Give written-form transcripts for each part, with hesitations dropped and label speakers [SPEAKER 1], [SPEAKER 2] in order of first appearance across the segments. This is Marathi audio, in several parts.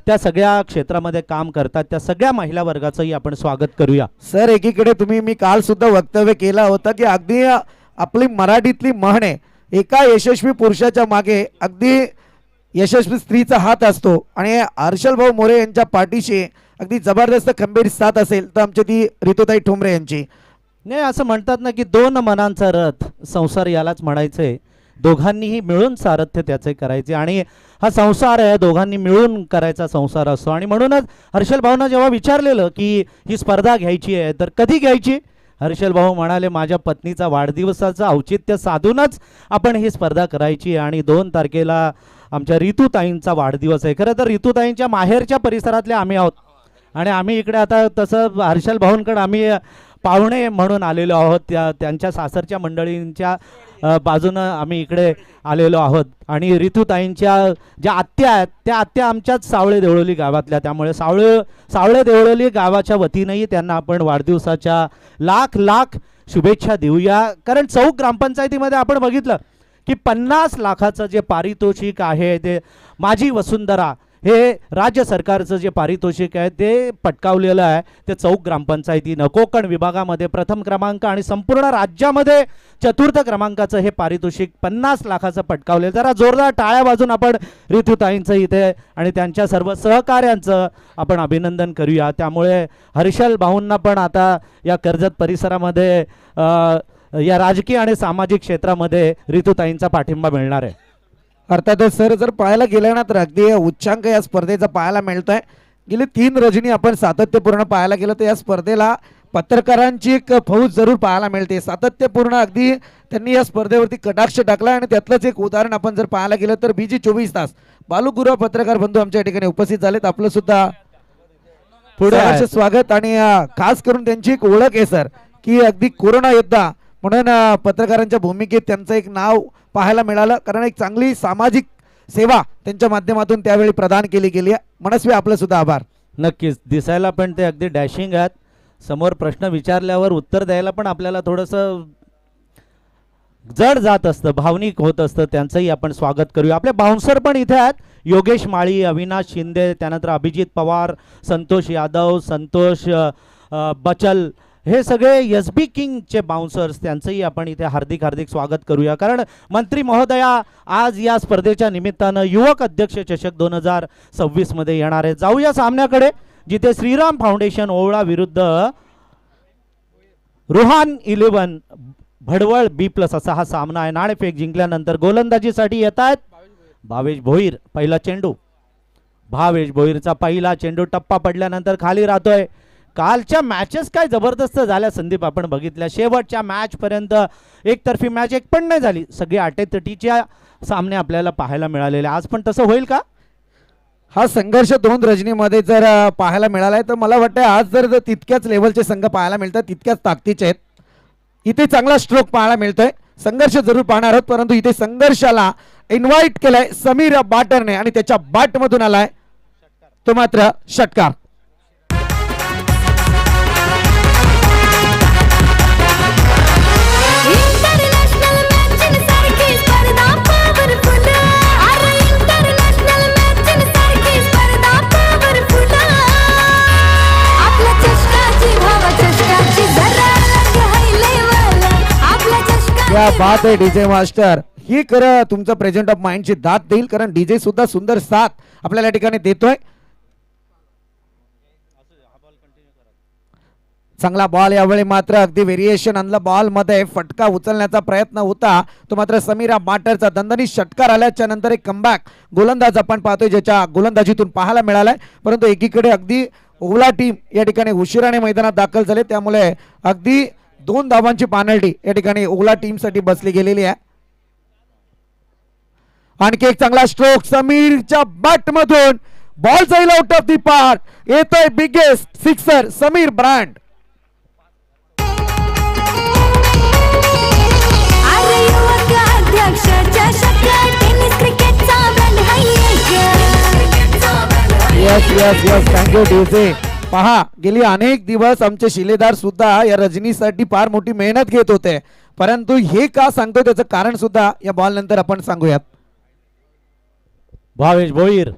[SPEAKER 1] त्या सगळ्या क्षेत्रामध्ये काम करतात त्या सगळ्या महिला वर्गाचंही आपण स्वागत करूया.
[SPEAKER 2] सर, एकीकडे मी काल सुद्धा वक्तव्य केला होता की अगदी आपली मराठीतली म्हण आहे, एका यशस्वी पुरुषाच्या मागे अगदी यशस्वी स्त्रीचा हात असतो आणि हर्षल भाऊ मोरे यांच्या पाठीशी अगदी जबरदस्त खंबीर साथ असेल तर आमची ती ऋतुताई ठोंबरे यांची.
[SPEAKER 1] नाही, असं म्हणतात ना की दोन मनांचा रथ संसार यालाच म्हणायचंय. दोघांनीही मिळून सारथ्य त्याचे करायचे आणि हा संसार आहे, दोघांनी मिळून करायचा संसार असतो. आणि म्हणूनच हर्षल भाऊंना जेव्हा विचारलेलं की ही स्पर्धा घ्यायची आहे तर कधी घ्यायची, हर्षल भाऊ म्हणाले माझ्या पत्नीचा वाढदिवसाचं औचित्य साधूनच आपण ही स्पर्धा करायची. आणि 2 तारखेला आमच्या ऋतुताईंचा वाढदिवस आहे. खरं तर ऋतुताईंच्या माहेरच्या परिसरातले आम्ही आहोत आणि आम्ही इकडे आता तसं हर्षल भाऊंकडे आम्ही पाहुणे म्हणून आलेलो आहोत. त्यांच्या सासरच्या मंडळींच्या बाजूनं आम्ही इकडे आलेलो आहोत. आणि ऋतुताईंच्या ज्या आत्या आहेत त्या आत्या आमच्याच सावळे देवळोली गावातल्या, त्यामुळे सावळे देवळोली गावाच्या वतीनंही त्यांना आपण वाढदिवसाच्या लाख लाख शुभेच्छा देऊया. कारण चौक ग्रामपंचायतीमध्ये आपण बघितलं की 50 लाखाचं जे पारितोषिक आहे ते माझी वसुंधरा हे राज्य सरकारचं जे पारितोषिक आहे ते पटकावलेलं आहे. ते चौक ग्रामपंचायतीनं कोकण विभागामध्ये प्रथम क्रमांक आणि संपूर्ण राज्यामध्ये 4थ क्रमांकाचं हे पारितोषिक 50 लाखाचं पटकावलेलं. जरा जोरदार टाळ्या वाजून आपण ऋतुताईंचं इथे आणि त्यांच्या सर्व सहकाऱ्यांचं आपण अभिनंदन करूया. त्यामुळे हर्षल भाऊंना पण आता या कर्जत परिसरामध्ये या राजकीय आणि सामाजिक क्षेत्रामध्ये ऋतुताईंचा पाठिंबा मिळणार आहे.
[SPEAKER 2] अर्थातच सर, जर पाहायला गेलं ना तर अगदी उच्चांक या स्पर्धेचा पाहायला मिळतोय. गेली 3 रजनी आपण सातत्यपूर्ण पाहायला गेलं तर या स्पर्धेला पत्रकारांची एक फौज जरूर पाहायला मिळते. सातत्यपूर्ण अगदी त्यांनी या स्पर्धेवरती कटाक्ष टाकला आणि त्यातलंच एक उदाहरण आपण जर पाहायला गेलं तर BG 24 तास बालू गुरव पत्रकार बंधू आमच्या ठिकाणी उपस्थित झालेत. आपलं सुद्धा पुढे स्वागत. आणि खास करून त्यांची एक ओळख आहे सर की अगदी कोरोना योद्धा म्हणून पत्रकारांच्या भूमिकेत त्यांचं एक नाव पाहायला मिळालं. कारण एक चांगली सामाजिक सेवा त्यांच्या माध्यमातून त्यावेळी प्रदान केली गेली आहे. मनस्वी आपलं सुद्धा आभार.
[SPEAKER 1] नक्कीच, दिसायला पण ते अगदी डॅशिंग आहेत. समोर प्रश्न विचारल्यावर उत्तर द्यायला पण आपल्याला थोडंसं जड जात असतं, भावनिक होत असतं. त्यांचंही आपण स्वागत करूया. आपले बाउन्सर पण इथे आहेत, योगेश माळी, अविनाश शिंदे, त्यानंतर अभिजित पवार, संतोष यादव, संतोष बचल, हे सगळे SB किंगचे बाउन्सर्स, त्यांचंही आपण इथे हार्दिक हार्दिक स्वागत करूया. कारण मंत्री महोदया आज या स्पर्धेच्या निमित्तानं युवक अध्यक्ष चषक 2026 मध्ये येणार आहे. जाऊया सामन्याकडे, जिथे श्रीराम फाउंडेशन ओवळा विरुद्ध रोहान 11 भडवळ B+ असा हा सामना आहे. नाणेफेक जिंकल्यानंतर गोलंदाजीसाठी येत आहेत भावेश भोईर. पहिला चेंडू, भावेश भोईरचा पहिला चेंडू टप्पा पडल्यानंतर खाली राहतोय. कालच्या मॅचेस काय जबरदस्त झाल्या संदीप, आपण बघितल्या. शेवटच्या मॅच पर्यंत एकतर्फी मॅच एक पण नाही झाली, सगळे आटेतटीच्या सामने आपल्याला पाहायला मिळालेले. आज पण तसं होईल का?
[SPEAKER 2] हा संघर्ष 2 रजनीमध्ये जर पाहायला मिळालाय तर मला वाटतं आज जर तितक्याच लेवलचे संघ पाहायला मिळतात, तितक्याच ताकदीचे आहेत. इथे चांगला स्ट्रोक पाहायला मिळतोय. संघर्ष जरूर पाहणार आहोत, परंतु इथे संघर्षाला इन्व्हाइट केलाय समीर बाटरने आणि त्याच्या बॅटमधून आलाय तो मात्र षटकार. क्या बात आहे डीजे मास्टर. ही खरं तुमचं प्रेझेंट ऑफ माइंडची दात देईल, कारण डीजे सुद्धा सुंदर साथ आपल्याला ठिकाणी देतोय. चांगला बॉल, यावेळी मात्र अगदी व्हेरिएशन आणलं बॉल मध्ये. फटका उचलण्याचा प्रयत्न होता तो मात्र समीरा बाटरचा दणदणीत षटकार आल्याच्या नंतर एक कमबॅक गोलंदाज आपण पाहतोय ज्याच्या गोलंदाजीतून पाहायला मिळालाय. परंतु एकीकडे अगदी ओवला टीम या ठिकाणी उशिराने मैदानात दाखल झाले, त्यामुळे अगदी 2 धावांची पेनल्टी या ठिकाणी ओवला टीम साठी बसली गेलेली आहे. आणखी एक चांगला स्ट्रोक समीरच्या बॅट मधून, बॉल जाईल आउट ऑफ दी पार्क. येतोय biggest sixer Sameer brand. Yes yes yes, thank you DJ. पहा, गेली अनेक दिवस आमचे शिलेदार सुद्धा या रजनीसाठी फार मोठी मेहनत घेत होते, परंतु हे का सांगतो त्याचं कारण सुद्धा या बॉल नंतर आपण सांगूयात.
[SPEAKER 1] भावेश भोईर,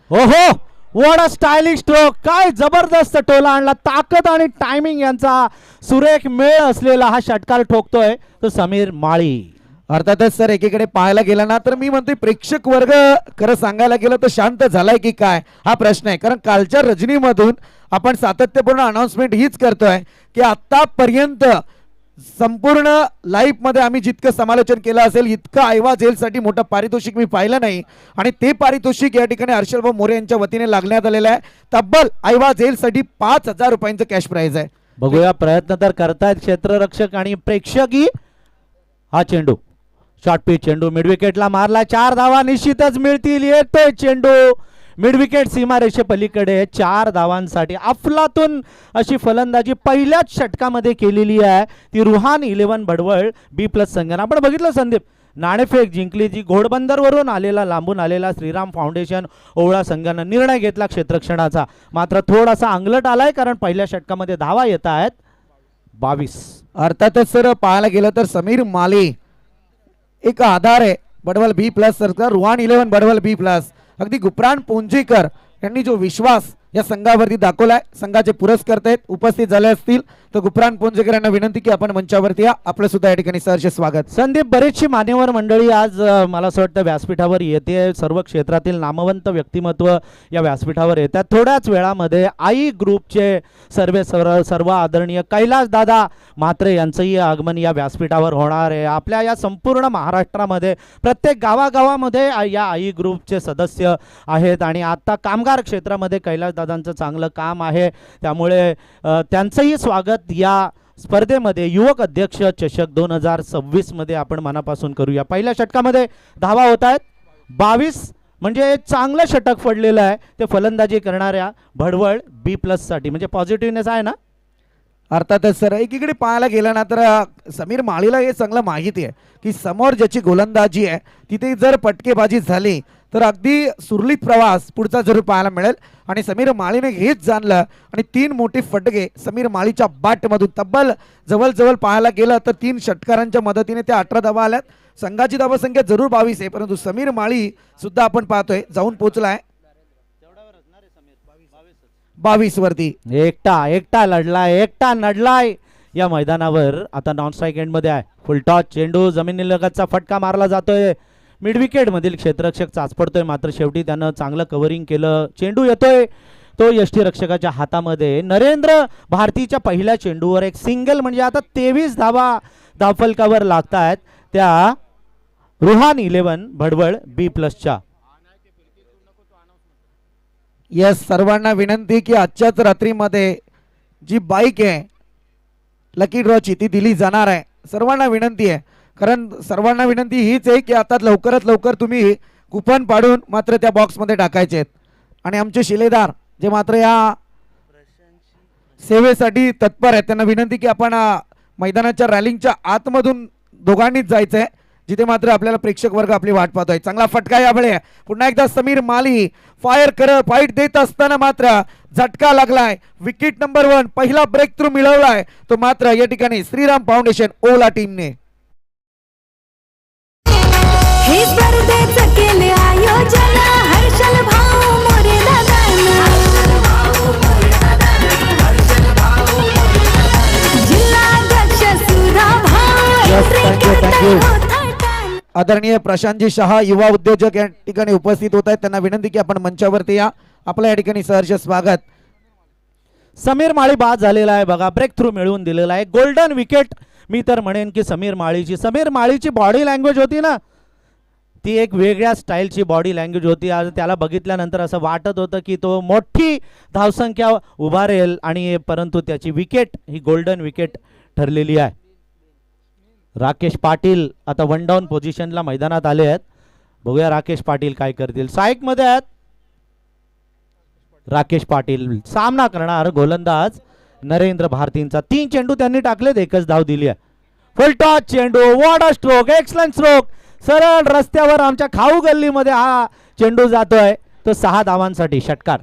[SPEAKER 1] ओहो व्हॉट अ स्टायलिश स्ट्रोक, काय जबरदस्त टोला आणला. ताकद आणि टायमिंग यांचा सुरेख मेळ असलेला हा षटकार ठोकतोय तो समीर माळी.
[SPEAKER 2] अर्थातच सर एकीकडे पाहायला गेला ना तर मी म्हणतोय प्रेक्षक वर्ग खरं सांगायला गेलं तर शांत झालाय की काय हा प्रश्न आहे. कारण कालच्या रजनीमधून आपण सातत्यपूर्ण अनाउन्समेंट हीच करतोय की आतापर्यंत संपूर्ण लाईव्ह मध्ये आम्ही जितकं समालोचन केलं असेल इतकं आयवा जेलसाठी मोठं पारितोषिक मी पाहिलं नाही. आणि ते पारितोषिक या ठिकाणी हर्षलभाऊ मोरे यांच्या वतीने लागण्यात आलेलं आहे. तब्बल आयवा जेलसाठी 5,000 रुपयांचं कॅश प्राइज आहे.
[SPEAKER 1] बघूया, प्रयत्न तर करतायत क्षेत्ररक्षक आणि प्रेक्षकही. हा चेंडू शॉर्ट पिच चेंडू मिड विकेटला मारला. 4 धावा निश्चितच मिळतील. येतोय चेंडू मिड विकेट सीमारेषे पलीकडे. 4 धावांसाठी अफलातून अशी फलंदाजी पहिल्याच षटकामध्ये केलेली आहे ती रुहान 11 भडवळ B+ संघानं. आपण बघितलं संदीप, नाणेफेक जिंकली जी घोडबंदरवरून आलेला लांबून आलेला श्रीराम फाउंडेशन ओवळा संघानं निर्णय घेतला क्षेत्ररक्षणाचा. मात्र थोडासा अंगलट आलाय कारण पहिल्या षटकामध्ये धावा येत आहेत 22.
[SPEAKER 2] अर्थातच सर पाहायला गेलं तर समीर माली एक आधार आहे बडवल B+ सरकार. रुहान 11 बडवल B+. अगदी गुप्राण पोंजेकर यांनी जो विश्वास या संघावरती दाखवलाय, संघाचे पुरस्कर्ते आहेत उपस्थित झाले असतील तर गुप्राण पोंजेकर यांना विनंती की आपण मंचावरती या. आपलं सुद्धा या ठिकाणी सहर्ष स्वागत.
[SPEAKER 1] संदीप, बरेचशी मान्यवर मंडळी आज मला असं वाटतं व्यासपीठावर येते. सर्व क्षेत्रातील नामवंत व्यक्तिमत्व या व्यासपीठावर येतात. थोड्याच वेळामध्ये आई ग्रुपचे सर्व आदरणीय कैलास दादा म्हात्रे यांचंही आगमन या व्यासपीठावर होणार आहे. आपल्या या संपूर्ण महाराष्ट्रामध्ये प्रत्येक गावागावामध्ये या आई ग्रुपचे सदस्य आहेत आणि आता कामगार क्षेत्रामध्ये कैलास दादांचं चांगलं काम आहे. त्यामुळे त्यांचंही स्वागत या स्पर्धेमध्ये युवक अध्यक्ष चषक 2026 मध्ये आपण मनापासून करूया. पहिल्या षटकामध्ये धावा होत आहेत 22, म्हणजे चांगलं षटक पडलेलं आहे ते फलंदाजी करणाऱ्या भडवळ B+ साठी. म्हणजे पॉझिटिव्हनेस आहे ना.
[SPEAKER 2] अर्थातच सर एकीकडे पाहायला गेलं ना तर समीर माळीला हे चांगलं माहिती आहे की समोर ज्याची गोलंदाजी आहे तिथे जर पटकेबाजी झाली तर अगदी सुरळीत प्रवास पुढचा जरूर पाहायला मिळेल. आणि समीर माळीने हेच जाणलं आणि 3 मोठे फटके समीर माळीच्या बॅटमधून तब्बल जवळ पाहायला गेलं तर 3 षटकारांच्या मदतीने त्या 18 धावा आल्यात. संघाची धावा संख्या जरूर 22 आहे परंतु समीर माळी सुद्धा आपण पाहतोय जाऊन पोहोचलाय 22 वरती.
[SPEAKER 1] एकटा लढलाय या मैदानावर. आता नॉन स्ट्राईक एंड मध्ये आहे. फुल टॉस चेंडू जमिनीलगतचा फटका मारला जातोय. मिड विकेट मधील क्षेत्ररक्षक चाचपडतोय मात्र शेवटी त्यानं चांगलं कव्हरिंग केलं. चेंडू येतोय तो यष्टीरक्षकाच्या हातामध्ये. नरेंद्र भारतीच्या पहिल्या चेंडूवर एक सिंगल, म्हणजे आता 23 धावा धावफलकावर लागत आहेत त्या रुहान 11 भडवळ B+च्या.
[SPEAKER 2] यस, सर्वांना विनंती की आजच्याच रात्रीमध्ये जी बाईक आहे लकी ड्रॉची ती दिली जाणार आहे. सर्वांना विनंती आहे, कारण सर्वांना विनंती हीच आहे की आता लवकरात लवकर तुम्ही कुपन पाडून मात्र त्या बॉक्समध्ये टाकायचे आहेत. आणि आमचे शिलेदार जे मात्र या सेवेसाठी तत्पर आहेत त्यांना विनंती की आपण मैदानाच्या रॅलिंगच्या आतमधून दोघांनीच जायचं आहे जिथे मात्र आपल्याला प्रेक्षक वर्ग आपली वाट पाहतोय. चांगला फटका यावेळी पुन्हा एकदा समीर माली फाईट देत असताना मात्र झटका लागलाय. विकेट नंबर 1 पहिला ब्रेक थ्रू मिळवलाय तो मात्र या ठिकाणी श्रीराम फाउंडेशन ओला टीमने.
[SPEAKER 3] हे स्पर्धेचं केले आयोजन हर्षल भाऊ मोरे जिल्हाध्यक्ष सुधा भाऊ.
[SPEAKER 2] आदरणीय प्रशांतजी शहा युवा उद्योजक या ठिकाणी उपस्थित होत आहेत. त्यांना विनंती की आपण मंचावरती या. आपल्या या ठिकाणी सहर्ष स्वागत.
[SPEAKER 1] समीर माळी बाद झालेला आहे बघा. ब्रेक थ्रू मिळवून दिलेला आहे. गोल्डन विकेट मी तर म्हणेन की समीर माळीची बॉडी लँग्वेज होती ना ती एक वेगळ्या स्टाईलची बॉडी लँग्वेज होती. आज त्याला बघितल्यानंतर असं वाटत होतं की तो मोठी धावसंख्या उभारेल आणि परंतु त्याची विकेट ही गोल्डन विकेट ठरलेली आहे. राकेश पाटील आता 1 डाऊन पोझिशनला मैदानात आले आहेत. बघूया राकेश पाटील काय करतील. साईक मध्ये आहेत राकेश पाटील. सामना करणार गोलंदाज नरेंद्र भारतींचा. 3 चेंडू त्यांनी टाकलेत, 1च धाव दिली आहे. फुल टॉस चेंडू, what a stroke, excellent stroke. सरळ रस्त्यावर आमच्या खाऊ गल्लीमध्ये हा चेंडू जातोय तो 6 धावांसाठी षटकार.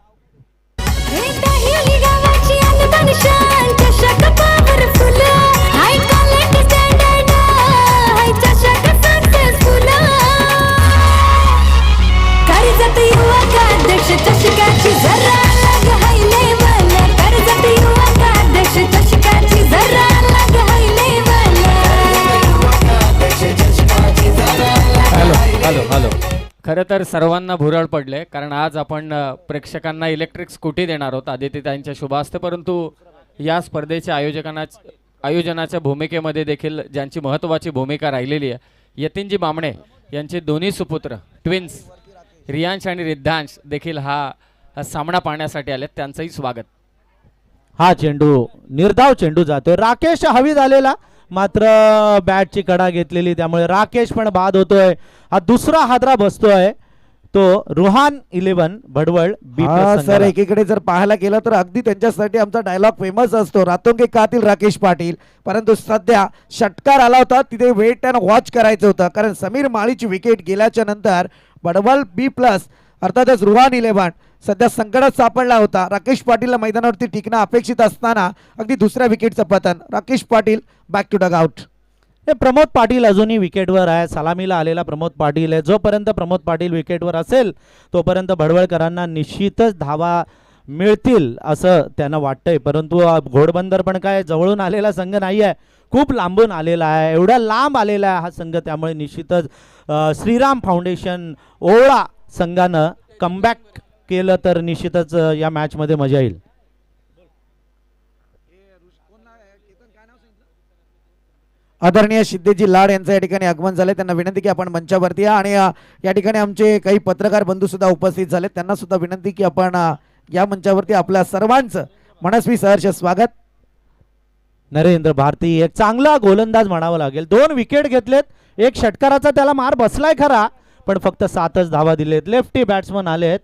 [SPEAKER 3] युवक अध्यक्ष चषकाची जरा लाग हाय लेवल कर्जत युवकाध्यक्ष चषकाची जरा लाग हाय लेवल
[SPEAKER 4] हॅलो हॅलो खरं तर सर्वांना भुरळ पडले कारण आज आपण प्रेक्षकांना इलेक्ट्रिक स्कूटी देणार आहोत आदित्यताईंच्या शुभ हस्ते, परंतु या स्पर्धेच्या आयोजनाच्या भूमिकेमध्ये देखील ज्यांची महत्त्वाची भूमिका राहिलेली आहे यतीनजी बामणे यांचे दोन्ही सुपुत्र ट्विन्स रियांश आणि रिद्धांश देखील हा सामना पाहण्यासाठी आलेत, त्यांचंही स्वागत.
[SPEAKER 1] हा चेंडू निर्धाव चेंडू जातोय. राकेश हवी झालेला मात्र बॅटची कडा घेतलेली त्यामुळे राकेश पण बाद होतोय. हा दुसरा हादरा बसतोय तो रुहान 11 भडवळ बी
[SPEAKER 2] हा
[SPEAKER 1] प्लस
[SPEAKER 2] सर,
[SPEAKER 1] संघाला.
[SPEAKER 2] एकीकडे जर पाहायला गेलं तर अगदी त्यांच्यासाठी आमचा डायलॉग फेमस असतो रातोंगे कातील राकेश पाटील, परंतु सध्या षटकार आला होता तिथे वेट अँड वॉच करायचं होतं कारण समीर माळीची विकेट गेल्याच्या नंतर भडवल बी प्लस अर्थातच रुहान 11 सध्या संकटात सापडला होता. राकेश पाटीलला मैदानावरती टिकणं अपेक्षित असताना अगदी दुसऱ्या विकेटचं पतन. Rakesh Patil back to dugout.
[SPEAKER 1] हे प्रमोद पाटील अजूनही विकेटवर आहे. सलामीला आलेला प्रमोद पाटील आहे. जोपर्यंत प्रमोद पाटील विकेटवर असेल तोपर्यंत भडवळकरांना निश्चितच धावा मिळतील असं त्यांना वाटतंय, परंतु घोडबंदर पण काय जवळून आलेला संघ नाही आहे, खूप लांबून आलेला आहे. एवढ्या लांब आलेला आहे हा संघ, त्यामुळे निश्चितच श्रीराम फाउंडेशन ओळा संघानं कमबॅक केलं तर निश्चितच या मॅचमध्ये मजा येईल.
[SPEAKER 2] आदरणीय सिद्धेजी लाड यांचं या ठिकाणी आगमन झाले. त्यांना विनंती की आपण मंचावरती या आणि या ठिकाणी आमचे काही पत्रकार बंधू सुद्धा उपस्थित झाले, त्यांना सुद्धा विनंती की आपण या मंचावरती आपल्या सर्वांचं मनस्वी सहर्ष स्वागत.
[SPEAKER 1] नरेंद्र भारती एक चांगला गोलंदाज म्हणावं लागेल. 2 विकेट घेतलेत, एक षटकाराचा त्याला मार बसलाय खरा पण फक्त 7च धावा दिलेत. लेफ्टी बॅट्समन आलेत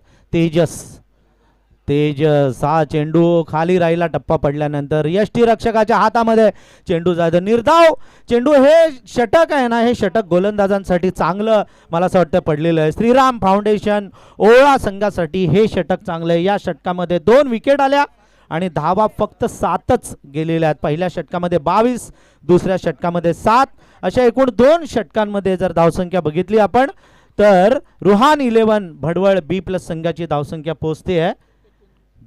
[SPEAKER 1] तेजस हा चेंडू खाली राहिला टप्पा पडल्यानंतर यष्टीरक्षकाच्या हातामध्ये चेंडू जातो. निर्धाव चेंडू. हे षटक आहे ना, हे षटक गोलंदाजांसाठी चांगलं मला असं वाटतं पडलेलं आहे. श्रीराम फाउंडेशन ओळा संघासाठी हे षटक चांगलं आहे. या षटकामध्ये 2 विकेट आल्या आणि धावा फक्त 7च गेलेल्या आहेत. पहिल्या षटकामध्ये 22, दुसऱ्या षटकामध्ये 7, अशा एकूण 2 षटकांमध्ये जर धावसंख्या बघितली आपण तर रुहान 11 भडवळ बी प्लस संघाची धावसंख्या पोहोचते आहे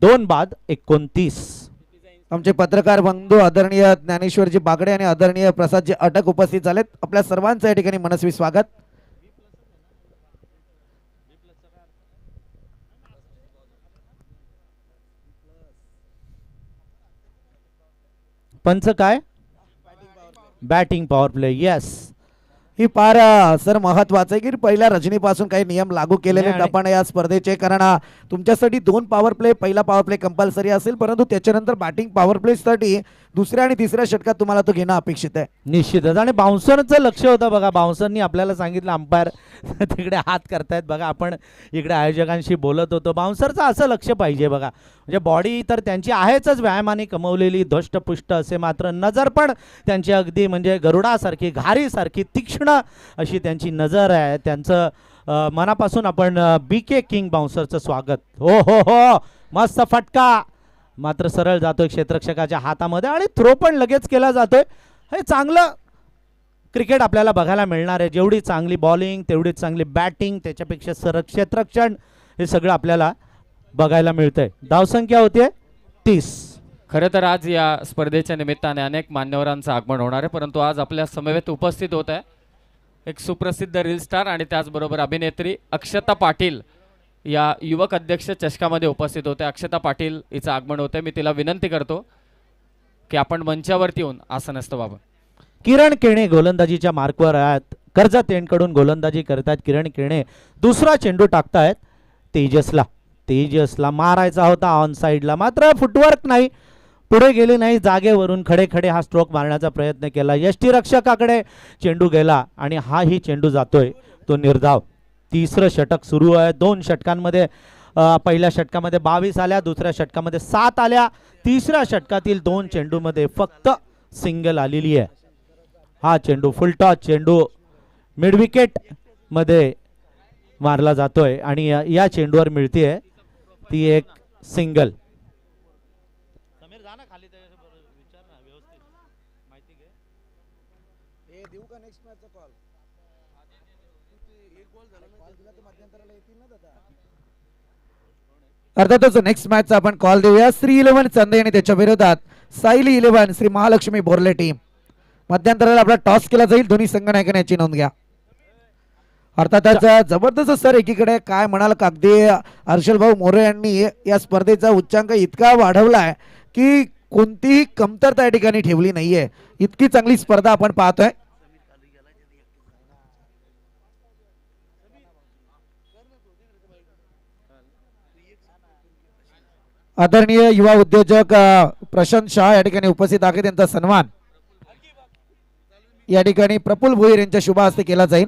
[SPEAKER 1] 2 बाद 29.
[SPEAKER 2] आमचे पत्रकार बंधू आदरणीय ज्ञानेश्वरजी बागडे आणि आदरणीय प्रसादजी अटक उपस्थित झालेत. आपल्या सर्वांचं या ठिकाणी मनस्वी स्वागत.
[SPEAKER 1] पंच काय बॅटिंग पॉवर प्ले. येस,
[SPEAKER 2] ही फार सर महत्वाचं आहे की पहिल्या रजनीपासून काही नियम लागू केलेले आहेत
[SPEAKER 1] नाही,
[SPEAKER 2] आपण या स्पर्धेचे, कारण तुमच्यासाठी 2 पॉवर प्ले, पहिला पॉवर प्ले कंपल्सरी असेल, परंतु त्याच्यानंतर बॅटिंग पॉवर प्ले साठी दुसऱ्या आणि तिसऱ्या षटकात तुम्हाला तो घेणं अपेक्षित आहे.
[SPEAKER 1] निश्चितच. आणि बाउन्सरचं लक्ष होतं बघा, बाउन्सरनी आपल्याला सांगितलं अंपायर तिकडे हात करतायत बघा, आपण इकडे आयोजकांशी बोलत होतो. बाउन्सरचं असं लक्ष पाहिजे बघा, म्हणजे बॉडी तर त्यांची आहेच व्यायामाने कमवलेली धष्टपुष्ट असे, मात्र नजर पण त्यांची अगदी म्हणजे गरुडासारखी घारीसारखी तीक्ष्ण अशी त्यांची नजर आहे. त्यांचं मनापासून आपण BK किंग बाउन्सरचं स्वागत. हो हो हो, मस्त फटका, मात्र सरळ जातोय क्षेत्ररक्षकाच्या हातामध्ये आणि थ्रो पण लगेच केला जातोय. हे चांगलं क्रिकेट आपल्याला बघायला मिळणार आहे. जेवढी चांगली बॉलिंग तेवढीच चांगली बॅटिंग, त्याच्यापेक्षा सरळ क्षेत्ररक्षण, हे सगळं आपल्याला बघायला मिळतंय. धावसंख्या होते 30.
[SPEAKER 4] खरं तर आज या स्पर्धेच्या निमित्ताने अनेक मान्यवरांचं आगमन होणार आहे, परंतु आज आपल्या समवेत उपस्थित होत आहे एक सुप्रसिद्ध रील स्टार आणि त्याचबरोबर अभिनेत्री अक्षता पाटील या युवक अध्यक्ष चषकामध्ये उपस्थित होते. अक्षता पाटील हिचं आगमन होतं. मी तिला विनंती करतो की आपण मंचावरती येऊन आसनस्थ व्हावं.
[SPEAKER 1] किरण केणे गोलंदाजीच्या मार्कवर आहेत. कर्जत एंडकडून गोलंदाजी करतायत किरण केणे. दुसरा चेंडू टाकतायत तेजसला मारायचा होता ऑन साईडला, मात्र फुटवर्क नाही, पुढे गेले नाही, जागेवरून खडे खडे हा स्ट्रोक मारण्याचा प्रयत्न केला. यष्टीरक्षकाकडे चेंडू गेला आणि हाही चेंडू जातोय तो निर्धाव. तिसरं षटक सुरू आहे. 2 षटकांमध्ये पहिल्या षटकामध्ये 22 आल्या, दुसऱ्या षटकामध्ये 7 आल्या, तिसऱ्या षटकातील 2 चेंडूमध्ये फक्त सिंगल आलेली आहे. हा चेंडू फुलटॉस चेंडू मिड विकेट मध्ये मारला जातोय आणि या चेंडूवर मिळतीये ती एक सिंगल.
[SPEAKER 2] अर्थातच नेक्स्ट मॅचचा आपण कॉल देऊया. श्री 11 चंदे आणि त्याच्या विरोधात सायली 11 श्री महालक्ष्मी बोर्ले टीम. मध्यंतराला आपला टॉस केला जाईल. दोन्ही संघनायकांनी याची नोंद घ्या. अर्थातच जबरदस्त सर एकीकडे काय म्हणाल का अगदी हर्षल भाऊ मोरे यांनी या स्पर्धेचा उच्चांक इतका वाढवलाय की कोणतीही कमतरता या ठिकाणी ठेवली नाहीये. इतकी चांगली स्पर्धा आपण पाहतोय. आदरणीय युवा उद्योजक प्रशांत शाह या ठिकाणी उपस्थित आहे. त्यांचा सन्मान या ठिकाणी प्रफुल्ल भोईर यांच्या शुभ हस्ते केला जाईल.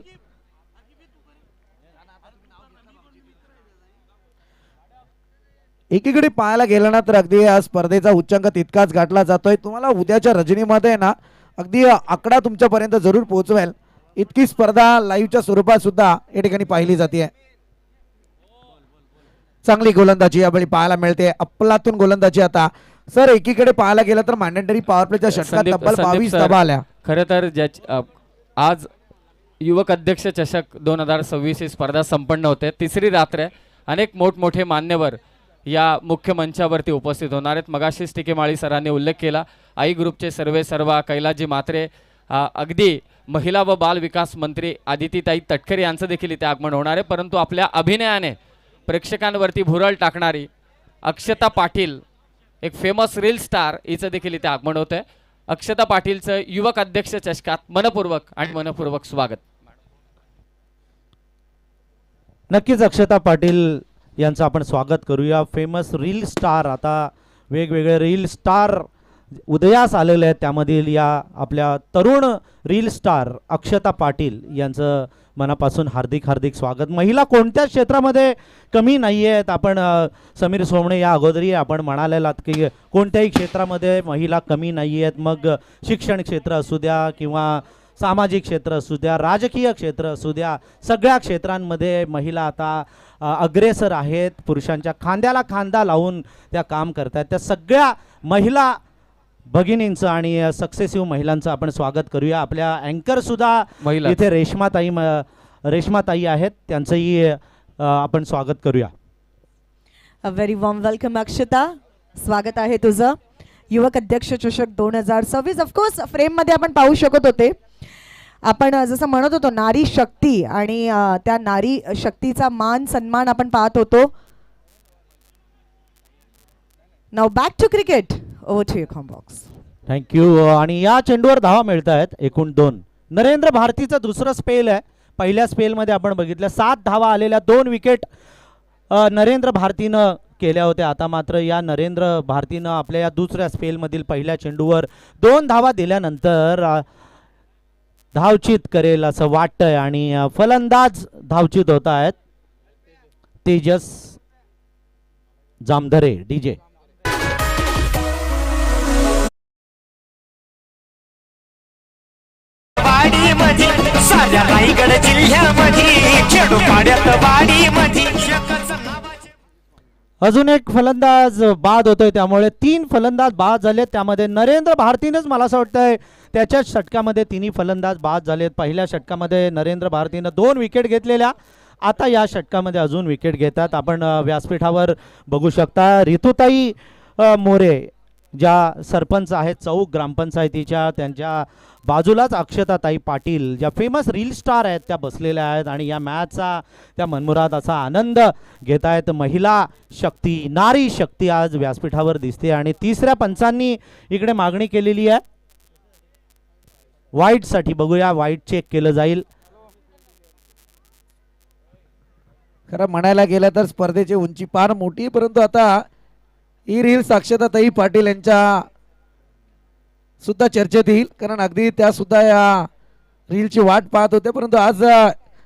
[SPEAKER 2] एकीकडे पाहायला गेलं ना तर अगदी या स्पर्धेचा उच्चांक तितकाच गाठला जातोय. तुम्हाला उद्याच्या रजनीमध्ये ना अगदी आकडा तुमच्यापर्यंत जरूर पोहोचवेल इतकी स्पर्धा लाईव्हच्या स्वरूपात सुद्धा या ठिकाणी पाहिली जाते. चांगली गोलंदाजी यावेळी पाहायला मिळते. अफलातून गोलंदाजी. आता सर एकीकडे पाहायला गेलं तर मॅन्डेटरी पॉवर प्लेच्या षटकात तब्बल 22 धावा आल्या.
[SPEAKER 4] खरं तर आज युवक अध्यक्ष चषक 2026 ही स्पर्धा संपन्न होते. तिसरी रात्र आहे. अनेक मोठमोठे मान्यवर या मुख्य मंचावरती उपस्थित होणार आहेत. मगाशीच टिकेमाळी सरांनी उल्लेख केला. आई ग्रुपचे सर्वा कैलाजी म्हात्रे, अगदी महिला व बाल विकास मंत्री आदितीताई तटकरे यांचं देखील इथे आगमन होणार आहे. परंतु आपल्या अभिनयाने प्रेक्षकांवरती भुरळ टाकणारी अक्षता पाटील, एक फेमस रील स्टार, हिचं देखील इथे आगमन होत आहे. अक्षता पाटीलचं युवक अध्यक्ष चषकात मनपूर्वक स्वागत.
[SPEAKER 1] नक्कीच अक्षता पाटील यांचं आपण स्वागत करूया. फेमस रील स्टार, आता वेगवेगळे रील स्टार उदयास आलेले आहेत. त्यामधील या आपल्या तरुण रील स्टार अक्षता पाटील यांचं मनापासून हार्दिक स्वागत. महिला कोणत्या क्षेत्रामध्ये कमी नाही आहेत. आपण समीर सोमणे या अगोदरही आपण म्हणालेलात की कोणत्याही क्षेत्रामध्ये महिला कमी नाही आहेत. मग शिक्षण क्षेत्र असू द्या किंवा सामाजिक क्षेत्र असू द्या, राजकीय क्षेत्र असू द्या, सगळ्या क्षेत्रांमध्ये महिला आता अग्रेसर आहेत. पुरुषांच्या खांद्याला खांदा लावून त्या काम करतात. त्या सगळ्या महिला भगिनींचं आणि सक्सेसिव्ह महिलांचं आपण स्वागत करूया. आपल्या अँकर सुद्धा इथे रेश्माताई आहेत. त्यांचंही आपण स्वागत करूया.
[SPEAKER 5] अ व्हेरी वॉर्म वेलकम अक्षता. स्वागत आहे तुझं युवक अध्यक्ष चषक 2026. ऑफकोर्स फ्रेममध्ये आपण पाहू शकत होते. आपण जसं म्हणत होतो नारी शक्ती आणि त्या नारी शक्तीचा मान सन्मान आपण पाहत होतो. Now back to cricket. Over to your box.
[SPEAKER 1] Thank you. आणि या चेंडूवर धावा मिळत आहेत एकूण 2. नरेंद्र भारतीचं दुसरं स्पेल आहे. पहिल्या स्पेलमध्ये आपण बघितलं 7 धावा आलेल्या, 2 विकेट नरेंद्र भारतीनं केल्या होत्या. आता मात्र या नरेंद्र भारतीनं आपल्या या दुसऱ्या स्पेलमधील पहिल्या चेंडूवर 2 धावा दिल्यानंतर धावचित करेल असं वाटतंय आणि फलंदाज धावचित होत आहेत तेजस जामधरे डीजे.
[SPEAKER 6] साऱ्या रायगड जिल्ह्यामध्ये खेडोपाड्यात वाडीमध्ये
[SPEAKER 1] अजून एक फलंदाज बाद होतोय. त्यामुळे 3 फलंदाज बाद झालेत. त्यामध्ये नरेंद्र भारतीनंच मला असं वाटतंय त्याच्याच षटकामध्ये 3 फलंदाज बाद झालेत. पहिल्या षटकामध्ये नरेंद्र भारतीनं 2 विकेट घेतलेल्या. आता या षटकामध्ये अजून विकेट घेतात. आपण व्यासपीठावर बघू शकता रितुताई मोरे ज्या सरपंच आहेत चौक ग्रामपंचायतीच्या, त्यांच्या बाजूलाच अक्षताताई पाटील ज्या फेमस रील स्टार आहेत त्या बसलेल्या आहेत आणि या मॅचचा त्या मनमुराद असा आनंद घेत आहेत. महिला शक्ती, नारी शक्ती आज व्यासपीठावर दिसते. आणि तिसऱ्या पंचांनी इकडे मागणी केलेली आहे वाईटसाठी. बघूया वाईट चेक केलं जाईल.
[SPEAKER 2] खरं म्हणायला गेलं तर स्पर्धेची उंची फार मोठी, परंतु आता ही रील्स अक्षताताई पाटील यांच्या सुद्धा चर्चेत येईल, कारण अगदी त्या सुद्धा या रीलची वाट पाहत होते. परंतु आज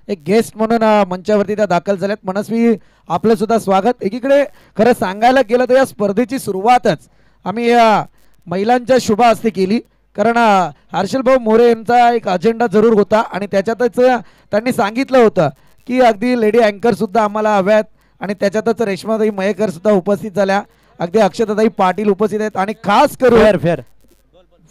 [SPEAKER 2] एक गेस्ट म्हणून मंचावरती त्या दाखल झाल्यात. मनस्वी आपलं सुद्धा स्वागत. एकीकडे खरं सांगायला गेलं तर या स्पर्धेची सुरुवातच आम्ही या महिलांच्या शुभ हस्ते केली, कारण हर्षल भाऊ मोरे यांचा एक अजेंडा जरूर होता आणि त्याच्यातच त्यांनी सांगितलं होतं की अगदी लेडी अँकर सुद्धा आम्हाला हव्यात आणि त्याच्यातच रेश्माताई मयेकर सुद्धा उपस्थित झाल्या. अगदी अक्षताताई पाटील उपस्थित आहेत आणि खास करून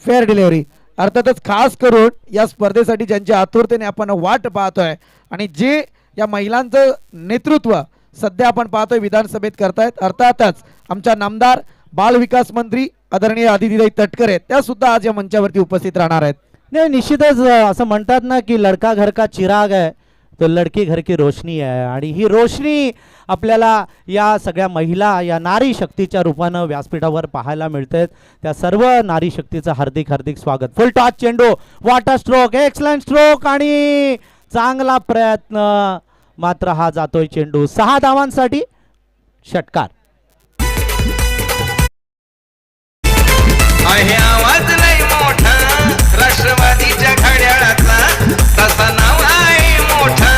[SPEAKER 2] फेअर डिलिव्हरी अर्थातच खास करून या स्पर्धेसाठी ज्यांच्या आतुरतेने आपण वाट पाहतोय आणि जे या महिलांचं नेतृत्व सध्या आपण पाहतोय विधानसभेत करतायत. अर्थातच आमच्या नामदार बाल विकास मंत्री आदरणीय आदितीताई तटकरे त्या सुद्धा आज या मंचावरती उपस्थित राहणार आहेत.
[SPEAKER 1] नाही, निश्चितच असं म्हणतात ना की लडका घर का चिराग आहे तो लडकी घर की रोशनी आहे, आणि ही रोशनी आपल्याला या सगळ्या महिला या नारी शक्तीच्या रूपानं व्यासपीठावर पाहायला मिळतात. त्या सर्व नारी शक्तीचं हार्दिक हार्दिक स्वागत. फुल टॉस चेंडू, वॉटर स्ट्रोक, एक्सलंट स्ट्रोक आणि चांगला प्रयत्न, मात्र हा जातोय चेंडू 6 धावांसाठी. षटकार.
[SPEAKER 7] आहे आवाज लय मोठा राष्ट्रवादीच्या घड्याळाचा, तसा नाव आहे मोठा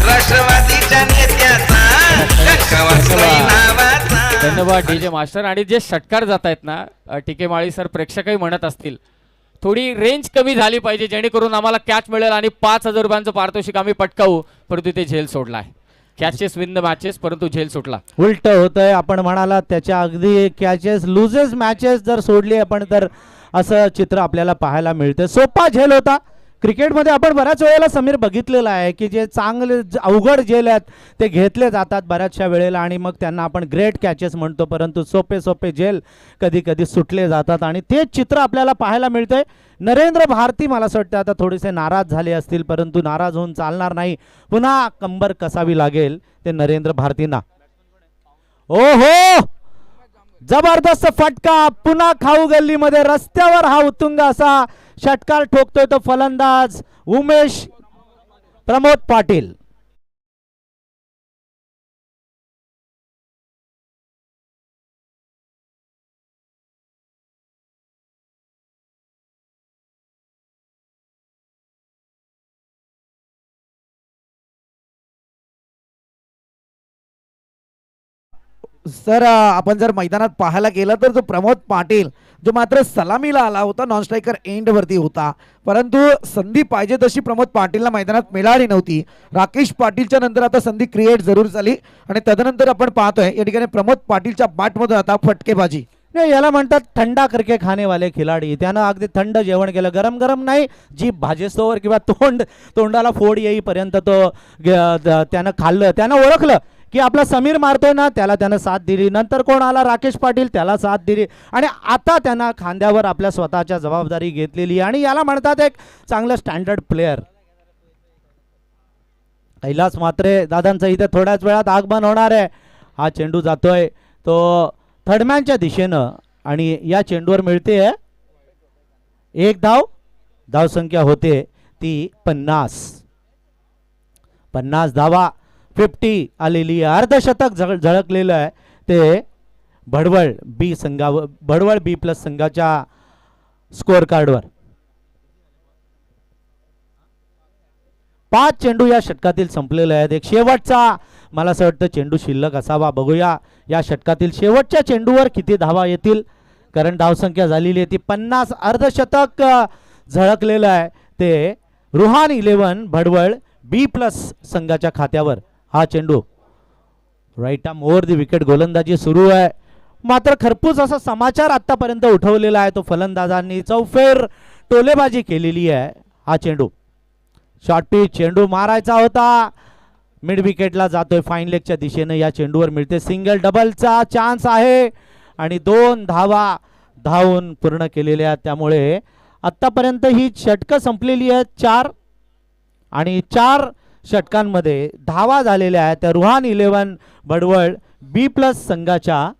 [SPEAKER 7] राष्ट्रवादीच्या नेत्याचा, टंकवासोई नावाचा.
[SPEAKER 4] धन्यवाद डीजे मास्टर. आणि जे षटकार जात आहेत ना, टिके माळी सर प्रक्षकही म्हणत असतील थोडी रेंज कमी झाली पाहिजे जेणेकरून आम्हाला कॅच मिळेल आणि 5,000 रुपयांचं पारितोषिक आम्ही पटकावू, परंतु ते झेल सोडला आहे. कॅचेस विन द मॅचेस, परंतु झेल सुटला.
[SPEAKER 1] उलट होतंय. आपण म्हणाला त्याच्या अगदी कॅचेस लुजेस मॅचेस जर सोडली आपण तर असं चित्र आपल्याला पाहायला मिळतं. सोपा झेल होता. क्रिकेटमध्ये आपण बऱ्याच वेळेला समीर बघितलेलं आहे की जे चांगले अवघड झेल आहेत ते घेतले जातात बऱ्याचशा वेळेला आणि मग त्यांना आपण ग्रेट कॅचेस म्हणतो, परंतु सोपे सोपे झेल कधी कधी सुटले जातात आणि तेच चित्र आपल्याला पाहायला मिळतंय. नरेंद्र भारती मला असं वाटतं आता थोडेसे नाराज झाले असतील, परंतु नाराज होऊन चालणार नाही. पुन्हा कंबर कसावी लागेल ते नरेंद्र भारतींना. ओहो, जबरदस्त फटका. पुन्हा खाऊ गल्लीमध्ये रस्त्यावर हा उत्तुंग असा षटकार ठोकतोय तो फलंदाज उमेश प्रमोद पाटील.
[SPEAKER 2] सर आपण जर मैदानात पाहायला गेलं तर जो प्रमोद पाटील जो मात्र सलामीला आला होता, नॉन स्ट्रायकर एंड वरती होता, परंतु संधी पाहिजे तशी प्रमोद पाटीलला मैदानात मिळाली नव्हती. राकेश पाटीलच्या नंतर आता संधी क्रिएट जरूर झाली आणि तदनंतर आपण पाहतोय या ठिकाणी प्रमोद पाटीलच्या बॅटमधून आता फटकेबाजी.
[SPEAKER 1] नाही, याला म्हणतात थंडा करके खाणे वाले खिलाडी. त्यानं अगदी थंड जेवण केलं, गरम गरम नाही, जीभ भाजेस्तोवर किंवा तोंडाला फोड येईपर्यंत तो त्यानं खाल्लं. त्यानं ओळखलं की आपला समीर मारतोय ना, त्यानं साथ दिली. नंतर कोण आला, राकेश पाटील, त्याला साथ दिली आणि आता त्यांना खांद्यावर आपल्या स्वतःच्या जबाबदारी घेतलेली आणि याला म्हणतात एक चांगलं स्टँडर्ड प्लेअर. कैलास मात्रे दादांचं इथे थोड्याच वेळात आगमन होणार आहे. हा चेंडू जातोय तो थर्डमॅनच्या दिशेनं आणि या चेंडूवर मिळते 1 धाव. धावसंख्या होते ती 50 धावा. 50 आलेली आहे. अर्धशतक झळकलेलं आहे ते भडवळ बी प्लस संघाच्या स्कोअर कार्डवर. 5 चेंडू या षटकातील संपलेले आहेत. एक शेवटचा मला असं वाटतं चेंडू शिल्लक असावा. बघूया या षटकातील शेवटच्या चेंडूवर किती धावा येतील, कारण धावसंख्या झालेली आहे ती 50. अर्धशतक झळकलेलं आहे ते रुहान 11 भडवळ बी प्लस संघाच्या खात्यावर. हा चेंडू right arm over the wicket गोलंदाजी सुरू आहे. मात्र खरपूस असा समाचार आतापर्यंत उठवलेला आहे तो फलंदाजांनी चौफेर टोलेबाजी केलेली आहे. हा चेंडू शॉर्ट पिच चेंडू मारायचा होता, मिड विकेटला जातोय फाईन लेगच्या दिशेने. या चेंडूवर मिळते सिंगल. डबलचा चान्स आहे आणि 2 धावा धावून पूर्ण केलेल्या. त्यामुळे आतापर्यंत ही षटकं संपलेली आहेत 4 आणि 4 षटकांमध्ये धावा झालेल्या आहेत त्या रुहान 11 भडवळ बी प्लस संघाच्या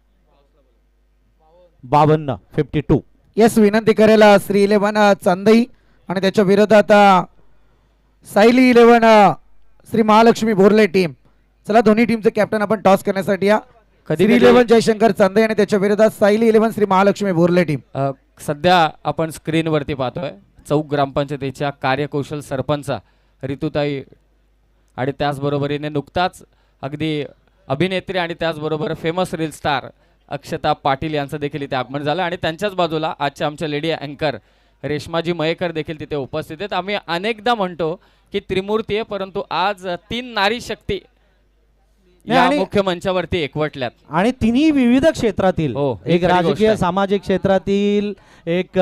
[SPEAKER 1] 52.
[SPEAKER 2] येस, विनंती करेल श्री 11 चांदई आणि त्याच्या विरोधात सायली 11 श्री महालक्ष्मी बोर्ले टीम. चला दोन्ही टीमचे कॅप्टन आपण टॉस करण्यासाठी या. श्री 11 जयशंकर चांदई आणि त्याच्या विरोधात सायली 11 श्री महालक्ष्मी बोर्ले टीम.
[SPEAKER 4] सध्या आपण स्क्रीनवरती पाहतोय चौक ग्रामपंचायतीच्या कार्यकौशल सरपंच ऋतुताई आणि त्याचबरोबरीने नुकताच अगदी अभिनेत्री आणि त्याचबरोबर famous reel star Akshata Patil यांचं देखील इथे आगमन झालं आणि त्यांच्याच बाजूला आजच्या आमच्या लेडी अँकर रेश्माजी मयेकर देखील तिथे उपस्थित आहेत. आम्ही अनेकदा म्हणतो की त्रिमूर्ती आहे, परंतु आज 3 नारी शक्ती या मुख्य मंचावरती एकवटल्यात
[SPEAKER 1] आणि तिन्ही विविध क्षेत्रातील. एक राजकीय सामाजिक क्षेत्रातील, एक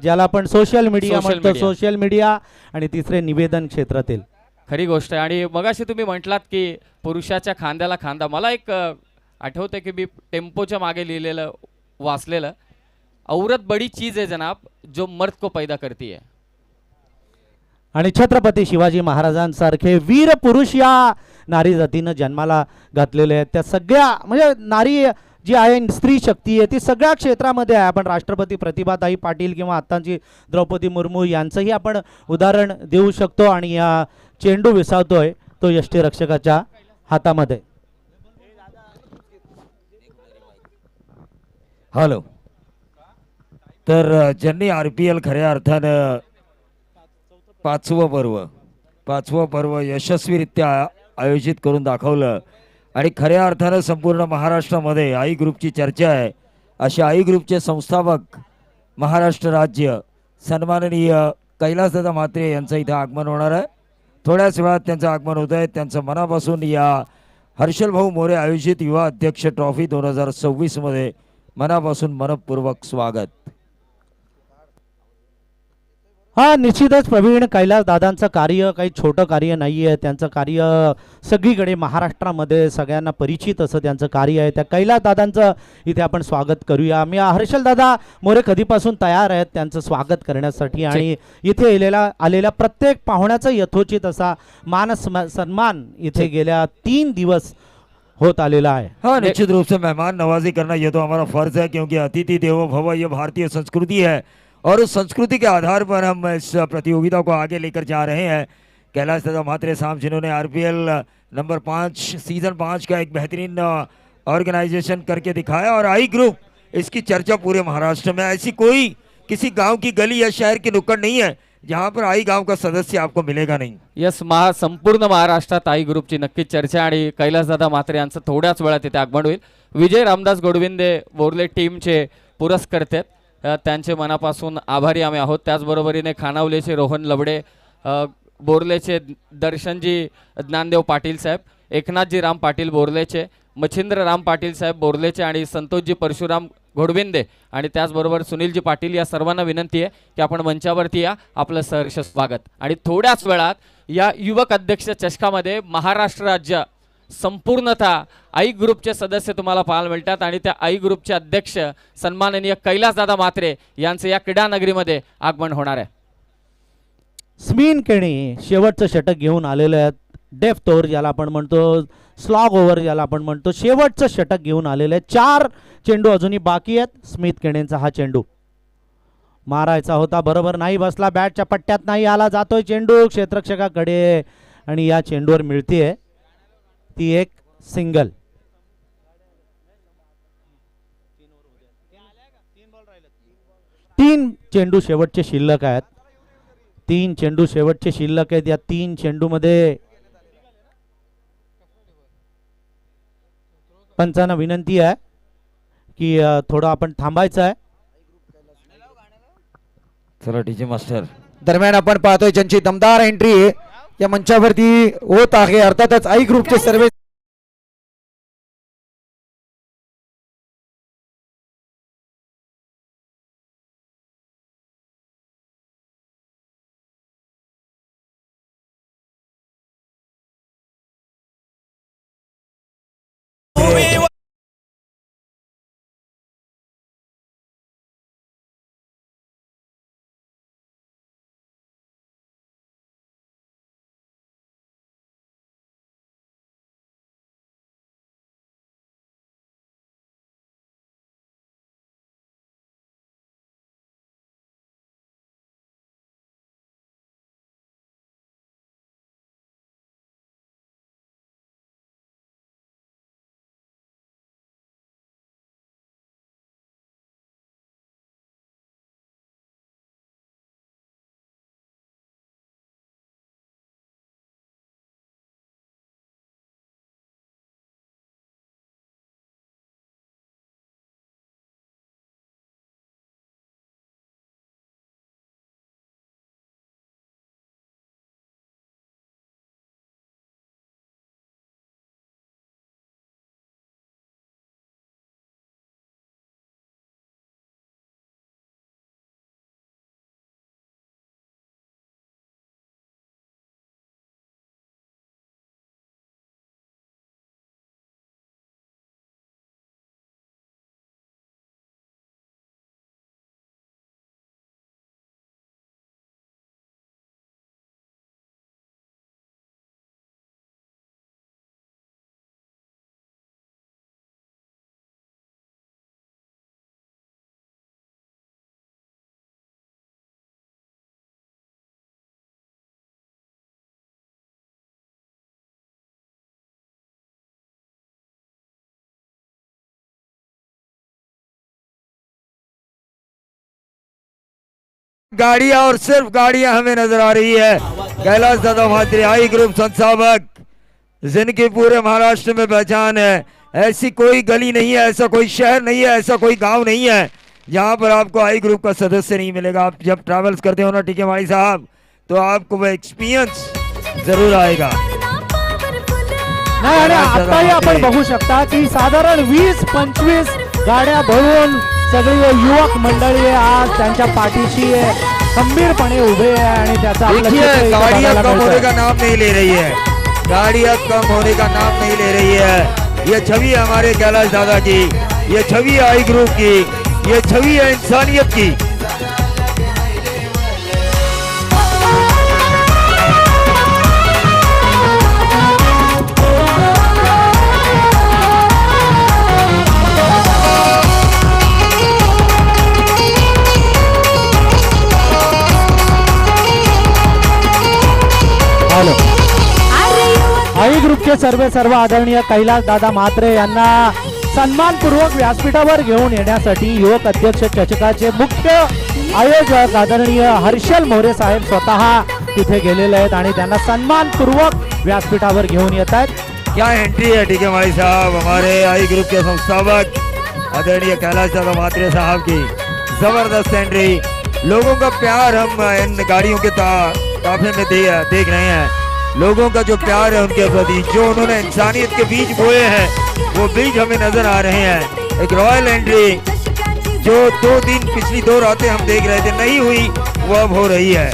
[SPEAKER 1] ज्याला आपण सोशल मीडिया म्हणतो सोशल मीडिया, आणि तिसरे निवेदन क्षेत्रातील.
[SPEAKER 4] खरी गोष्ट आहे. आणि मगाशी तुम्ही म्हटलात की पुरुषाच्या खांद्याला खांदा. मला एक आठवतं की मी टेम्पोच्या मागे लिहिलेलं वाचलेलं, औरत बडी चीज आहे जनाब जो मर्द को पैदा करती है.
[SPEAKER 1] आणि छत्रपती शिवाजी महाराजांसारखे वीर पुरुष या नारी जातीनं जन्माला घातलेले आहेत. त्या सगळ्या म्हणजे नारी जी आहे स्त्री शक्ती आहे ती सगळ्या क्षेत्रामध्ये आहे. आपण राष्ट्रपती प्रतिभाताई पाटील किंवा आत्ताची द्रौपदी मुर्मू यांचंही आपण उदाहरण देऊ शकतो. आणि या चेंडू विसावतोय तो यष्टीरक्षकाच्या हातामध्ये.
[SPEAKER 8] हॅलो. तर ज्यांनी RPL खऱ्या अर्थानं पाचवं पर्व यशस्वीरित्या आयोजित करून दाखवलं आणि खऱ्या अर्थानं संपूर्ण महाराष्ट्रामध्ये आई ग्रुपची चर्चा आहे, असे आई ग्रुपचे संस्थापक महाराष्ट्र राज्य सन्माननीय कैलासदादा म्हात्रे यांचं इथं आगमन होणार आहे. थोड्याच वेळात त्यांचं आगमन होत आहे. त्यांचं मनापासून या हर्षलभाऊ मोरे आयोजित युवा अध्यक्ष ट्रॉफी 2026 मध्ये मनापासून मनपूर्वक स्वागत.
[SPEAKER 1] हा निश्चितच प्रवीण, कैलास दादांचं कार्य काही छोटं कार्य नाही आहे. त्यांचं कार्य सगळीकडे महाराष्ट्रामध्ये सगळ्यांना परिचित असं त्यांचं कार्य आहे. त्या कैलास दादांचं इथे आपण स्वागत करूया. मी हर्षल दादा मोरे कधीपासून तयार आहेत त्यांचं स्वागत करण्यासाठी आणि इथे आलेल्या प्रत्येक पाहुण्याचा यथोचित असा सन्मान इथे गेल्या 3 दिवस होत आलेला है.
[SPEAKER 8] हाँ, निश्चित रूप से मेहमान नवाजी करना ये तो हमारा फर्ज है, क्योंकि अतिथि देवो भव ये भारतीय संस्कृति है और उस संस्कृति के आधार पर हम इस प्रतियोगिता को आगे लेकर जा रहे हैं. कैलाश दादा म्हात्रे साहब जिन्होंने RPL नंबर 5 सीजन 5 का एक बेहतरीन ऑर्गेनाइजेशन करके दिखाया और आई ग्रुप इसकी चर्चा पूरे महाराष्ट्र में. ऐसी कोई किसी गांव की गली या शहर की नुक्कड़ नहीं है जहां पर आई गांव का सदस्य आपको मिलेगा नहीं.
[SPEAKER 4] यस, संपूर्ण महाराष्ट्रात आई ग्रुपची नक्कीच चर्चा आणि कैलासदादा म्हात्रे यांचं थोड्याच वेळात तिथे आगमन होईल. विजय रामदास गोडविंदे बोर्ले टीमचे पुरस्कर्ते आहेत. त्यांचे मनापासून आभारी आम्ही आहोत. त्याचबरोबरीने खानावलेचे रोहन लवडे, बोर्लेचे दर्शनजी ज्ञानदेव पाटील साहेब, एकनाथजी राम पाटील बोर्लेचे, मच्छिंद्र राम पाटील साहेब बोर्लेचे आणि संतोषजी परशुराम घोडविंदे आणि त्याचबरोबर सुनीलजी पाटील या सर्वांना विनंती आहे की आपण मंचावरती या. आपलं सहर्ष स्वागत. आणि थोड्याच वेळात या युवक अध्यक्ष चषकामध्ये महाराष्ट्र राज्य संपूर्णतः आई ग्रुपचे सदस्य तुम्हाला पाहायला मिळतात आणि त्या आई ग्रुपचे अध्यक्ष सन्माननीय कैलासदादा म्हात्रे यांचे या क्रीडा नगरीमध्ये आगमन होणार आहे.
[SPEAKER 1] स्मिन केणी शेवटचं षटक घेऊन आलेले आहेत. डेफ्थ ओव्हर ज्याला आपण म्हणतो, स्लॉग ओव्हर ज्याला आपण म्हणतो, शेवटचं षटक घेऊन आलेले आहेत. 4 चेंडू अजूनही बाकी आहेत. स्मिथ केणेंचा हा चेंडू मारायचा होता, बरोबर नाही बसला, बॅटच्या पट्ट्यात नाही आला, जातोय चेंडू क्षेत्ररक्षकाकडे आणि या चेंडूवर मिळतीये ती एक सिंगल. तीन चेंडू शेवटचे शिल्लक आहेत. 3 चेंडू शेवटचे शिल्लक आहेत. या 3 चेंडू मध्ये पंचांना विनंती आहे की थोडं आपण थांबायचं आहे.
[SPEAKER 8] चला डीजे मास्टर.
[SPEAKER 2] दरम्यान आपण पाहतोय ज्यांची दमदार एंट्री या मंचावरती होत आहे, अर्थातच आई ग्रुपचे सर्व
[SPEAKER 8] गाड़ियां और सिर्फ गाड़ियां हमें नजर आ रही है। कैलाश दादा मात्रे आई ग्रुप संस्थापक, जिनकी पूरे महाराष्ट्र में पहचान है। ऐसी कोई गली नहीं है, ऐसा कोई शहर नहीं है, ऐसा कोई गांव नहीं है जहां पर आपको आई ग्रुप का सदस्य नहीं मिलेगा। आप जब ट्रैवल्स करते हो ना टीके माड़ी साहब, तो आपको वो एक्सपीरियंस जरूर आएगा।
[SPEAKER 1] नाही आणि आताही आपण बघू शकता की साधारण 20-25 गाड्या भरून सगळी युवक मंडळी आज त्यांच्या पाठीशी खंबीरपणे उभे आहे आणि त्याचा आपलं चित्र
[SPEAKER 8] देखिए
[SPEAKER 1] इथं
[SPEAKER 8] गाड़ियां
[SPEAKER 1] बघायला
[SPEAKER 8] कम होने
[SPEAKER 1] मिळतंय.
[SPEAKER 8] का नाम नहीं ले रही है, गाड़ियां कम होने का नाम नहीं ले रही है। ये छवि है हमारे कैलाश दादा की, ये छवि है आई ग्रुप की, ये छवि है इंसानियत की।
[SPEAKER 1] हॅलो
[SPEAKER 3] अरे युवक
[SPEAKER 1] आई ग्रुपचे सर्व आदरणीय कैलास दादा म्हात्रे यांना सन्मानपूर्वक व्यासपीठावर घेऊन येण्यासाठी युवक अध्यक्ष चषकाचे मुख्य आयोजक आदरणीय हर्षल मोरे साहेब स्वतः तिथे गेलेले आहेत आणि त्यांना सन्मानपूर्वक व्यासपीठावर घेऊन येत आहेत.
[SPEAKER 8] क्या एंट्री है टीके माड़ी साहब, हमारे आई ग्रुप के संस्थापक आदरणीय कैलाश दादा मात्रे साहब की जबरदस्त एंट्री। लोगों का प्यार हम इन गाड़ियों के काफे में देख रहे हैं। लोगों का जो प्यार है उनके प्रति, जो उन्होंने इंसानियत के बीज बोए हैं, वो बीज हमें नजर आ रहे हैं। एक रॉयल एंट्री जो 2 दिन पिछली 2 रातें हम देख रहे थे नहीं हुई, वो अब हो रही है।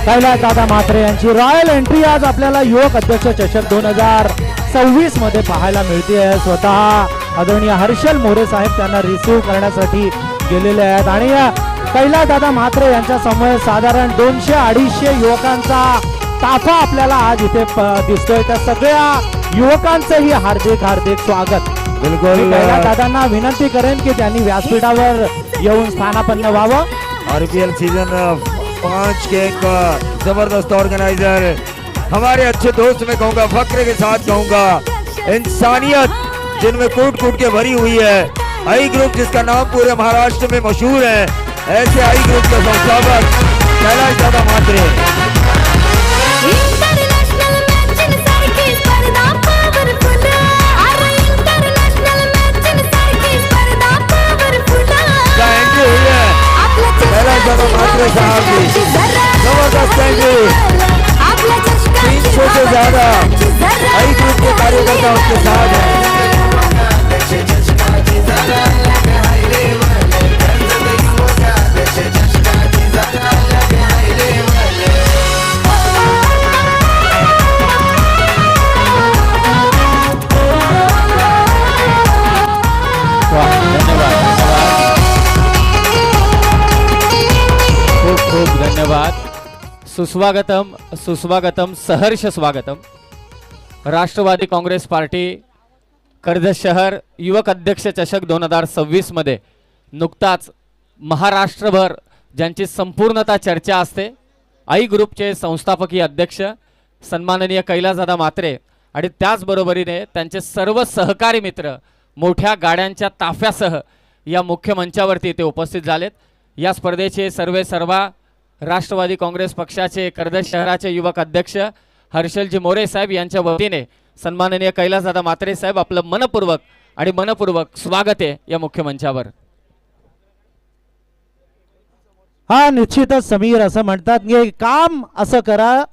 [SPEAKER 1] कैलास दादा म्हात्रे यांची रॉयल एंट्री आज आपल्याला युवक अध्यक्ष चषक 2026 मध्ये पाहायला मिळते. स्वतः आदरणीय हर्षल मोरे साहेब त्यांना रिसीव्ह करण्यासाठी गेलेले आहेत आणि कैलास दादा म्हात्रे यांच्या समोर साधारण 200-250 युवकांचा ताफा आपल्याला आज इथे दिसतोय. त्या सगळ्या युवकांचंही हार्दिक स्वागत.
[SPEAKER 8] बिल्कुल
[SPEAKER 1] मी कैलास दादांना विनंती करेन की त्यांनी व्यासपीठावर येऊन स्थानापन्न व्हावं.
[SPEAKER 8] आरपीएल सीजन 5 के एक जबरदस्त ऑर्गेनाइजर, हमारे अच्छे दोस्त मैं कहूँगा, फक्र के साथ कहूँगा, इंसानियत जिनमें कूट कूट के भरी हुई है। आई ग्रुप जिसका नाम पूरे महाराष्ट्र में मशहूर है, ऐसे आई ग्रुप के संस्थापक कैलाश दादा म्हात्रे।
[SPEAKER 3] इंटरनॅशनल मॅचिंग सारखी स्पर्धा पॉवरफुल. अरे इंटरनॅशनल मॅचिंग सारखी स्पर्धा पॉवरफुल.
[SPEAKER 8] क्या एंट्री हुई है कैलाश दादा म्हात्रे साहब की, जबरदस्त एंट्री। 300 से ज्यादा आई ग्रुप के कार्यकर्ता उसके साथ हैं।
[SPEAKER 4] खूप धन्यवाद. सुस्वागतम सहर्ष स्वागतम. राष्ट्रवादी काँग्रेस पार्टी कर्जत शहर युवक अध्यक्ष चषक 2026 मध्ये नुकताच महाराष्ट्रभर ज्यांची संपूर्णता चर्चा असते, आई ग्रुपचे संस्थापकीय अध्यक्ष सन्माननीय कैलासदादा म्हात्रे आणि त्याचबरोबरीने त्यांचे सर्व सहकारी मित्र मोठ्या गाड्यांच्या ताफ्यासह या मुख्य मंचावरती ते उपस्थित झालेत. या स्पर्धेचे सर्वा राष्ट्रवादी काँग्रेस पक्षाचे कर्जत शहराचे युवक अध्यक्ष हर्षलजी मोरे साहेब यांच्या वतीने सन्माननीय कैलासदादा म्हात्रे साहेब आपलं मनपूर्वक स्वागत आहे या मुख्य मंचावर.
[SPEAKER 1] हा निश्चितच समीर असं म्हणतात की काम असं करा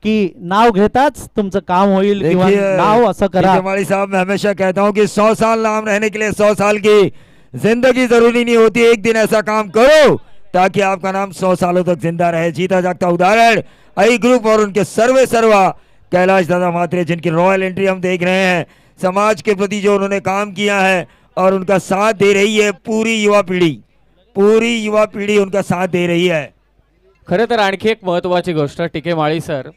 [SPEAKER 1] की नाव घेताच तुमचं काम होईल किंवा नाव असं करा.
[SPEAKER 8] हमारी साहब मैं हमेशा कहता हूँ कि 100 साल नाम रहने के लिए 100 साल की जिंदगी जरूरी नहीं होती। एक दिन ऐसा काम करो ताकि आपका नाम 100 सालों तक जिंदा रहे। जीता जागता उदाहरण आई ग्रुप और उनके सर्वा कैलाश दादा म्हात्रे, जिनकी रॉयल एंट्री हम देख रहे हैं। समाज के प्रति जो उन्होंने काम किया है और उनका साथ दे रही है पूरी युवा पीढ़ी उनका साथ दे रही है.
[SPEAKER 4] खरं तर आणखी एक महत्त्वाची गोष्ट टिके माळी सर,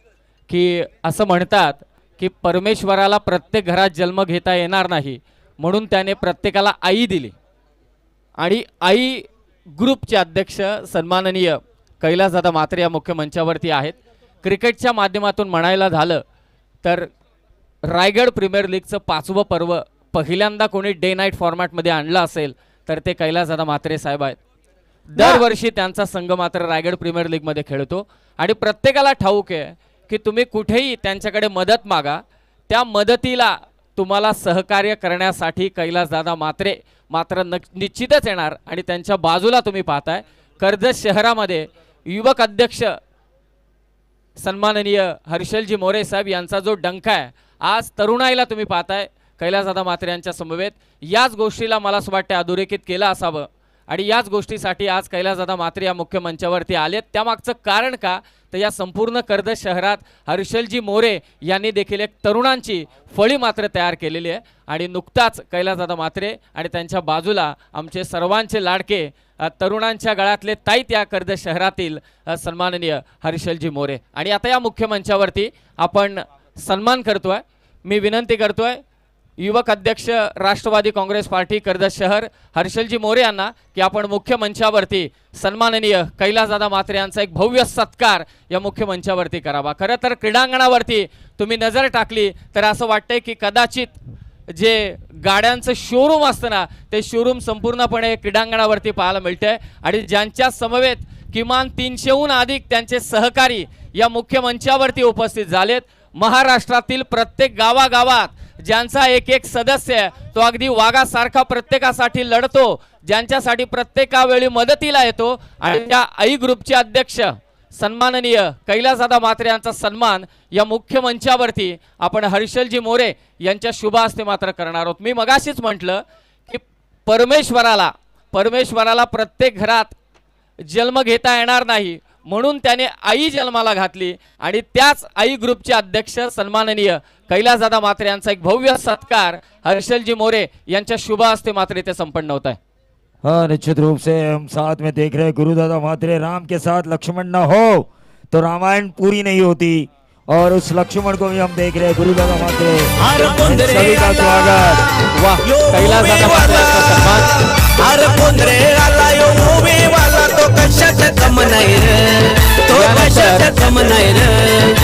[SPEAKER 4] की असं म्हणतात की परमेश्वराला प्रत्येक घरात जन्म घेता येणार नाही, म्हणून त्याने प्रत्येकाला आई दिली. आणि आई ग्रुपचे अध्यक्ष सन्माननीय कैलासदादा म्हात्रे या मुख्य मंचावरती आहेत. क्रिकेटच्या माध्यमातून म्हणायला झालं तर रायगड प्रीमियर लीगचं 5वं पर्व पहिल्यांदा कोणी डे नाईट फॉर्मॅटमध्ये आणलं असेल तर ते कैलासदादा म्हात्रे साहेब आहेत. दरवर्षी त्यांचा संघ मात्र रायगड प्रीमियर लीग मध्ये खेळतो आणि प्रत्येकाला ठाऊक आहे की तुम्ही कुठेही त्यांच्याकडे मदत मागा, त्या मदतीला तुम्हाला सहकार्य करण्यासाठी कैलासदादा मात्रे मात्र निश्चितच येणार आणि त्यांच्या बाजूला तुम्ही पाहताय कर्जत शहरामध्ये युवक अध्यक्ष सन्माननीय हर्षलजी मोरे साहेब यांचा जो डंका आहे, आज तरुणाईला तुम्ही पाहताय कैलासदादा मात्रे यांच्या समवेत, याच गोष्टीला मला असं वाटतं अधोरेखित केलं असावं आणि याच गोष्टीसाठी आज कैलासदादा मात्रे या मुख्य मंचावरती आलेत. त्यामागचं कारण का, तर या संपूर्ण कर्जत शहरात हर्षलजी मोरे यांनी देखील एक तरुणांची फळी मात्र तयार केलेली आहे आणि नुकताच कैलासदादा मात्रे आणि त्यांच्या बाजूला आमचे सर्वांचे लाडके तरुणांच्या गळ्यातले ताईत या कर्जत शहरातील सन्माननीय हर्षलजी मोरे. आणि आता या मुख्य मंचावरती आपण सन्मान करतोय, मी विनंती करतोय युवक अध्यक्ष राष्ट्रवादी काँग्रेस पार्टी कर्जत शहर हर्षलजी मोरे यांना की आपण मुख्य मंचावरती सन्माननीय कैलासदादा मात्रे यांचा एक भव्य सत्कार या मुख्य मंचावरती करावा. खरं तर क्रीडांगणावरती तुम्ही नजर टाकली तर असं वाटतंय की कदाचित जे गाड्यांचं शोरूम असतं ना, ते शोरूम संपूर्णपणे क्रीडांगणावरती पाहायला मिळतंय आणि ज्यांच्या समवेत किमान 300हून अधिक त्यांचे सहकारी या मुख्य मंचावरती उपस्थित झालेत. महाराष्ट्रातील प्रत्येक गावागावात ज्यांचा एक एक सदस्य तो अगदी वाघासारखा प्रत्येकासाठी लढतो, ज्यांच्यासाठी प्रत्येकावेळी मदतीला येतो आणि त्या आई ग्रुपचे अध्यक्ष सन्माननीय कैलासदादा मात्रे यांचा सन्मान या मुख्य मंचावरती आपण हर्षलजी मोरे यांच्या शुभ हस्ते मात्र करणार आहोत. मी मगाशीच म्हटलं की परमेश्वराला प्रत्येक घरात जन्म घेता येणार नाही, म्हणून त्याने आई जन्माला घातली आणि त्याच आई ग्रुपचे अध्यक्ष सन्माननीय कैलासदादा मात्रे यांचा एक भव्य सत्कार हर्षलजी मोरे यांच्या शुभ हस्ते मात्र इथे संपन्न होत आहे.
[SPEAKER 8] हाँ, निश्चित रूप से हम साथ में देख रहे हैं गुरुदादा मात्रे. राम के साथ लक्ष्मण न हो तो रामायण पूरी नहीं होती और उस लक्ष्मण को भी हम देख रहे हैं गुरुदादा मात्रे. सभी का स्वागत.
[SPEAKER 4] वाह, कैलासदादा मात्रे यांचा सन्मान.
[SPEAKER 6] अरे पोंद्रे आला यो उभी वाला तो कशाचा कम नाही रे, तो कशाचा कम नाही रे,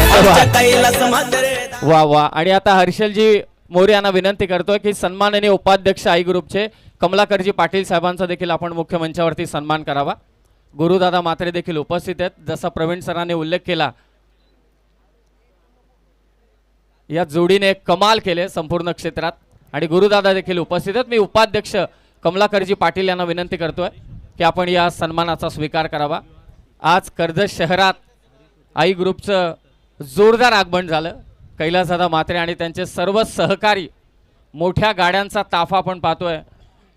[SPEAKER 6] आमच्या कैलास मात्रे.
[SPEAKER 4] वा वा. आणि आता हर्षलजी मोरे यांना विनंती करतोय की सन्माननीय उपाध्यक्ष आई ग्रुपचे कमलाकरजी पाटील साहेबांचा देखील आपण मुख्य मंचावरती सन्मान करावा. गुरुदादा मात्रे देखील उपस्थित आहेत. जसा प्रवीण सरांनी उल्लेख केला, या जोडीने कमाल केले संपूर्ण क्षेत्रात आणि गुरुदादा देखील उपस्थित आहेत. मी उपाध्यक्ष कमलाकरजी पाटील यांना विनंती करतोय की आपण या सन्मानाचा स्वीकार करावा. आज कर्जत शहरात आई ग्रुपचं जोरदार आगमन झालं. कैलासदादा मात्रे आणि त्यांचे सर्व सहकारी, मोठ्या गाड्यांचा ताफा आपण पाहतोय.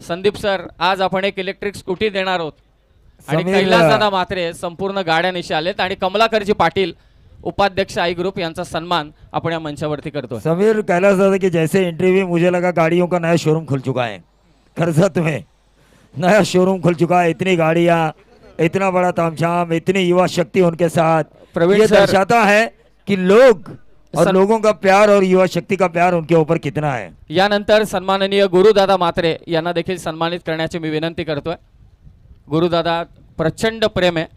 [SPEAKER 4] संदीप सर, आज आपण एक इलेक्ट्रिक स्कूटी देणार आहोत आणि कैलासदादा मात्रे संपूर्ण गाड्यानिशी आलेत आणि कमलाकरजी पाटील उपाध्यक्ष आई ग्रुप यांचा सन्मान आपण या मंचावरती करतो.
[SPEAKER 8] समीर, कैलासदादा की जैसे एंट्री हुई मुझे लगा गाड़ियों का नया शोरूम खुल चुका है. कर्जत में नया शोरूम खुल चुका है. इतनी गाड़ियाँ, इतना बड़ा तामझाम, इतनी युवा शक्ति उनके साथ.
[SPEAKER 4] प्रवीण
[SPEAKER 8] ये
[SPEAKER 4] सर,
[SPEAKER 8] दर्शाता है कि लोग और लोगों का प्यार और युवा शक्ति का प्यार उनके ऊपर कितना है.
[SPEAKER 4] यानंतर सन्माननीय गुरुदादा मात्रे यांना देखील सन्मानित करण्याची मी विनंती करतोय. गुरुदादा प्रचंड प्रेम आहे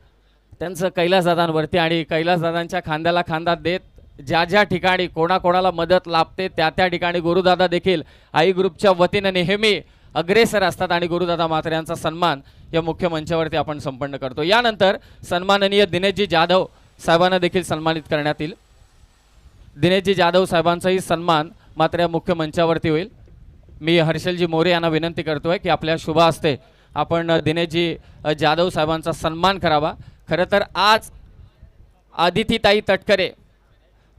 [SPEAKER 4] त्यांचं कैलासदादांवरती आणि कैलासदादांच्या खांद्याला खांदा देत ज्या ज्या ठिकाणी कोणाकोणाला मदत लाभते त्या त्या ठिकाणी गुरुदादा देखील आई ग्रुपच्या वतीने नेहमी अग्रेसर असतात आणि गुरुदादा मात्रे यांचा सन्मान या मुख्य मंचावरती आपण संपन्न करतो. यानंतर सन्माननीय दिनेशजी जाधव साहेबांना देखील सन्मानित करण्यात येईल. दिनेशजी जाधव साहेबांचाही सन्मान मात्र या मुख्य मंचावरती होईल. मी हर्षलजी मोरे यांना विनंती करतोय की आपल्या शुभ हस्ते आपण दिनेशजी जाधव साहेबांचा सन्मान करावा. खरं तर आज आदितीताई तटकरे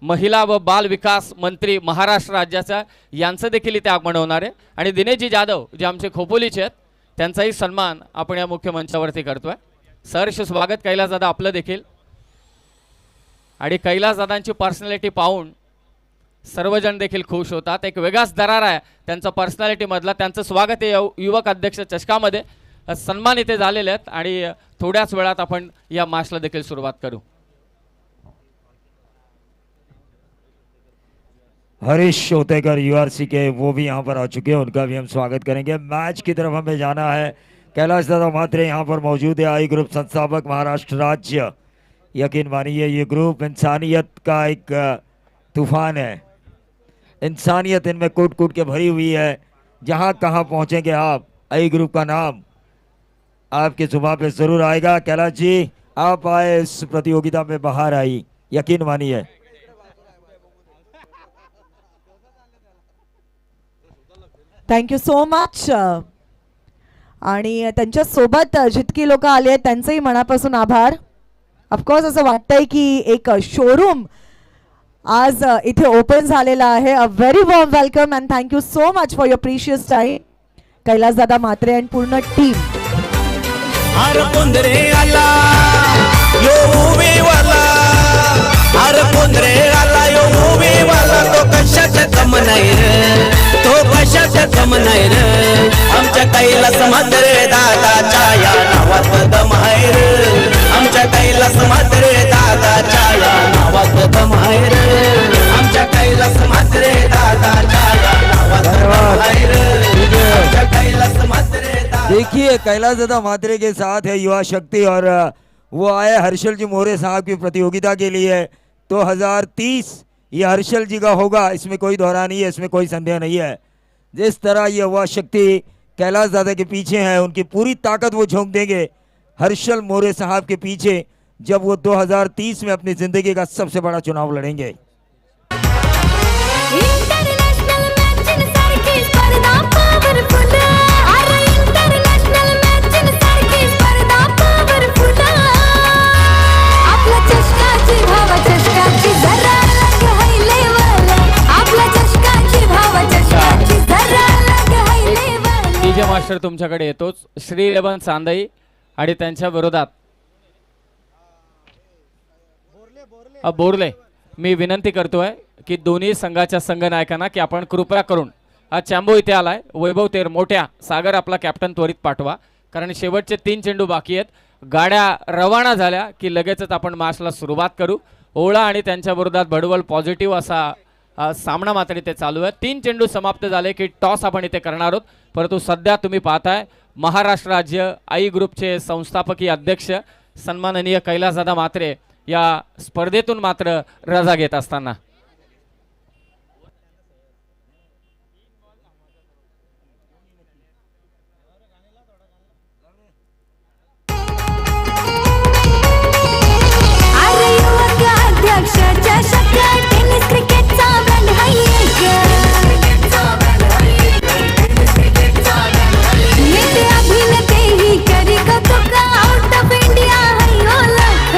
[SPEAKER 4] महिला व बाल विकास मंत्री महाराष्ट्र राज्याचा यांचं देखील इथे आगमन होणार आहे आणि दिनेशजी जाधव जे आमचे खोपोलीचे आहेत त्यांचाही सन्मान आपण या मुख्य मंचावरती करतोय. सहर्ष स्वागत कैलासदादा आपलं देखील. आणि कैलासदादांची पर्सनॅलिटी पाहून सर्वजण देखील खुश होतात. एक वेगळाच दरार आहे त्यांचा पर्सनॅलिटीमधला. त्यांचं स्वागत आहे युवक अध्यक्ष चषकामध्ये. सन्मान इथे झालेले आहेत आणि थोड्याच वेळात आपण या मार्चला देखील सुरुवात करू.
[SPEAKER 8] हरीश शोतेकर यूआरसी के वो भी यहाँ पर आ चुके हैं, उनका भी हम स्वागत करेंगे. मैच की तरफ हमें जाना है. कैलासदादा मात्रे यहाँ पर मौजूद है, आई ग्रुप संस्थापक महाराष्ट्र राज्य. यकीन मानिए ये ग्रुप इंसानियत का एक तूफान है. इंसानियत इनमें कूट कूट के भरी हुई है. जहाँ कहाँ पहुँचेंगे आप, आई ग्रुप का नाम आपके जुबान पे जरूर आएगा। कैलाश जी, आप आए इस प्रतियोगिता में बाहर आई, यकीन मानिए।
[SPEAKER 5] Thank you so much. आणि त्यांच्या सोबत जितकी लोक आली आहेत त्यांचंही मनापासून आभार. ऑफकोर्स असं वाटतंय की एक शोरूम आज इथे ओपन झालेला आहे. A very warm welcome and thank you so much for your precious time. Kailas dada Mhatre and पूर्ण टीम.
[SPEAKER 6] हर कोंदरे आला यो उभेवाला, हर कोंदरे आला यो उभेवाला, तो कशाचा कम नाही रे, तो कशाचा कम नाही रे. आमच्या कैलास म्हात्रे दादाच्या या नावात दम आहे रे, आमच्या कैलास म्हात्रे दादाच्या या नावात दम आहे रे, आमच्या कैलास म्हात्रे दादाच्या या नावात दम आहे रे, आमच्या कैलास म्हात्रे.
[SPEAKER 8] देखिए कैलाश दादा म्हात्रे के साथ है युवा शक्ति और वो आए हर्षल जी मोरे साहब की प्रतियोगिता के लिए. 2030 ये हर्षल जी का होगा, इसमें कोई दोहरा नहीं है, इसमें कोई संदेह नहीं है. जिस तरह ये युवा शक्ति कैलाश दादा के पीछे है, उनकी पूरी ताकत वो झोंक देंगे हर्षल मोरे साहब के पीछे जब वो 2030 में अपनी जिंदगी का सबसे बड़ा चुनाव लड़ेंगे.
[SPEAKER 3] इंटरनॅशनल मॅचेस सारखी स्पर्धा पॉवरफुल, अरे इंटरनॅशनल मॅचेस सारखी स्पर्धा पॉवरफुल. आपला चषकाची भाव चषकाची जरा अलग है लेवल, आपला चषकाची भाव चषकाची जरा अलग है लेवल.
[SPEAKER 4] डीजे मास्टर तुमच्याकडे येतोच. श्री लेबन चांदई आणि त्यांच्या विरोधात बोरले. मी विनंती करतोय की दोन्ही संघाच्या संघनायकांना की आपण कृपया करून हा चॅम्बो इथे आलाय, वैभव तेर मोठ्या सागर आपला कॅप्टन त्वरित पाठवा, कारण शेवटचे 3 चेंडू बाकी आहेत. गाड्या रवाना झाल्या की लगेचच आपण मॅचला सुरुवात करू. ओळा आणि त्यांच्या विरोधात भडवल पॉझिटिव्ह असा सामना मात्र इथे चालू आहे. 3 चेंडू समाप्त झाले की टॉस आपण इथे करणार आहोत. परंतु सध्या तुम्ही पाहताय महाराष्ट्र राज्य आई ग्रुपचे संस्थापकीय अध्यक्ष सन्माननीय कैलासदादा म्हात्रे या स्पर्धेतून मात्र रजा घेत असताना.
[SPEAKER 3] अरे युवक अध्यक्षाच्या शक्य टेनिस क्रिकेटचा ब्रँड हाय नेते अभिनेते ही करी कौतुक, आउट ऑफ इंडिया हाय ओळख.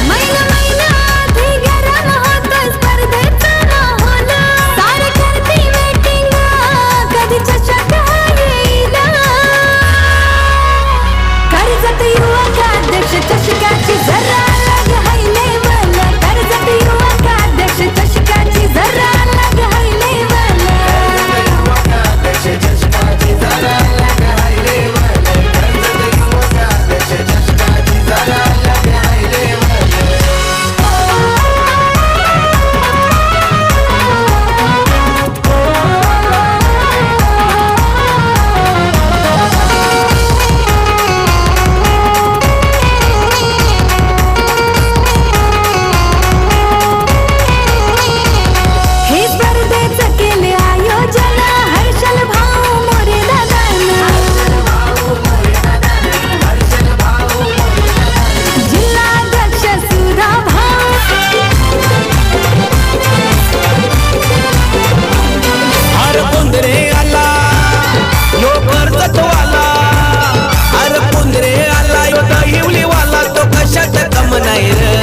[SPEAKER 3] महिना महिना आधी गरम होतं स्पर्धेचं माहोल, सारे करते वेटिंग कधी चषक येईल. कर्जत युवक अध्यक्ष चषकाची जरा अलग है लेवल, कर्जत युवक अध्यक्ष चषकाची जरा अलग है लेवल. हे स्पर्धेचं केले आयोजन हर्षल भाऊ मोरे दादांना, जिल्हाध्यक्ष सुधा भाऊ.
[SPEAKER 6] हर कोंदरे आला यो कर्जतवाला, हर कोंदरे आला यो दहिवलीवाला, तो कशात कम नाही रे,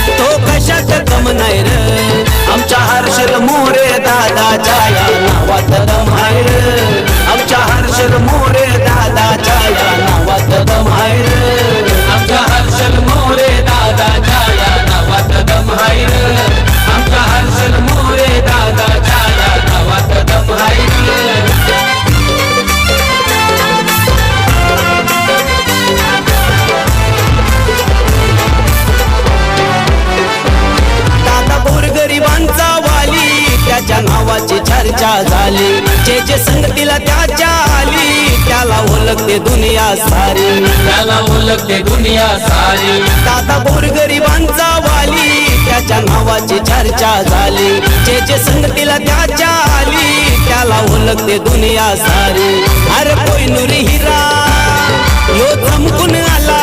[SPEAKER 6] तो कशात कम नाही रे. आमच्या हर्षल मोरे दादाच्या या नावात दम आहे रे, आमच्या हर्षल मोरे दादाच्या या नावात दम आहे रे, आमच्या हर्षल मोरे दादाच्या या नावात दम आहे रे, आमच्या हर्षल मोरे दादाच्या या नावात दम आहे रे. दादा गोरगरिबांचा वाली, त्याच्या नावाची चर्चा झाली, जे जे संगतीला त्याच्या आली, त्याला ओळखते दुनिया सारी, त्याला ओळखते दुनिया सारी. दादा गोरगरिबांचा वाली, त्याच्या नावाची चर्चा झाली, जे जे संगतीला त्याच्या आली, त्याला ओळखते गावामध्ये दुनिया सारी. अरे कोयनुरी हिरा यो चमकून आला,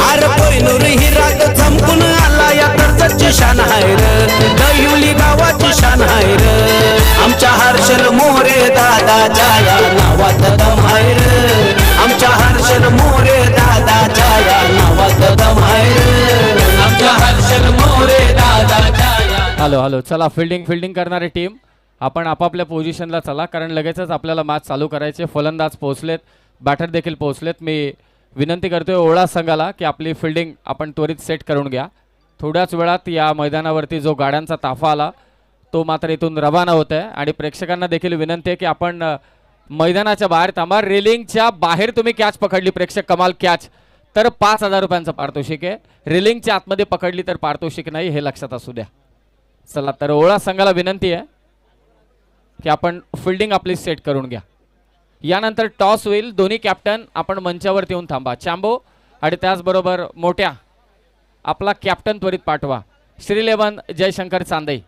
[SPEAKER 6] अरे कोयनुरी हिरा तो चमकून आला. या कर्जतची शान आहे र, दहिवली गावाची शान आहे र. आमच्या हर्षल मोरे दादाच्या या नावात दम आहे र. आमच्या हर्षल मोरे दादाच्या या नावात दम आहे र. आमच्या हर्षल मोरे दादाच्या या.
[SPEAKER 4] हॅलो हॅलो, चला फिल्डिंग करणारी टीम आपण आपापल्या पोझिशनला चला, कारण लगेचच आपल्याला मॅच चालू करायचे. फलंदाज पोहोचलेत, बॅटर देखील पोहोचलेत. मी विनंती करतोय ओळा संघाला की आपली फिल्डिंग आपण त्वरित सेट करून घ्या. थोड्याच वेळात या मैदानावरती जो गाड्यांचा ताफा आला तो मात्र इथून रवाना होत आहे. आणि प्रेक्षकांना देखील विनंती आहे की आपण मैदानाच्या बाहेर थांबा. रेलिंगच्या बाहेर तुम्ही कॅच पकडली, प्रेक्षक कमाल कॅच, तर 5,000 रुपयांचं पारितोषिक आहे. रेलिंगच्या आतमध्ये पकडली तर पारितोषिक नाही, हे लक्षात असू द्या. चला तर ओळा संघाला विनंती आहे की आपण फिल्डिंग आपली सेट करून घ्या. यानंतर टॉस होईल. दोन्ही कॅप्टन आपण मंचावरती येऊन थांबा. चांबो आणि त्याचबरोबर मोठ्या आपला कॅप्टन त्वरित पाठवा. श्रीलेवन जयशंकर चांदई.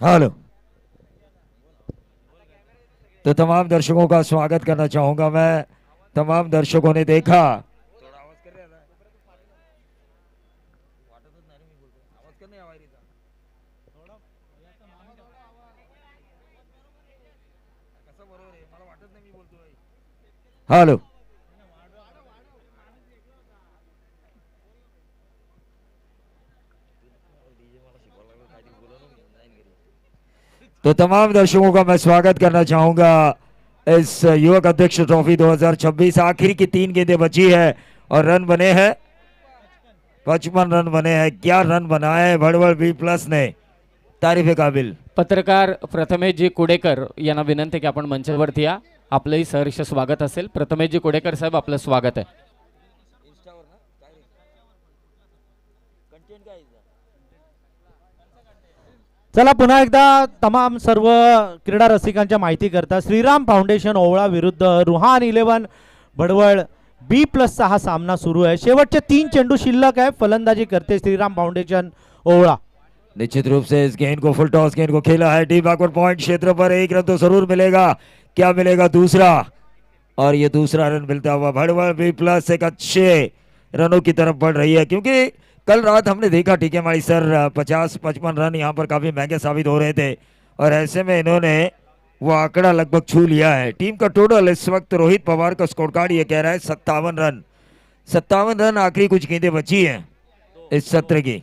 [SPEAKER 8] हेलो, तो तमाम दर्शकों का स्वागत करना चाहूंगा मैं. तमाम दर्शकों ने देखा हेलो, तो तमाम दर्शकों का मैं स्वागत करना चाहूंगा इस युवक अध्यक्ष ट्रॉफी 2026. आखिरी की 3 गेंदें बची है और रन बने हैं 55 रन बने हैं. 11 रन बनाए भड़वड़ B+ ने. तारीफ काबिल.
[SPEAKER 4] पत्रकार प्रथमेशजी कुडेकर यांना विनंती की आपण मंचावरती या. आपलंही सहर्ष स्वागत असेल. प्रथमेशजी कुडेकर साहेब, आपलं स्वागत आहे.
[SPEAKER 1] चला पुन्हा एकदा तमाम सर्व क्रीडा रसिकांच्या माहिती करता श्रीराम फाउंडेशन ओवळा विरुद्ध रुहान 11 भडवळ B+ हा सामना सुरू आहे. शेवटचे 3 चेंडू शिल्लक आहे. फलंदाजी करते श्रीराम फाउंडेशन ओवळा.
[SPEAKER 8] निश्चित रूप से इस गेंद को फुल टॉस गेंद को खेला है डीप बैकवर्ड पॉइंट क्षेत्र पर. 1 रन तो जरूर मिलेगा. क्या मिलेगा दूसरा? और ये दूसरा रन मिलता हुआ भड़वड़ B+ एक अच्छे रनों की तरफ बढ़ रही है. क्योंकि कल रात हमने देखा टीके माड़ी सर 50-55 रन यहाँ पर काफी महंगे साबित हो रहे थे और ऐसे में इन्होंने वो आंकड़ा लगभग छू लिया है. टीम का टोटल इस वक्त रोहित पवार का स्कोर कार्ड ये कह रहा है 57 रन. 57 रन. आखिरी कुछ गेंदें बची हैं इस सत्र की.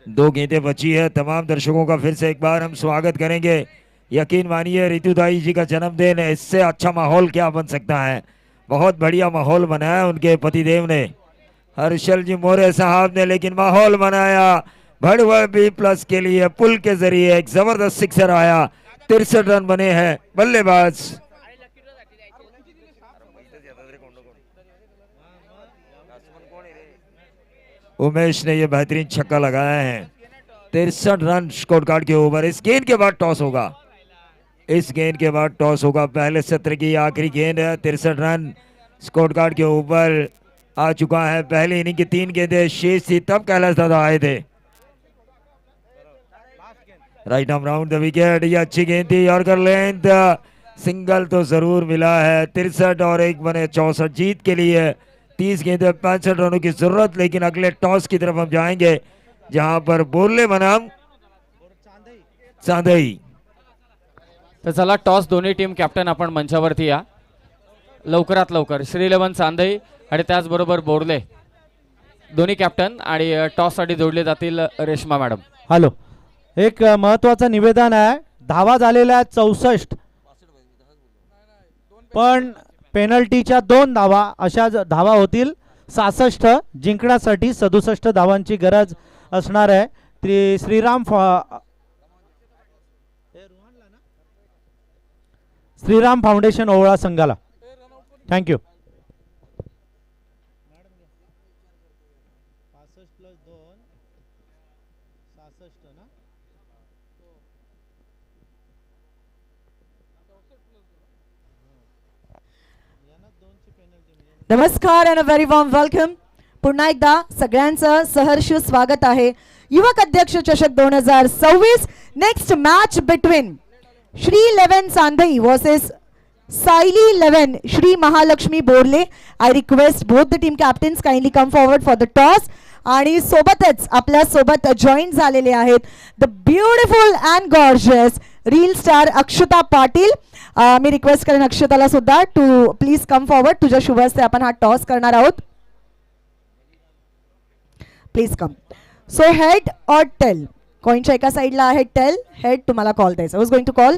[SPEAKER 8] 2 गेंदें बची है. तमाम दर्शकों का फिर से एक बार हम स्वागत करेंगे. यकीन मानिए रितुदाई जी का जन्मदिन है, इससे अच्छा माहौल क्या बन सकता है. बहुत बढ़िया माहौल बनाया उनके पतिदेव ने, हर्षल जी मोरे साहब ने. लेकिन माहौल बनाया भड़वड़ B+ के लिए. पुल के जरिए एक जबरदस्त सिक्सर आया. 63 रन बने हैं. बल्लेबाज उमेश ने ये बेहतरीन छक्का लगाया है. 63 रन स्कोर कार्ड के ऊपर. इस गेंद के बाद टॉस होगा. इस गेंद के बाद टॉस होगा. पहले सत्र की आखिरी गेंद है. 63 रन स्कोर कार्ड के ऊपर आ चुका है. पहली इनिंग की 3 गेंदें शेष थी तब कैलाश दादा आए थे. Right arm round the wicket. ये अच्छी गेंद थी. यॉर्कर लेंथ सिंगल तो जरूर मिला है. 63 और 1 बने 64. जीत के लिए 30 गेंदें 65 रनों की जरूरत. लेकिन अगले टॉस की तरफ हम जाएंगे जहां पर बोलले बनाम चांदई.
[SPEAKER 4] तर चला टॉस दोन्ही टीम कॅप्टन आपण मंचावरती या लवकरात लवकर. श्रीलेवन चांदई आणि त्याचबरोबर बोरले दोन्ही कॅप्टन आणि टॉससाठी जोडले जातील रेश्मा मॅडम.
[SPEAKER 1] हॅलो, एक महत्वाचं निवेदन आहे. धावा झालेल्या 64 पण पेनल्टीच्या 2 धावा अशा धावा होतील 66. जिंकण्यासाठी 67 धावांची गरज असणार आहे. श्रीराम फाउंडेशन ओवळा संघाला. थँक्यू.
[SPEAKER 5] नमस्कार and a very warm welcome. पुन्हा एकदा सगळ्यांचं सहर्ष स्वागत आहे युवक अध्यक्ष चषक 2026. Next match between Shri 11 Chandai versus Sayali 11 Shri Mahalakshmi Borle. I request both the team captains kindly come forward for the toss. आणि सोबतच आपल्या सोबत जॉईन झालेले आहेत the beautiful and gorgeous reel star Akshata Patil. मी रिक्वेस्ट करेन अक्षताला सुद्धा टू प्लीज कम फॉरवर्ड. तुझ्या शुभ हस्ते आपण हा टॉस करणार आहोत. Please come. सो हेड और टेल. कॉइनच्या एका साईडला आहे टेल, हेड तुम्हाला कॉल द्यायचा. Who is going to call?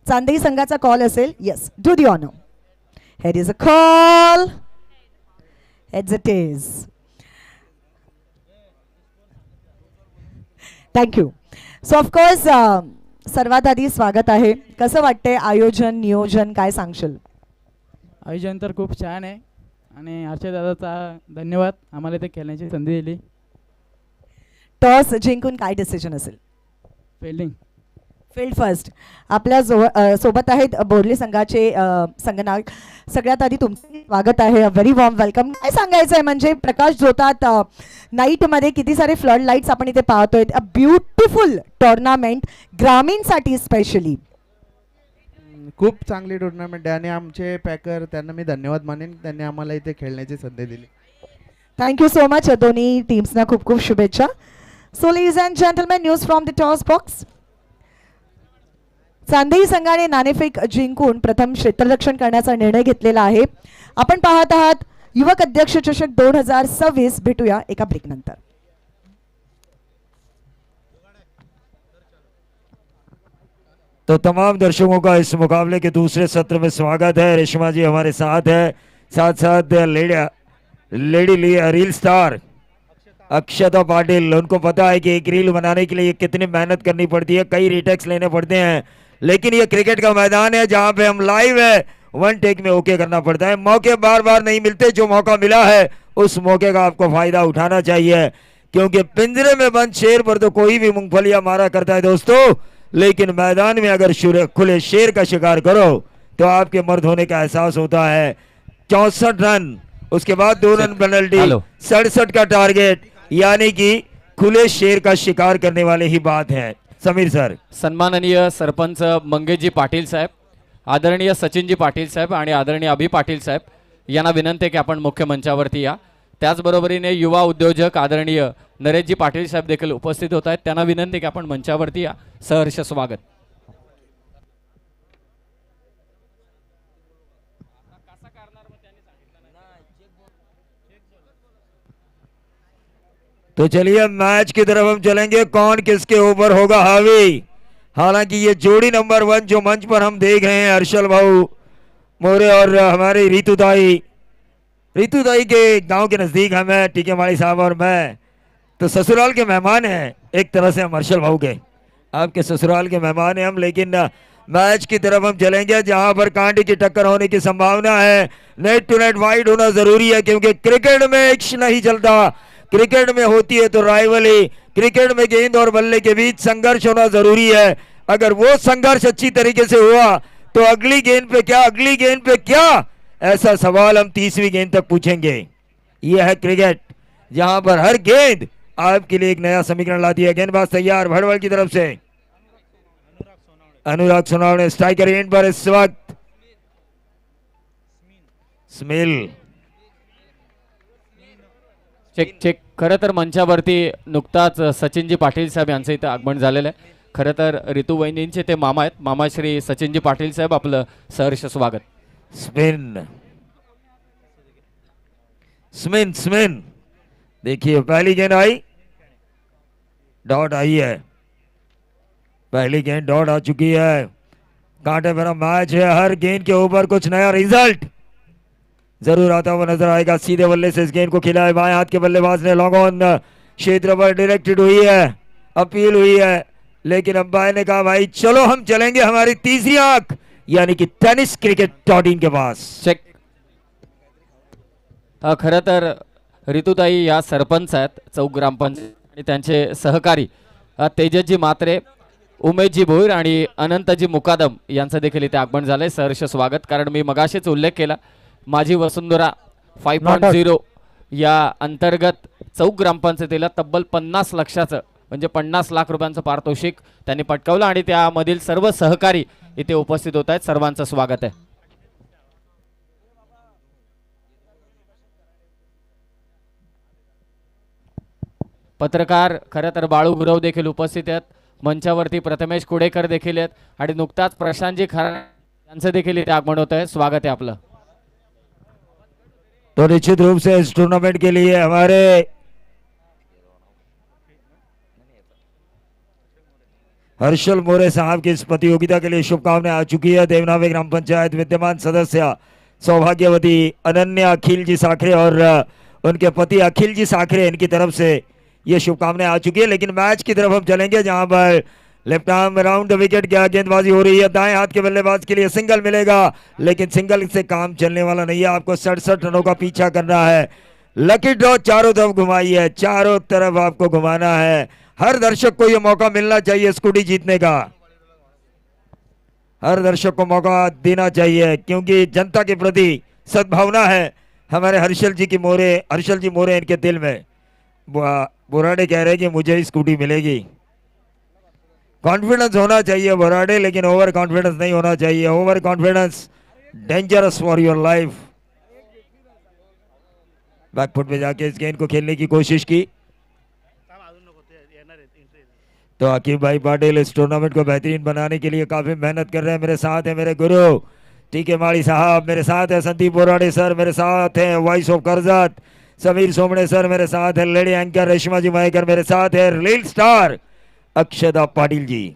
[SPEAKER 5] Chandai संघाचा कॉल असेल. Yes, do the honour. Head is a call. Heads it is. Thank you. So of course सर्वात आधी स्वागत आहे. कसं वाटतंय आयोजन नियोजन काय सांगशील?
[SPEAKER 9] आयोजन तर खूप छान आहे आणि हर्षद दादाचा धन्यवाद आम्हाला इथे खेळण्याची संधी दिली.
[SPEAKER 5] टॉस जिंकून काय डिसिजन असेल?
[SPEAKER 9] फिल्डिंग.
[SPEAKER 5] Field first. आपल्या सोबत आहेत बोर्ले संघाचे संघनायक. सगळ्यात आधी तुमचं स्वागत आहे. Very warm welcome. काय सांगायचं आहे म्हणजे प्रकाश जोतात नाईटमध्ये किती सारे फ्लड लाईट्स आपण इथे पाहतोय. अ ब्युटिफुल टुर्नामेंट ग्रामीणसाठी स्पेशली.
[SPEAKER 10] खूप चांगली टुर्नामेंट आहे आणि आमचे पॅकर त्यांना मी धन्यवाद मानेन, त्यांनी आम्हाला इथे खेळण्याची संधी दिली.
[SPEAKER 5] Thank you so much. दोन्ही टीम्सना खूप खूप शुभेच्छा. So ladies and gentleman, news from the toss box. Chandai संघाने नाणेफेक जिंकून प्रथम क्षेत्ररक्षण करण्याचा निर्णय घेतलेला आहे. आपण पाहत आहात युवक अध्यक्ष चषक 2026. भेटूया एका ब्रेक नंतर.
[SPEAKER 8] तो तमाम दर्शकों का इस मुकाबले के दूसरे सत्र में स्वागत है. रेशमा जी हमारे साथ है, साथ साथ लेडी रील स्टार अक्षता पाटिल. उनको पता है कि एक रील बनाने के लिए कितनी मेहनत करनी पड़ती है, कई रीटेक्स लेने पड़ते हैं, लेकिन ये क्रिकेट का मैदान है जहां पे हम लाइव है, वन टेक में ओके करना पड़ता है. मौके बार बार नहीं मिलते, जो मौका मिला है उस मौके का आपको फायदा उठाना चाहिए, क्योंकि पिंजरे में बंद शेर पर तो कोई भी मूंगफलियां मारा करता है दोस्तों, लेकिन मैदान में अगर खुले शेर का शिकार करो तो आपके मर्द होने का एहसास होता है. 64 रन, उसके बाद 2 रन पेनल्टी, 67 का टारगेट, यानी कि खुले शेर का शिकार करने वाले ही बात है. समीर सर.
[SPEAKER 4] सन्माननीय सरपंच मंगेशजी पाटील साहेब, आदरणीय सचिनजी पाटील साहेब आणि आदरणीय अभि पाटील साहेब यांना विनंती आहे की आपण मुख्य मंचावरती या. त्याचबरोबरीने युवा उद्योजक आदरणीय नरेशजी पाटील साहेब देखील उपस्थित होत आहेत. त्यांना विनंती आहे की आपण मंचावरती या. सहर्ष स्वागत.
[SPEAKER 8] तो चलिए मैच की तरफ हम चलेंगे. कौन किसके ऊपर होगा हावी. हालांकि ये जोड़ी नंबर 1 जो मंच पर हम देख रहे हैं, हर्षल भाऊ मोरे और हमारी रीतुदाई के गांव के नजदीक हम हैं, टीके माली साहब और मैं, तो ससुराल के मेहमान हैं एक तरह से हम हर्षल भाऊ के, आपके ससुराल के मेहमान हैं हम. लेकिन मैच की तरफ हम चलेंगे जहां पर कांटे की टक्कर होने की संभावना है. नेट टू नेट वाइड होना जरूरी है, क्योंकि क्रिकेट में इश्क नहीं चलता, क्रिकेट में होती है तो राइवली. क्रिकेट में गेंद और बल्ले के बीच संघर्ष होना जरूरी है. अगर वो संघर्ष अच्छी तरीके से हुआ तो अगली गेंद पे क्या, ऐसा सवाल हम 30वीं गेंद तक पूछेंगे. यह है क्रिकेट जहां पर हर गेंद आपके लिए एक नया समीकरण लाती है. गेंदबाज तैयार भड़वल की तरफ से. अनुराग सोनावणे स्ट्राइकर एंड पर इस वक्त. स्मिल
[SPEAKER 4] चेक चेक. खरं तर मंचावरती नुकताच सचिनजी पाटील साहेब यांचं इथं आगमन झालेलं आहे. खरं तर ऋतू वहिनींचे ते मामा आहेत. मामा श्री सचिनजी पाटील साहेब, आपलं सहर्ष स्वागत.
[SPEAKER 8] स्मिन देखिए पहली गेंद आई, डॉट आई है. पहली गेंद डॉट आ चुकी है. कांटे भरा मैच है, हर गेंद के ऊपर कुछ नया रिजल्ट जरूर आता हुआ नजर आएगा. सीधे बल्ले से इस गेंद को खिलाया बाएं हाथ के बल्लेबाज ने. लॉन्ग ऑन क्षेत्र पर डायरेक्टेड हुई है, अपील हुई है, लेकिन अंपायर ने कहा भाई चलो हम चलेंगे हमारी तीसरी आंख, यानी कि टेनिस क्रिकेट टॉटिन के पास.
[SPEAKER 4] चेक. खरं तर ऋतुताई या सरपंच आहेत चौक ग्रामपंचायत आणि त्यांचे सहकारी तेजसजी मात्रे, उमेशजी भोईर आणि अनंतजी मुकादम यांचं देखील इथे आगमन झालंय. सहर्ष स्वागत. कारण मी मगाशीच उल्लेख केला, माझी वसुंधरा 5.0 या अंतर्गत चौक ग्रामपंचायतीला तब्बल 50 लक्षाचं म्हणजे 50 लाख रुपयांचं पारितोषिक त्यांनी पटकावलं आणि त्यामधील सर्व सहकारी इथे उपस्थित होत आहेत. सर्वांचं स्वागत आहे. पत्रकार खरं तर बाळू गुरव देखील उपस्थित आहेत. मंचावरती प्रथमेश कुडेकर देखील आहेत आणि नुकताच प्रशांतजी खरा यांचं देखील इथे आगमन होत आहे. स्वागत आहे आपलं.
[SPEAKER 8] तो निश्चित रूप से इस टूर्नामेंट के लिए हमारे हर्षल मोरे साहब की इस प्रतियोगिता के लिए शुभकामनाएं आ चुकी है. देवनावे ग्राम पंचायत विद्यमान सदस्य सौभाग्यवती अनन्या अखिल जी साखरे और उनके पति अखिल जी साखरे, इनकी तरफ से ये शुभकामनाएं आ चुकी है. लेकिन मैच की तरफ हम चलेंगे जहां पर left arm round the wicket क्या गेंदबाजी हो रही है. दाएं हाथ के बल्लेबाज के लिए सिंगल मिलेगा, लेकिन सिंगल से काम चलने वाला नहीं है. आपको 67 रनों का पीछा करना है. लकी ड्रॉ चारों तरफ घुमाई है, चारों तरफ आपको घुमाना है. हर दर्शक को यह मौका मिलना चाहिए स्कूटी जीतने का. हर दर्शक को मौका देना चाहिए क्योंकि जनता के प्रति सद्भावना है हमारे हर्षल जी मोरे इनके दिल में. बोराडे कह रहे कि मुझे ही स्कूटी मिलेगी. कॉन्फिडेंस होना चाहिए बोराडे, लेकिन ओवर कॉन्फिडेंस नहीं होना चाहिए. Over confidence dangerous for your life. Back foot पे जाके इस गेंद को खेलने की कोशिश की तो आकिब भाई पाटिल इस टूर्नामेंट को बेहतरीन बनाने के लिए काफी मेहनत कर रहे हैं. मेरे साथ है मेरे गुरु टीके माड़ी साहब, मेरे साथ है संदीप बोराडे सर, मेरे साथ है voice of Karjat Sameer Somane sir, मेरे साथ है लेडी एंकर रेशमा जी मायकर, मेरे साथ है रील स्टार अक्षदा पाटिल जी.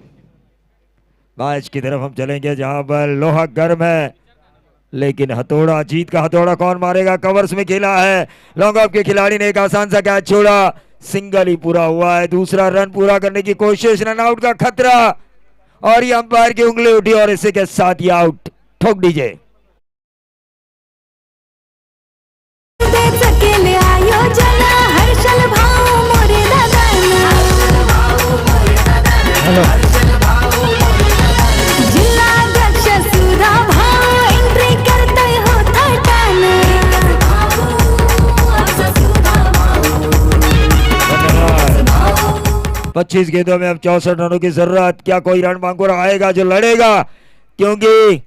[SPEAKER 8] मैच की तरफ हम चलेंगे जहां पर लोहा गर्म है, लेकिन हथौड़ा, जीत का हथौड़ा कौन मारेगा. कवर्स में खेला है, लॉन्ग ऑफ के खिलाड़ी ने एक आसान सा कैच छोड़ा. सिंगल ही पूरा हुआ है. दूसरा रन पूरा करने की कोशिश, रन आउट का खतरा और ये अंपायर की उंगली उठी और इसी के साथ ही आउट. ठोक दीजिए.
[SPEAKER 3] केले आयोजन हर्षल भाऊ मोरे जिल्हाध्यक्ष सुधा भाऊ एंट्री करतोय हो थाटान.
[SPEAKER 8] 25 गेंदों में अब 64 रनों की जरूरत. क्या कोई रन मांगोर आएगा जो लड़ेगा, क्योंकि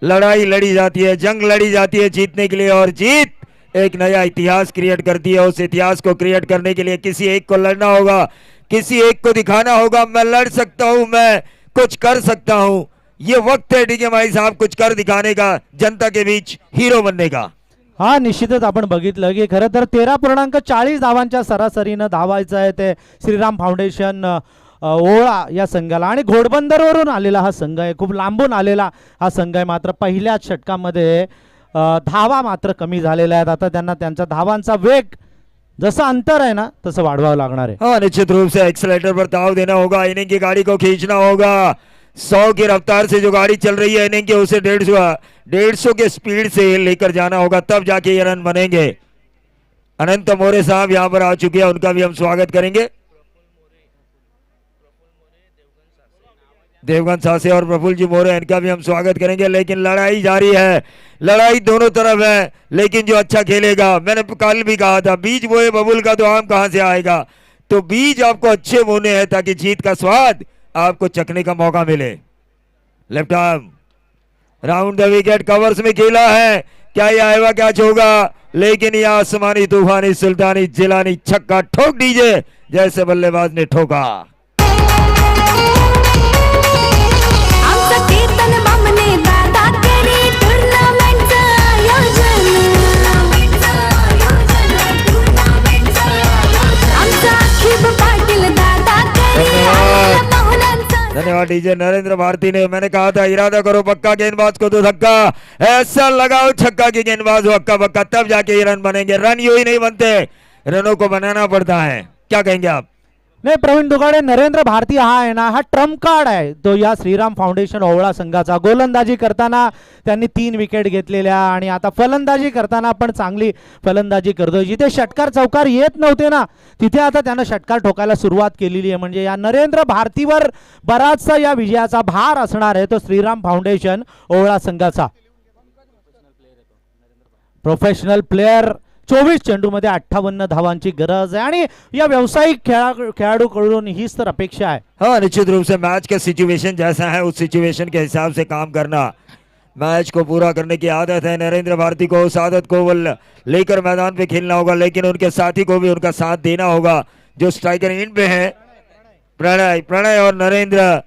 [SPEAKER 8] लड़ाई लड़ी जाती है, जंग लड़ी जाती है जीतने के लिए और जीत एक नया इतिहास क्रिएट करती है. उस इतिहास को क्रिएट करने के लिए किसी एक को लड़ना होगा, किसी एक को दिखाना होगा मैं लड़ सकता हूं, मैं कुछ कर सकता हूं. ये वक्त है डीके माई साहब कुछ कर दिखाने का, जनता के बीच हीरो बनने का.
[SPEAKER 1] हा निश्चितच आपण बघितलं की खरं तर 13.40 धावांच्या सरासरीनं धावायचं आहे ते श्रीराम फाउंडेशन ओळा या संघाला. आणि घोडबंदरवरून आलेला हा संघ आहे, खूप लांबून आलेला हा संघ आहे. मात्र पहिल्याच षटकामध्ये धावा मात्र कमी झालेल्या आहेत. आता त्यांना त्यांचा धावांचा वेग जसं अंतर है ना तसं वाढवावं लागणार आहे.
[SPEAKER 8] हाँ, निश्चित रूप से एक्सीलेटर पर ताव देना होगा. इनिंग की गाड़ी को खींचना होगा. 100 की रफ्तार से जो गाड़ी चल रही है इनिंग की, उसे 150 के स्पीड से लेकर जाना होगा, तब जाके ये रन बनेंगे. अनंत मोरे साहब यहाँ पर आ चुके हैं, उनका भी हम स्वागत करेंगे. देवगन सासे और प्रफुल्ल जी मोरे, इनका भी हम स्वागत करेंगे. लेकिन लड़ाई जारी है, लड़ाई दोनों तरफ है. लेकिन जो अच्छा खेलेगा, मैंने कल भी कहा था बीज बोए बबुल का तो आम कहां से आएगा. तो बीज आपको अच्छे बोने हैं ताकि जीत का स्वाद आपको चखने का मौका मिले. Left arm round the wicket, covers में खेला है. क्या ये आएगा कैच होगा, लेकिन यह आसमानी तूफानी सुल्तानी जिलानी छक्का ठोक दीजिए जैसे बल्लेबाज ने ठोका.
[SPEAKER 3] कीर्तन बामणे दादा केरी टूर्नामेंटचं आयोजन. आमचा आखिब पाटील दादा केरी पाहुण्यांचा.
[SPEAKER 8] धन्यवाद डीजे नरेंद्र भारती ने. मैंने कहा था इरादा करो पक्का, गेंदबाज को दो धक्का, ऐसा लगाओ छक्का की गेंदबाज हक्का बक्का, तब जाके ये रन बनेंगे. रन यूं ही नहीं बनते, रनों को बनाना पड़ता है. क्या कहेंगे आप.
[SPEAKER 1] नाही प्रवीण दुगाडे, नरेंद्र भारती हा आहे ना, हा ट्रम्प कार्ड आहे तो या श्रीराम फाउंडेशन ओवळा संघाचा. गोलंदाजी करताना त्यांनी 3 विकेट घेतलेल्या आणि आता फलंदाजी करताना पण चांगली फलंदाजी करतोय. जिथे षटकार चौकार येत नव्हते ना, तिथे आता त्यानं षटकार ठोकायला सुरुवात केलेली आहे. म्हणजे या नरेंद्र भारतीवर बराचसा या विजयाचा भार असणार आहे तो श्रीराम फाउंडेशन ओवळा संघाचा. प्रोफेशनल प्लेयर, 24 चेंडूमध्ये 58 धावांची गरज आहे आणि या व्यावसायिक खेळाडूकडून हीच तर अपेक्षा आहे.
[SPEAKER 8] हाँ, निश्चित रूप से मैच का सिचुएशन जैसा है उस सिचुएशन के हिसाब से काम करना, मैच को पूरा करने की आदत है नरेंद्र भारती को. उस आदत को लेकर मैदान पे खेलना होगा, लेकिन उनके साथी को भी उनका साथ देना होगा जो स्ट्राइकर एंड पे है. प्रणय और नरेंद्र,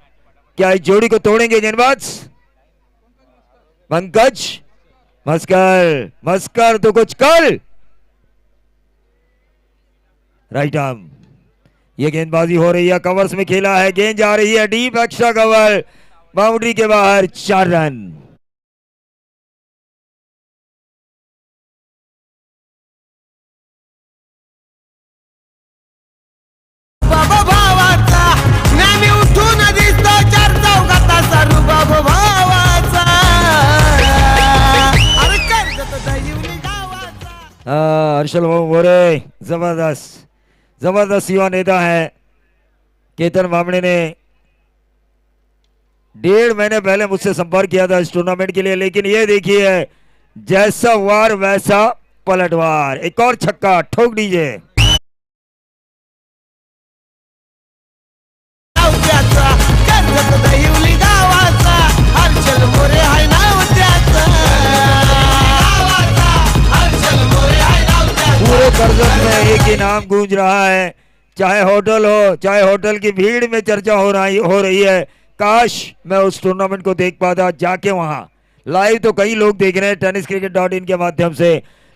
[SPEAKER 8] क्या इस जोड़ी को तोड़ेंगे गेंदबाज? पंकज, मस्कर तो कुछ कर. राइट आर्म, ये गेंदबाजी हो रही है, कवर्स में खेला है, गेंद जा रही है डीप, एक्स्ट्रा कवर, बाउंड्री के बाहर, 4 रन.
[SPEAKER 6] बाबा भावाचा नेहमी उठून दिसतो 4 चौघाता सारू बाबा भावाचा. अरे कर्जत दहिवली गावाचा.
[SPEAKER 8] हर्षल मोरे, जबरदस्त युवा नेता है. केतन मामले ने 1.5 महीने पहले मुझसे संपर्क किया था इस टूर्नामेंट के लिए, लेकिन ये देखिए जैसा वार वैसा पलटवार. एक और छक्का, ठोक दीजिए.
[SPEAKER 6] नाव कर्जत दहिवली गावाचा हर्षल मोरे हाय नाव त्याचं. हर्षल मोरे हाय नाव त्याचं.
[SPEAKER 8] पूरे कर्जत में एक ही नाम गूंज रहा है, चाहे होटल हो, चाहे होटल की भीड़ में चर्चा हो रही है. काश मैं उस टूर्नामेंट को देख पाता जाके वहां. लाइव तो कई लोग देख रहे हैं tenniscricket.in के माध्यम से,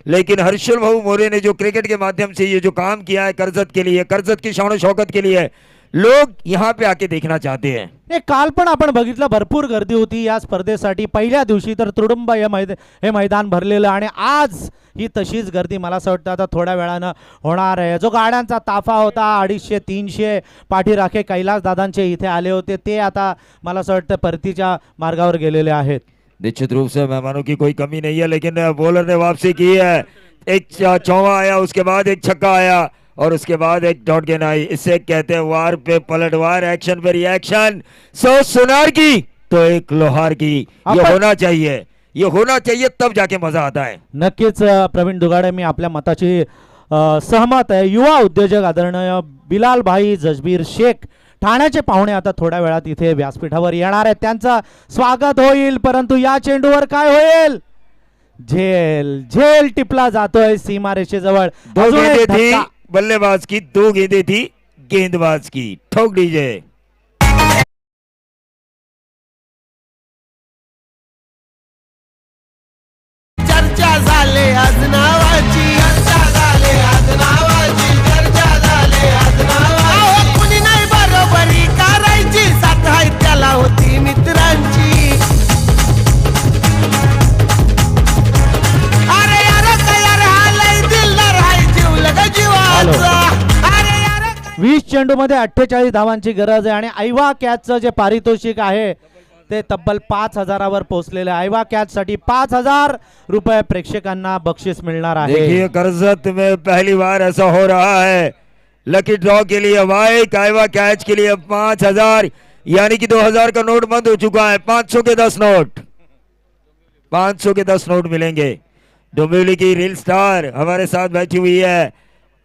[SPEAKER 8] लेकिन हर्षल भाऊ मोरे ने जो क्रिकेट के माध्यम से ये जो काम किया है कर्जत के लिए, कर्जत की शान शौकत के लिए, लोग यहाँ पे आके देखना चाहते हैं.
[SPEAKER 1] काल पण आपण बघितलं भरपूर गर्दी होती या स्पर्धेसाठी. पहिल्या दिवशी तर तुडुंब हे मैदान भरलेलं आणि आज ही तशीच गर्दी मला असं वाटतं आता थोड्या वेळानं होणार आहे. जो गाड्यांचा ताफा होता 250-300 पाठीराखे कैलास दादांचे इथे आले होते, ते आता मला असं वाटतं परतीच्या मार्गावर गेलेले आहेत.
[SPEAKER 8] निश्चित रूप से मेहमानों की कोई कमी नहीं है, लेकिन बॉलर ने वापसी की है. एक चौवा आया, उसके बाद एक छक्का आया और उसके बाद एक डॉट गेंद आई. इसे कहते हैं वार पे पलटवार, एक्शन पे रिएक्शन. 100 सुनार की तो एक लोहार की. ये होना चाहिए तब जाके मजा आता है.
[SPEAKER 1] नक्कीच प्रवीण दुगाडे, मी आपल्या मताची सहमत आहे. युवा उद्योजक आदरणीय बिलाल भाई जजबीर शेख ठाण्याचे पाहुणे आता थोड्या वेळात इथे व्यासपीठावर येणार आहेत. त्यांचं स्वागत होईल, परंतु या चेंडूवर काय होईल? झेल टिपला जातोय सीमारेषेजवळ.
[SPEAKER 8] 2 गेंदें थी बल्लेबाज की, 2 गेंदें थी गेंदबाज की. ठोक दीजिए.
[SPEAKER 6] चर्चा झाले आज नावाची, चर्चा झाले आज नावाची, चर्चा झाले आज नावाची. कुणी नाही बरोबरी करायची, साथ आहे त्याला होती मित्रांची. अरे यार तयार हालय दिलदार हाय जीवलग जीवाचा. अरे यार
[SPEAKER 1] 20 चेंडूमध्ये 48 धावांची गरज आहे आणि ऐवा कॅचचं जे पारितोषिक आहे ते तब्बल 5,000वर पोहोचलेले. ऐवा कॅच साठी 5,000 रुपये प्रेक्षकांना बक्षीस मिळणार आहे.
[SPEAKER 8] देखिए कर्जत में पहली बार ऐसा हो रहा है. लकी ड्रॉ के लिए बाइक, ऐवा कैच के लिए 5,000, यानी कि 2,000 का नोट बंद हो चुका है. 500 के 10 नोट, 500 के 10 नोट मिलेंगे. डोंबिवली की रील स्टार हमारे साथ बैठी हुई है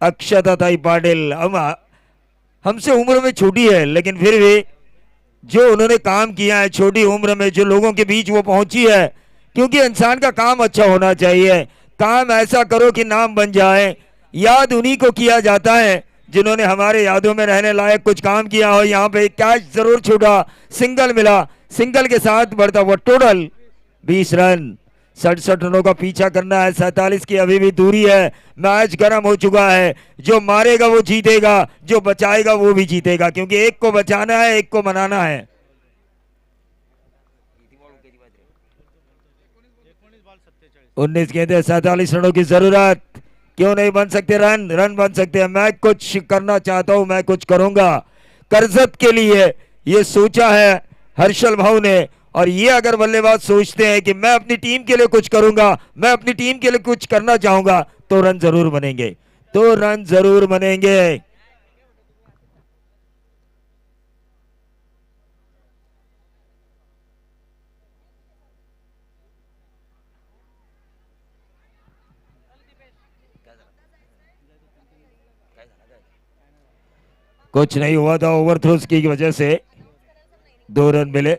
[SPEAKER 8] अक्षता ताई पाटिल. हमसे उम्र में छोटी है, लेकिन फिर भी जो उन्होंने काम किया है छोटी उम्र में, जो लोगों के बीच वो पहुंची है, क्योंकि इंसान का काम अच्छा होना चाहिए. काम ऐसा करो कि नाम बन जाए. याद उन्हीं को किया जाता है जिन्होंने हमारे यादों में रहने लायक कुछ काम किया हो. यहाँ पे कैच जरूर छूटा, सिंगल मिला, सिंगल के साथ बढ़ता हुआ टोटल 20 रन. 67 रनों का पीछा करना है, 47 की अभी भी दूरी है. मैच गर्म हो चुका है. जो मारेगा वो जीतेगा, जो बचाएगा वो भी जीतेगा, क्योंकि एक को बचाना है, एक को मनाना है. 19 गेंदें, 47 रनों की जरूरत. क्यों नहीं बन सकते रन? रन बन सकते हैं। मैं कुछ करना चाहता हूं, मैं कुछ करूंगा कर्जत के लिए, ये सोचा है हर्षल भाऊ ने। और ये अगर बल्लेबाज सोचते हैं कि मैं अपनी टीम के लिए कुछ करूंगा, मैं अपनी टीम के लिए कुछ करना चाहूंगा, तो रन जरूर बनेंगे, तो रन जरूर बनेंगे। कुछ नहीं हुआ था, ओवर थ्रोज की वजह से 2 रन मिले।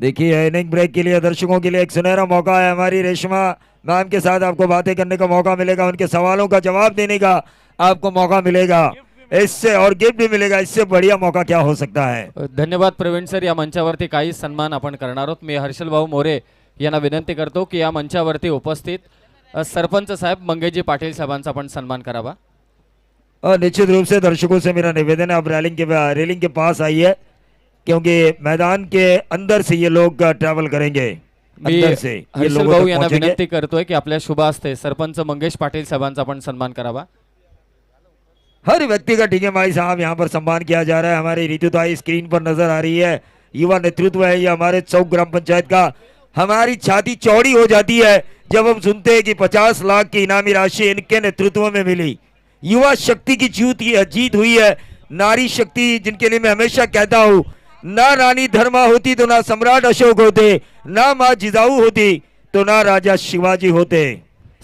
[SPEAKER 8] देखिए इनिंग ब्रेक के लिए दर्शकों के लिए एक सुनहरा मौका है। हमारी रेशमा मैम के साथ आपको बातें करने का मौका मिलेगा, उनके सवालों का जवाब देने का आपको मौका मिलेगा, इससे और गिफ्ट भी मिलेगा। इससे बढ़िया मौका क्या हो सकता है?
[SPEAKER 4] धन्यवाद प्रवीण सर. या मंचावरती काही सन्मान आपण करणार आहोत. मी हर्षल भाऊ मोरे यांना विनंती करतो की या मंचावरती उपस्थित सरपंच साहेब मंगेशजी पाटील साहेबांचा आपण सन्मान करावा.
[SPEAKER 8] और निश्चित रूप से दर्शकों से मेरा निवेदन है, आप रेलिंग के पास आइए, क्योंकि मैदान के अंदर से ये लोग ट्रैवल करेंगे.
[SPEAKER 4] मी
[SPEAKER 8] अंदर से ये
[SPEAKER 4] हर्षल
[SPEAKER 8] लोगों
[SPEAKER 4] भाऊ
[SPEAKER 8] तक
[SPEAKER 4] यांना
[SPEAKER 8] पहुंचेंगे.
[SPEAKER 4] विनंती करतोय की आपल्या शुभ हस्ते सरपंच मंगेश पाटील साहेबांचा आपण सन्मान करावा.
[SPEAKER 8] हर व्यक्ति का ठीक है भाई साहब, यहाँ पर सम्मान किया जा रहा है. हमारी ऋतुताई स्क्रीन पर नजर आ रही है, युवा नेतृत्व है ये हमारे चौक ग्राम पंचायत का. हमारी छाती चौड़ी हो जाती है जब हम सुनते हैं कि 50 लाख की इनामी राशि इनके नेतृत्व में मिली. युवा शक्ति की जीत हुई है. नारी शक्ति जिनके लिए मैं हमेशा कहता हूँ, ना रानी धर्मा होती तो ना सम्राट अशोक होते, ना माँ जिजाऊ होती तो ना राजा शिवाजी होते.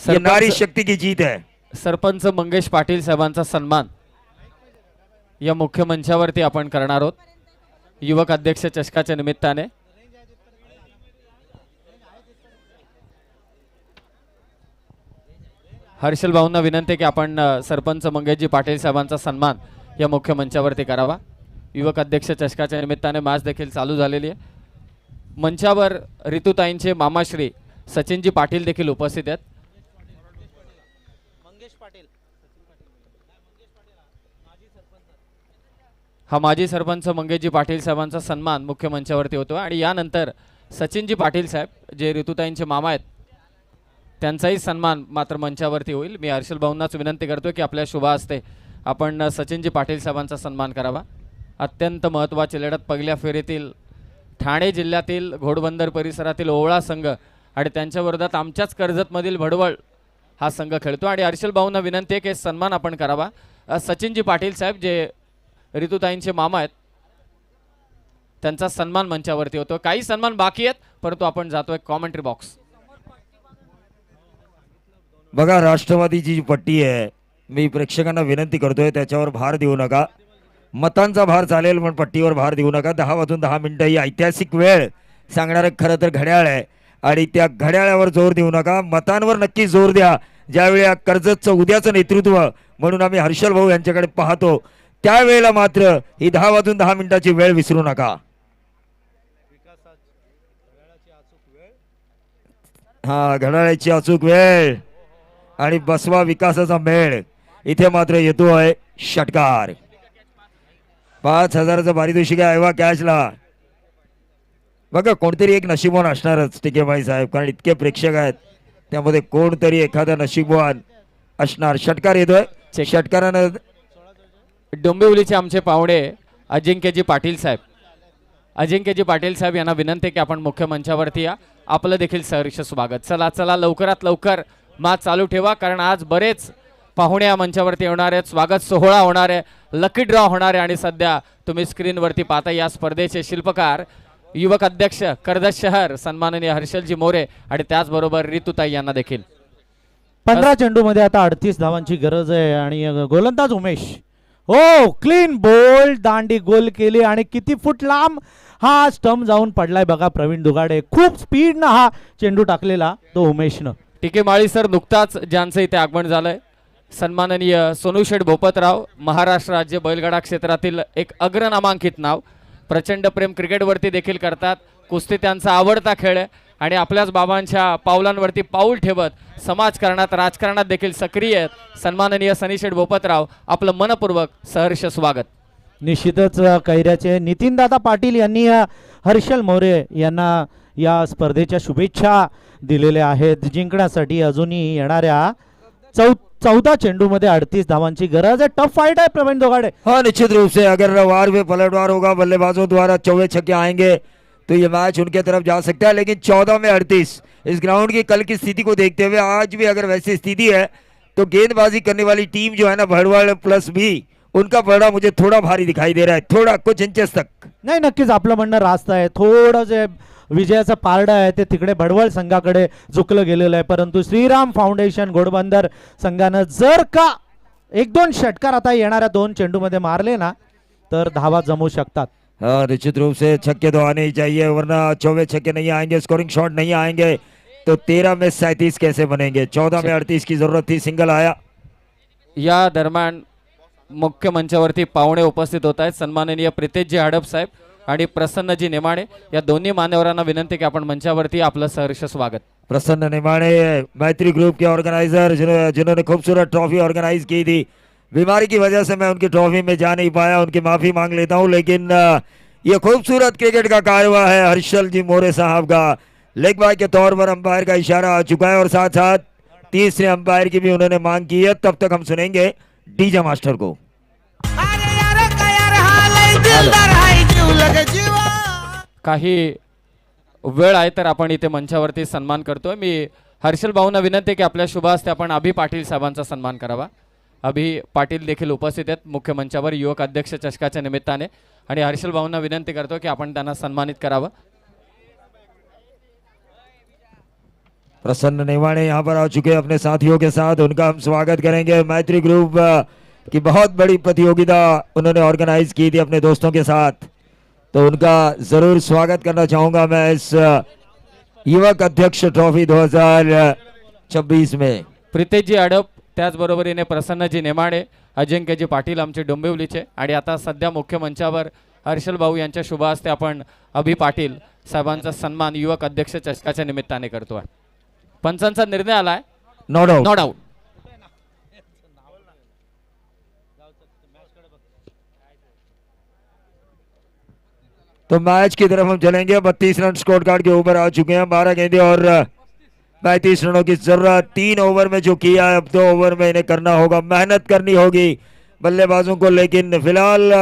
[SPEAKER 8] ये नारी शक्ति की जीत है.
[SPEAKER 4] सरपंच मंगेश पाटील साहेबांचा सन्मान या मुख्य मंचावरती आपण करणार आहोत युवक अध्यक्ष चषकाच्या निमित्ताने. हर्षल भाऊंना विनंती की आपण सरपंच मंगेशजी पाटील साहेबांचा सन्मान या मुख्य मंचावरती करावा. युवक अध्यक्ष चषकाच्या निमित्ताने मॅच देखील चालू झालेली आहे. मंचावर ऋतुताईंचे मामाश्री सचिनजी पाटील देखील उपस्थित आहेत. हा माजी सरपंच मंगेशजी पाटील साहेबांचा सन्मान मुख्य मंचावरती होतो आणि यानंतर सचिनजी पाटील साहेब जे ऋतुताईंचे मामा आहेत त्यांचाही सन्मान मात्र मंचावरती होईल. मी हर्षल भाऊंनाच विनंती करतो की आपल्या शुभ हस्ते आपण सचिनजी पाटील साहेबांचा सन्मान करावा. अत्यंत महत्त्वाची लढत पहिल्या फेरीतील ठाणे जिल्ह्यातील घोडबंदर परिसरातील ओवळा संघ आणि त्यांच्या विरोधात आमच्याच कर्जतमधील भडवळ हा संघ खेळतो आणि हर्षल भाऊंना विनंती आहे की सन्मान आपण करावा. सचिनजी पाटील साहेब जे ऋतुताईंचे मामा आहेत त्यांचा सन्मान मंचावरती होतो. काही सन्मान बाकी आहेत परंतु आपण जातोय कॉमेंट्री बॉक्स.
[SPEAKER 8] बघा राष्ट्रवादीची जी पट्टी आहे, मी प्रेक्षकांना विनंती करतोय त्याच्यावर भार देऊ नका. मतांचा भार चालेल पण पट्टीवर भार देऊ नका. 10 वाजून 10 मिनिटं ही ऐतिहासिक वेळ सांगणारं खरं तर घड्याळ आहे आणि त्या घड्याळावर जोर देऊ नका, मतांवर नक्की जोर द्या. ज्यावेळी कर्जतचं उद्याचं नेतृत्व म्हणून आम्ही हर्षल भाऊ यांच्याकडे पाहतो त्यावेळेला मात्र ही 10 वाजून 10 मिनिटाची वेळ विसरू नका. हा घड्याळाची अचूक वेळ आणि बसवा विकासाचा मेळ. इथे मात्र येतोय षटकार. 5000चा पारितोषिक आहे वा कॅशला. बघा कोणतरी एक नशीबवान असणारच टिकेबाई साहेब, कारण इतके प्रेक्षक आहेत त्यामध्ये कोणतरी एखादा नशीबवान असणार. षटकार येतोय. षटकारानं
[SPEAKER 4] डोंबिवलीचे आमचे पाहुणे अजिंक्यजी पाटील साहेब. अजिंक्यजी पाटील साहेब यांना विनंती की आपण मुख्य मंचावरती या. आपलं देखील सहर्ष स्वागत. चला चला लवकरात लवकर मॅच चालू ठेवा कारण आज बरेच पाहुणे या मंचावरती येणार आहेत. स्वागत सोहळा होणार आहे, लकी ड्रॉ होणार आहे आणि सध्या तुम्ही स्क्रीनवरती पाहता या स्पर्धेचे शिल्पकार युवक अध्यक्ष कर्जत शहर सन्माननीय हर्षलजी मोरे आणि त्याचबरोबर ऋतुताई यांना देखील.
[SPEAKER 1] 15 चेंडूमध्ये आता 38 धावांची गरज आहे आणि गोलंदाज उमेश हो क्लीन बोल्ड दांडी गोल केली आणि किती फूट लांब हा स्टंप जाऊन पडलाय बघा. प्रवीण दुगाडे खूप स्पीडनं हा चेंडू टाकलेला तो उमेशनं.
[SPEAKER 4] टीके माळी सर नुकताच ज्यांचं इथे आगमन झालंय सन्माननीय सोनूशेठ भोपतराव, महाराष्ट्र राज्य बैलगाडा क्षेत्रातील एक अग्रनामांकित नाव. प्रचंड प्रेम क्रिकेटवरती देखील करतात. कुस्ती त्यांचा आवडता खेळ आहे आणि आपल्याच बाबांच्या पावलांवरती पाऊल ठेवत समाजकारणात राजकारणात देखील सक्रिय आहेत. सन्माननीय सनीशेठ भोपतराव आपलं मनपूर्वक सहर्ष स्वागत.
[SPEAKER 1] निश्चितच कैऱ्याचे नितीनदादा पाटील यांनी हर्षल मोरे यांना या स्पर्धेच्या शुभेच्छा दिलेल्या आहेत. जिंकण्यासाठी अजूनही येणाऱ्या 14 चेंडूमध्ये 38 धावांची गरज आहे. टफ फाइट आहे प्रवीण दोघाडे.
[SPEAKER 8] हाँ, निश्चित रूप से अगर वार में पलटवार होगा, बल्लेबाजों द्वारा चौवे छक्के आएंगे तो ये मैच उनके तरफ जा सकता है, लेकिन 14 में 38 इस ग्राउंड की कल की स्थिति को देखते हुए आज भी अगर वैसी स्थिति है तो गेंदबाजी करने वाली टीम जो है ना भड़वाड़ प्लस भी उनका पलड़ा मुझे थोड़ा भारी दिखाई दे रहा है, थोड़ा कुछ इंचेस तक.
[SPEAKER 1] नाही, नक्कीच आपलं म्हणणं रास्त आहे. थोडं जे विजयाचं पारडं आहे ते तिकडे भडवळ संघाकडे झुकलं गेलेलं आहे. परंतु श्रीराम फाउंडेशन घोडबंदर संघानं जर का 1-2 षटकार आता येणाऱ्या 2 चेंडूमध्ये मारले ना तर धावा जमू शकतात.
[SPEAKER 8] हाँ, निश्चित रूप से छक्के तो आने ही चाहिए, वरना 24 छक्के नहीं आएंगे, स्कोरिंग शॉट नहीं आएंगे तो 13 में 37 कैसे बनेंगे. 14 में 38 की जरूरत थी, सिंगल आया.
[SPEAKER 4] या दरम्यान मुख्य मंचावरती पाहुणे उपस्थित होत आहेत. सन्माननीय प्रितेशजी हडप साहेब आणि प्रसन्नजी नेमाडे या दोन्ही मान्यवरांना विनंती की आपण मंचावरती आपलं सहर्ष स्वागत.
[SPEAKER 8] प्रसन्न निमाणे मैत्री ग्रुप के ऑर्गेनाइजर जिन्होंने खूबसूरत ट्रॉफी ऑर्गेनाइज की थी. बीमारी की वजह से मैं उनकी ट्रॉफी में जा नहीं पाया, उनकी माफी मांग लेता हूं, लेकिन ये खूबसूरत क्रिकेट का कारवा है हर्षल जी मोरे साहब का. लेग बाय के तौर पर अंपायर का इशारा आ चुका है और साथ साथ तीसरे अंपायर की भी उन्होंने मांग की है. तब तक हम सुनेंगे डीजे मास्टर को.
[SPEAKER 6] अरे यार काय यार हा लय दिलदार हाय जीव लग जीवा.
[SPEAKER 4] काही वेळ आहे तर आपण इथे मंचावरती सन्मान करतोय. मी हर्षल भाऊंना विनंती की आपल्या शुभ हस्ते आपण अभि पाटील साहेबांचा सन्मान करावा. अभि पाटील देखील उपस्थित आहेत मुख्य मंचावर युवक अध्यक्ष चषकाच्या निमित्ताने आणि हर्षल भाऊंना विनंती करतो की आपण त्यांना सन्मानित करावं.
[SPEAKER 8] प्रसन्न नेवाणे यहाँ पर आ चुके हैं अपने साथियों के साथ, उनका हम स्वागत करेंगे. मैत्री ग्रुप की बहुत बड़ी प्रतियोगिता उन्होंने ऑर्गेनाइज की थी अपने दोस्तों के साथ, तो उनका जरूर स्वागत करना चाहूंगा मैं इस युवक अध्यक्ष ट्रॉफी 2026 में.
[SPEAKER 4] प्रितेशजी हडप, त्याचबरोबरीने प्रसन्नजी नेमाडे, अजिंक्यजी पाटील आमचे डोंबिवलीचे आणि आता सध्या मुख्य मंचावर हर्षल भाऊ यांच्या शुभ हस्ते आपण अभि पाटील साहेबांचा सन्मान युवक अध्यक्ष चषकाच्या निमित्ताने करतोय. पंचांचा निर्णय आलाय
[SPEAKER 8] नो डाउट.
[SPEAKER 4] No doubt.
[SPEAKER 8] तो मैच की तरफ हम चलेंगे. 32 रन स्कोर कार्ड के ऊपर आ चुके हैं. 12 गेंदे और 35 रनों की जरूरत. 3 ओवर में जो किया है अब 2 ओवर में इन्हें करना होगा, मेहनत करनी होगी बल्लेबाजों को, लेकिन फिलहाल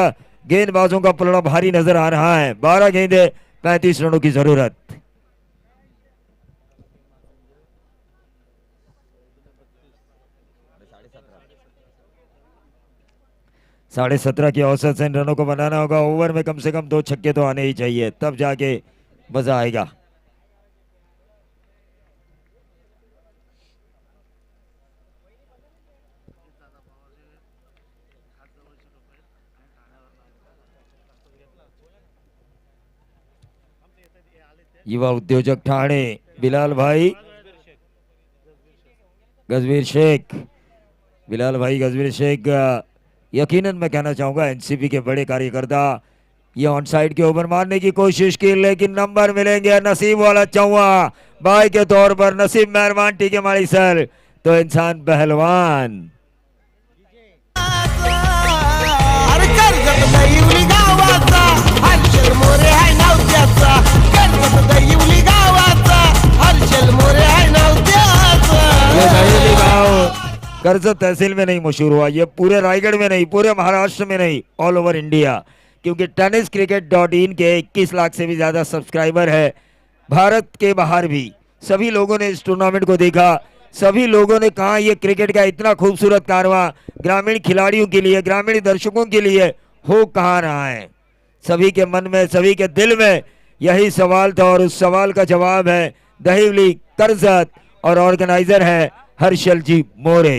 [SPEAKER 8] गेंदबाजों का पलड़ा भारी नजर आ रहा है. 12 गेंदे 35 रनों की जरूरत. साढ़े 17 की औसत से इन रनों को बनाना होगा. ओवर में कम से कम 2 छक्के तो आने ही चाहिए, तब जाके मजा आएगा. युवा उद्योजक ठाणे बिलाल भाई गजवीर शेख. बिलाल भाई गजवीर शेख यकीनन मैं कहना चाहूंगा एनसीपी के बड़े कार्यकर्ता. ये ऑन साइड के ओवर मारने की कोशिश की, लेकिन नंबर मिलेंगे. नसीब वाला चौवा बाई के तौर पर नसीब मेहरबान टीके मारी सर, तो इंसान पहलवान.
[SPEAKER 6] अरे कर्जत दैवली गावाचा हर्षल मोरे हाय नाव त्याचा. कर्जत दैवली गावाचा हर्षल मोरे हाय नाव त्याचा.
[SPEAKER 8] ये दैवली गांव कर्जत तहसील में नहीं मशहूर हुआ, ये पूरे रायगढ़ में नहीं, पूरे महाराष्ट्र में नहीं, ऑल ओवर इंडिया, क्योंकि tenniscricket.in के 21 लाख से भी ज्यादा सब्सक्राइबर है. भारत के बाहर भी सभी लोगों ने इस टूर्नामेंट को देखा. सभी लोगों ने कहा ये क्रिकेट का इतना खूबसूरत कारवां ग्रामीण खिलाड़ियों के लिए, ग्रामीण दर्शकों के लिए हो कहाँ रहा है. सभी के मन में, सभी के दिल में यही सवाल था और उस सवाल का जवाब है दहिवली कर्जत और ऑर्गेनाइजर है हर्षल जी मोरे.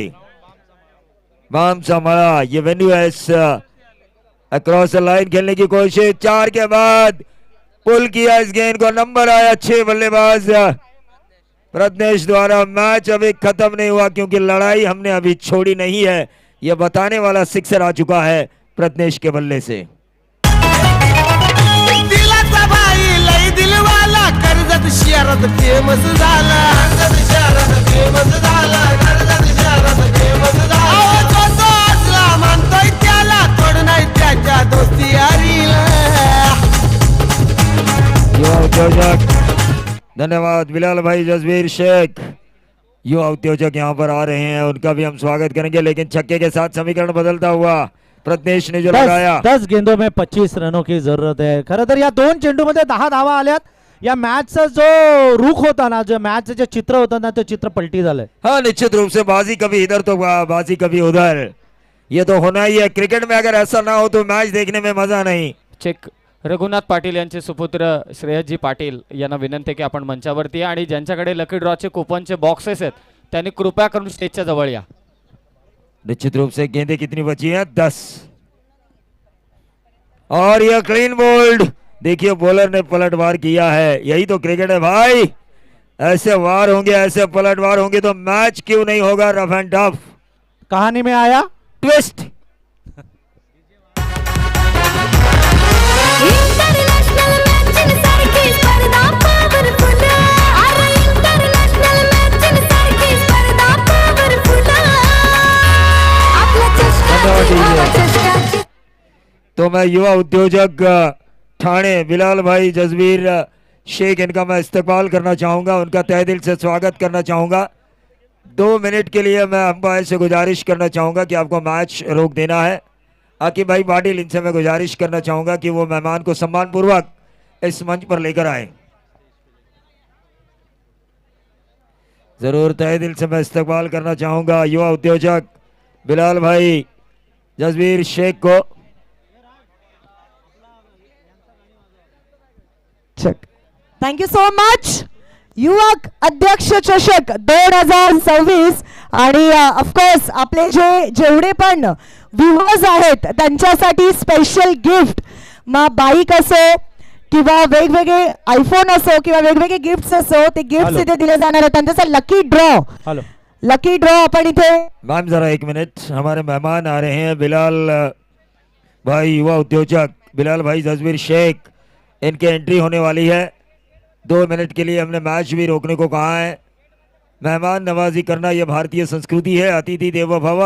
[SPEAKER 8] बाम मड़ा ये वेन्यू है अक्रॉस द लाइन खेलने की कोशिश. 4 के बाद पुल किया इस गेंद को, नंबर आया 6 बल्लेबाज प्रज्ञेश द्वारा. मैच अभी खत्म नहीं हुआ क्योंकि लड़ाई हमने अभी छोड़ी नहीं है, यह बताने वाला सिक्सर आ चुका है प्रज्ञेश के बल्ले से.
[SPEAKER 6] दिलाचा भाई लय दिलवाला कर्जत शहरात फेमस झाला. कर्जत शहरात फेमस झाला. कर्जत शहरात फेमस झाला. तो असला म्हणतोय त्याला तोड नाही त्याच्या दोस्ती यारीला.
[SPEAKER 8] युवा उद्योजक धन्यवाद बिलाल भाई जसवीर शेख। युवा उद्योजक यहाँ पर आ रहे हैं, उनका भी हम स्वागत करेंगे, लेकिन छक्के के साथ समीकरण बदलता हुआ प्रज्ञेश ने जो लगाया।
[SPEAKER 1] 10 गेंदों में 25 रनों की जरूरत है। खरं तर या 2 चेंडूमध्ये 10 धावा आल्यात. या मॅचचा जो रुख होता ना, जो मॅचचं जे चित्र होतं ना, ते चित्र पलटी झालंय.
[SPEAKER 8] हाँ, निश्चित रूप से बाजी कभी इधर तो बाजी कभी उधर, ये तो होना ही है। क्रिकेट में अगर ऐसा ना हो तो मैच देखने में मजा नहीं।
[SPEAKER 4] चेक रघुनाथ पाटील यांचे सुपुत्र श्रेयसजी पाटील यांना विनंती आहे की आपण मंचावरती या आणि ज्यांच्याकडे लकी ड्रॉचे कुपनचे बॉक्सेस आहेत त्यांनी कृपया करून स्टेजच्या जवळ या.
[SPEAKER 8] निश्चित रूप से गेंदें कितनी बची हैं? 10। और यह क्लीन बोल्ड, देखिए बॉलर ने पलटवार किया है। यही तो क्रिकेट है भाई, ऐसे वार होंगे, ऐसे पलटवार होंगे तो मैच क्यों नहीं होगा रफ एंड टफ।
[SPEAKER 1] कहानी में आया
[SPEAKER 8] ट्विस्ट।
[SPEAKER 3] इंटरनॅशनल मॅचेस सारखी स्पर्धा पॉवरफुल. अरे इंटरनॅशनल मॅचेस सारखी स्पर्धा पॉवरफुल. आपला चष्काची भावा चष्काची.
[SPEAKER 8] तो मैं युवा उद्योजक ठाणे बिलाल भाई जसवीर शेख, इनका मैं इस्तकबाल करना चाहूँगा, उनका तहे दिल से स्वागत करना चाहूँगा। 2 मिनट के लिए मैं अंपायर से गुजारिश करना चाहूँगा कि आपको मैच रोक देना है। आकिब भाई पाटिल, इनसे मैं गुजारिश करना चाहूँगा कि वो मेहमान को सम्मानपूर्वक इस मंच पर लेकर आए। जरूर तहे दिल से मैं इस्तकबाल करना चाहूँगा युवा उद्योजक बिलाल भाई जसवीर शेख को।
[SPEAKER 5] Thank you so much. युवक अध्यक्ष चषक 2026 आणि ऑफकोर्स आपले जेवढे पण व्ह्युअर्स आहेत त्यांच्यासाठी स्पेशल गिफ्ट, मग बाईक असो किंवा वेगवेगळे आयफोन असो किंवा वेगवेगळे गिफ्ट्स असो, ते गिफ्ट्स इथे दिले जाणार आहेत. त्यांचा lucky draw,
[SPEAKER 1] hello
[SPEAKER 5] lucky draw आपण इथे.
[SPEAKER 8] मैम जरा 1 मिनट, हमारे मेहमान आ रहे हैं बिलाल भाई युवा उद्योजक बिलाल भाई जसवीर शेख, इनके एंट्री होने वाली है। 2 मिनट के लिए हमने मैच भी रोकने को कहा है। मेहमान नवाजी करना ये भारतीय संस्कृति है, अतिथि देवो भव।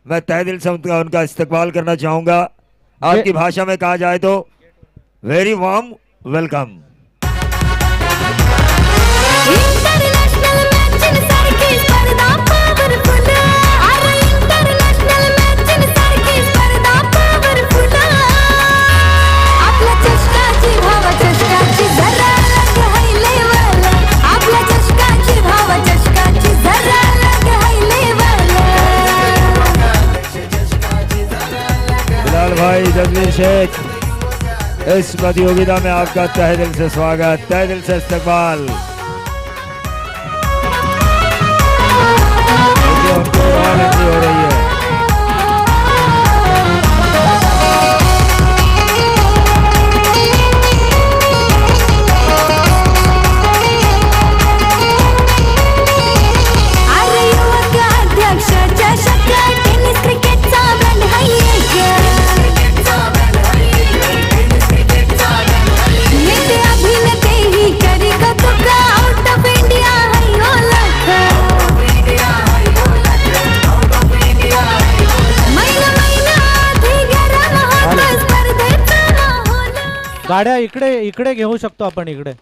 [SPEAKER 8] मैं तहे दिल से उनका इस्तकबाल करना चाहूँगा। आपकी भाषा में कहा जाए तो very warm welcome.
[SPEAKER 3] International matches सारखी स्पर्धा पॉवरफुल. अरे इंटरनॅशनल मॅचेस सारखी स्पर्धा पॉवरफुल. आपल्या चष्काची भावा चष्काची जरा अलग हाय लेवल. आपल्या चष्काची भावा चष्काची जरा अलग हाय लेवल.
[SPEAKER 8] बिलाल भाई जसवीर शेख, इस प्रतियोगिता में आपका तहे दिल से स्वागत, तहे दिल से इस्तकबाल। उनको आनंद हो रही है।
[SPEAKER 3] अरे युवक अध्यक्ष चषक टेनिस क्रिकेटचा ब्रँड हाय नेते अभिनेते ही करी कौतुक. आउट ऑफ इंडिया हाय ओळख. महिना महिना आधी गरम होतं स्पर्धेचा माहोल.
[SPEAKER 1] गाड्या इकडे इकडे घेऊ शकतो आपण इकडे.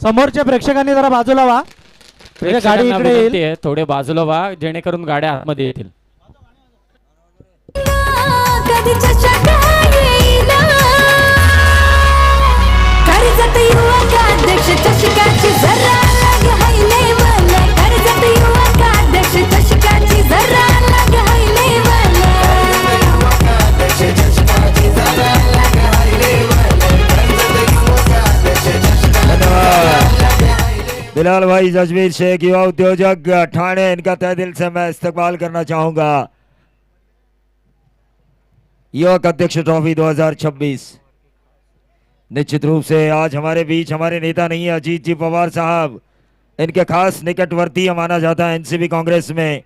[SPEAKER 1] समोरच्या प्रेक्षकांनी जरा बाजूला व्हा. गाडी
[SPEAKER 4] प्रेक्षकांना
[SPEAKER 1] इकडे येईल.
[SPEAKER 4] विनंती आहे थोडे बाजूला व्हा जेणेकरून गाड्या आतमध्ये येतील.
[SPEAKER 3] कधी चषक येईल. कर्जत युवक अध्यक्ष चषकाची जरा अलग हाय लेवल. कर्जत युवक अध्यक्ष चषकाची जरा अलग हाय लेवल.
[SPEAKER 8] धन्यवाद बिलाल भाई जसवीर शेख युवा उद्योजक ठाणे, इनका तहे दिल से मैं इस्तकबाल करना चाहूँगा। युवक अध्यक्ष ट्रॉफी 2026। निश्चित रूप से आज हमारे बीच हमारे नेता नहीं है अजीत जी पवार साहब, इनके खास निकटवर्ती माना जाता है एनसीपी कांग्रेस में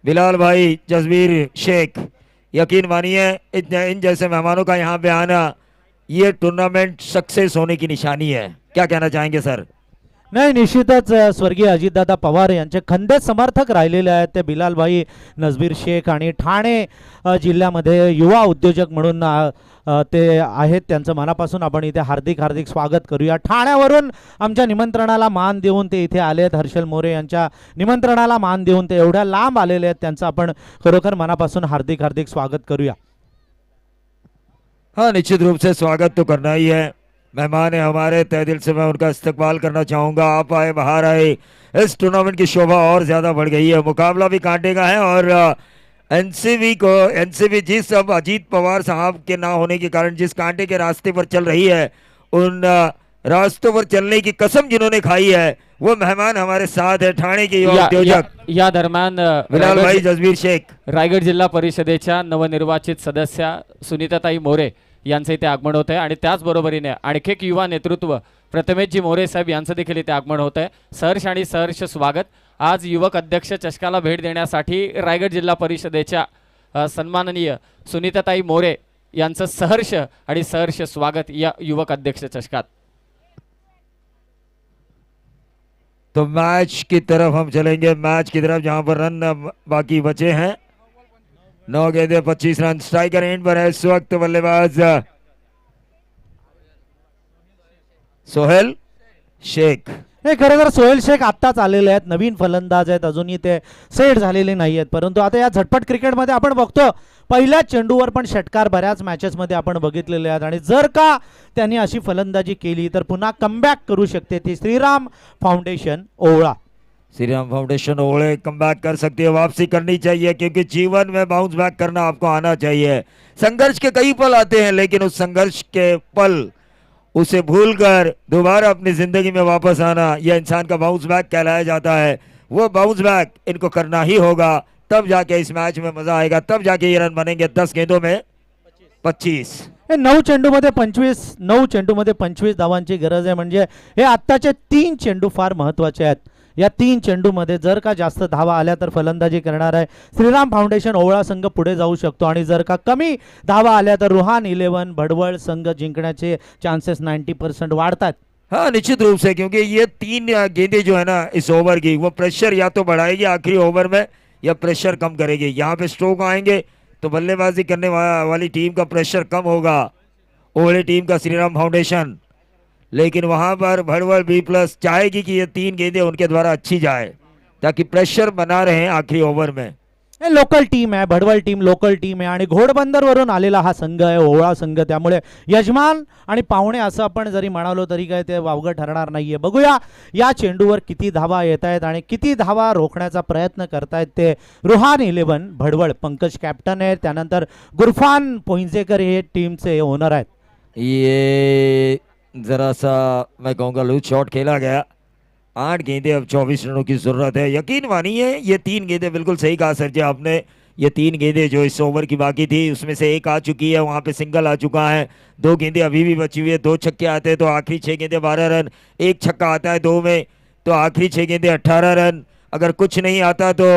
[SPEAKER 8] बिलाल भाई जसवीर शेख। यकीन मानिए इन जैसे मेहमानों का यहाँ पे आना ये टूर्नामेंट सक्सेस होने की निशानी है। क्या कहना चाहेंगे सर?
[SPEAKER 1] नाही, निश्चितच स्वर्गीय अजितदादा पवार यांचे खंदे समर्थक राहिलेले आहेत ते बिलालभाई नजबीर शेख आणि ठाणे जिल्ह्यामध्ये युवा उद्योजक म्हणून ते आहेत. त्यांचं मनापासून आपण इथे हार्दिक हार्दिक स्वागत करूया. ठाण्यावरून आमच्या निमंत्रणाला मान देऊन ते इथे आले आहेत. हर्षल मोरे यांच्या निमंत्रणाला मान देऊन ते एवढ्या लांब आलेले आहेत. त्यांचं आपण खरोखर मनापासून हार्दिक हार्दिक स्वागत करूया.
[SPEAKER 8] हाँ, निश्चित रूप से स्वागत तो करना ही है. मेहमान है हमारे, तहे दिल से मैं उनका इस्तकबाल करना चाहूँगा. आप आए, बाहर आए, इस टूर्नामेंट की शोभा और ज़्यादा बढ़ गई है. मुकाबला भी कांटे का है और एनसीबी जिस अब अजीत पवार साहब के ना होने के कारण जिस कांटे के रास्ते पर चल रही है, उन रास्तों पर चलने की कसम जिन्होंने खाई है वो मेहमान हमारे साथ है. ठाणे के युवा उद्योजक
[SPEAKER 4] या दरम्यान
[SPEAKER 8] बिलाल भाई जसबीर शेख.
[SPEAKER 4] रायगड जिल्हा परिषदेच्या नवनिर्वाचित सदस्या सुनीताताई मोरे यांचे इथे आगमन होत आहे आणि त्याचबरोबरीने आणखी एक युवा नेतृत्व प्रथमेशजी मोरे साहेब यांचं देखील इथे आगमन होत आहे. सहर्ष आणि सहर्ष स्वागत. आज युवक अध्यक्ष चषकाला भेट देण्यासाठी रायगड जिल्हा परिषदेच्या सन्माननीय सुनीताताई मोरे यांचं सहर्ष आणि सहर्ष स्वागत या युवक अध्यक्ष चषकात.
[SPEAKER 8] तो मैच की तरफ हम चलेंगे, मैच की तरफ जहां पर रन बाकी बचे हैं. 9 गेंदे 25 रन. स्ट्राइकर एंड पर है इस वक्त बल्लेबाज सोहेल शेख.
[SPEAKER 1] नाही, खरं तर सोहेल शेख आत्ताच आलेले आहेत, नवीन फलंदाज आहेत, अजूनही ते सेट झालेले नाही आहेत. परंतु आता या झटपट क्रिकेटमध्ये आपण बघतो पहिल्याच चेंडूवर पण षटकार बऱ्याच मॅचेसमध्ये आपण बघितलेले आहेत आणि जर का त्यांनी अशी फलंदाजी केली तर पुन्हा कमबॅक करू शकते ती श्रीराम फाउंडेशन ओवळा.
[SPEAKER 8] श्रीराम फाउंडेशन ओवळे कम बैक कर सकती है, वापसी करनी चाहिए क्योंकि जीवन में बाउंस बैक करना आपको आना चाहिए. संघर्ष के कई पल आते हैं लेकिन उस संघर्ष के पल उसे भूलकर दोबारा अपनी जिंदगी में वापस आना यह इंसान का बाउंस बैक कहलाया जाता है. वो बाउंस बैक इनको करना ही होगा, तब जाके इस मैच में मजा आएगा, तब जाके ये रन बनेंगे. 10 गेंदों में 25.
[SPEAKER 1] 9 चेंडूमध्ये 25 धावांची गरज आहे. म्हणजे हे आत्ताचे 3 चेंडू फार महत्त्वाचे आहेत. या 3 चेंडूमध्ये जर का जास्त धावा आल्या तर फलंदाजी करणार आहे श्रीराम फाउंडेशन ओवळा संघ पुढे जाऊ शकतो आणि जर का कमी धावा आल्या तर रुहान 11 भडवळ संघ जिंकण्याचे चांसेस 90% वाढतात.
[SPEAKER 8] हाँ, निश्चित रूप से, क्योंकि ये 3 गेंदें जो है ना इस ओवर की वो प्रेशर या तो बढ़ाएगी आखिरी ओवर में या प्रेशर कम करेगी. यहाँ पे स्ट्रोक आएंगे तो बल्लेबाजी करने वाली टीम का प्रेशर कम होगा, ओवले टीम का श्रीराम फाउंडेशन. लेकिन वहां पर भड़वल B+ चाहेगी कि ये 3 गेंदें उनके द्वारा अच्छी जाए ताकि प्रेशर बना रहे आखिरी ओवर में.
[SPEAKER 1] हे लोकल टीम आहे, भडवळ टीम लोकल टीम आहे आणि घोडबंदरवरून आलेला हा संघ आहे ओवळा संघ. त्यामुळे यजमान आणि पाहुणे असं आपण जरी म्हणालो तरी काय ते वावगं ठरणार नाहीये. बघूया या चेंडूवर किती धावा येत आहेत आणि किती धावा रोखण्याचा प्रयत्न करतायत ते रुहान 11 भडवळ. पंकज कॅप्टन आहे, त्यानंतर गुरफान पोइंजेकर हे टीमचे ओनर आहेत.
[SPEAKER 8] ये जरा सा मैं कहूँगा लूज शॉट खेला गया. 8 गेंदे अब 24 रनों की जरूरत है. यकीन मानिए ये 3 गेंदें, बिल्कुल सही कहा सर जी आपने, ये 3 गेंदें जो इस ओवर की बाकी थी उसमें से एक आ चुकी है, वहाँ पे सिंगल आ चुका है. 2 गेंदें अभी भी बची हुई है. 2 छक्के आते हैं तो आखिरी 6 गेंदें 12 रन, 1 छक्का आता है 2 में तो आखिरी 6 गेंदें 18 रन. अगर कुछ नहीं आता तो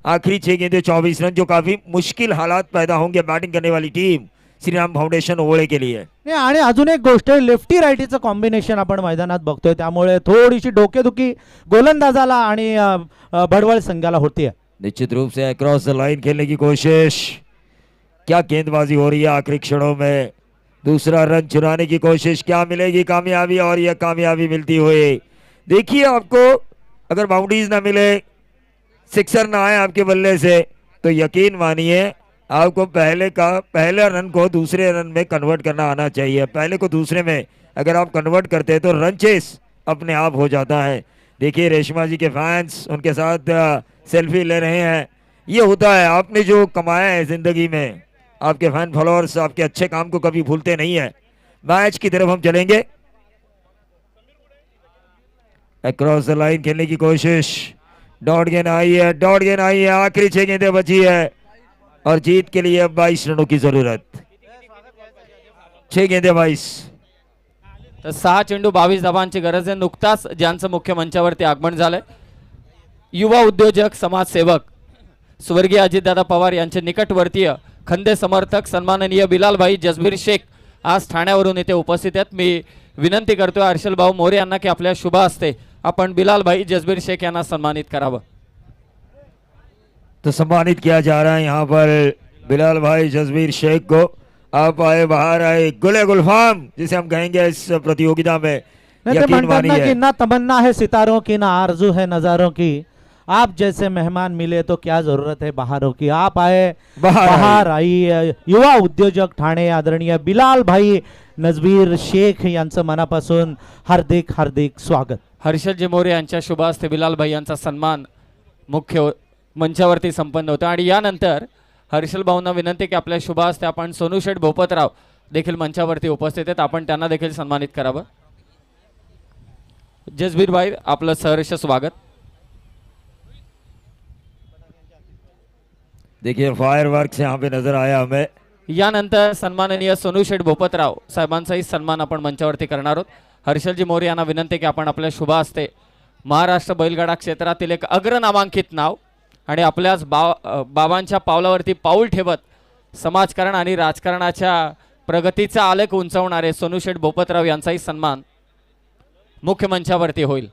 [SPEAKER 8] आखिरी 6 गेंदें 24 रन, जो काफ़ी मुश्किल हालात पैदा होंगे बैटिंग करने वाली टीम श्रीराम फाउंडेशन ओवळे के लिए.
[SPEAKER 1] आणि अजून एक गोष्ट आहे, लेफ्टी रायटीचं कॉम्बिनेशन आपण मैदानात बघतोय त्यामुळे थोडीशी डोकेदुखी गोलंदाजाला आणि भडवळ संघाला होतीये.
[SPEAKER 8] निश्चित रूप से अक्रॉस द लाइन खेलने की कोशिश, क्या गेंदबाजी हो रही है आखिरी क्षणों में. दूसरा रन चुराने की कोशिश, क्या मिलेगी कामयाबी और यह कामयाबी मिलती हुई. देखिए आपको अगर बाउंड्रीज ना मिले, सिक्सर ना आए आपके बल्ले से तो यकीन मानिए आपको पहले रन को दूसरे रन में कन्वर्ट करना आना चाहिए. पहले को दूसरे में अगर आप कन्वर्ट करते हैं तो रन चेस अपने आप हो जाता है. देखिए रेशमा जी के फैंस उनके साथ सेल्फी ले रहे हैं. ये होता है, आपने जो कमाया है ज़िंदगी में, आपके फैन फॉलोअर्स आपके अच्छे काम को कभी भूलते नहीं है. मैच की तरफ हम चलेंगे. अक्रॉस द लाइन खेलने की कोशिश, डॉट गेंद आई है, आखिरी 6 गेंदें बची है और जीत के लिए अब 22 रनों की जरूरत. 6 गेंदे 22.
[SPEAKER 4] तर 6 चेंडू 22 धावांची गरज आहे. नुकताच ज्यांचं मुख्य मंचावरती आगमन झालंय युवा उद्योजक समाजसेवक स्वर्गीय अजितदादा पवार यांचे निकटवर्तीय खंदे समर्थक सन्माननीय बिलालभाई जसबीर शेख आज ठाण्यावरून इथे उपस्थित आहेत. मी विनंती करतोय हर्षल भाऊ मोरे यांना की आपल्या शुभ हस्ते आपण बिलाल भाई जसबीर शेख यांना सन्मानित करावं.
[SPEAKER 8] तो सम्मानित किया जा रहा है यहाँ पर बिलाल भाई जसबीर शेख को. आप आए, बाहर आए, गुले गुलफाम जिसे हम कहेंगे इस प्रतियोगिता में.
[SPEAKER 1] नहीं तो
[SPEAKER 8] यकीन
[SPEAKER 1] म्हणतात ना
[SPEAKER 8] मानिए
[SPEAKER 1] कि ना तमन्ना है सितारों की ना आरजू है नजारों की. आप जैसे मेहमान मिले तो क्या जरूरत है बहारों की. आप आए, बाहर आई. युवा उद्योजक ठाणे आदरणीय बिलाल भाई नजबीर शेख यांचं मनापासून हार्दिक हार्दिक स्वागत.
[SPEAKER 4] हर्षलजी मोरे यांच्या शुभ हस्ते बिलाल भाई यांचा सन्मान मुख्य मंचावरती संपन्न होतो. आणि यानंतर हर्षल भाऊंना विनंती की आपल्या शुभ हस्ते आपण सोनू शेठ भोपतराव देखील मंचावरती उपस्थित आहेत, आपण त्यांना देखील सन्मानित करावं. जसबीर भाई आपलं सहर्ष स्वागत.
[SPEAKER 8] देखिए फायर वर्क यहाँ पे नजर आया हमें.
[SPEAKER 4] यानंतर सन्माननीय सोनू शेठ भोपतराव साहेबांचाही सन्मान आपण मंचावरती करणार आहोत. हर्षलजी मोरे यांना विनंती की आपण आपल्या शुभ हस्ते महाराष्ट्र बैलगाडा क्षेत्रातील एक अग्रनामांकित नाव आणि आपल्याच बाबांच्या पावलावरती पाऊल ठेवत समाजकारण आणि राजकारणाच्या प्रगतीचा आलेख उंचावणारे सोनू शेठ भोपतराव यांचाही सन्मान मुख्य मंचावरती होईल.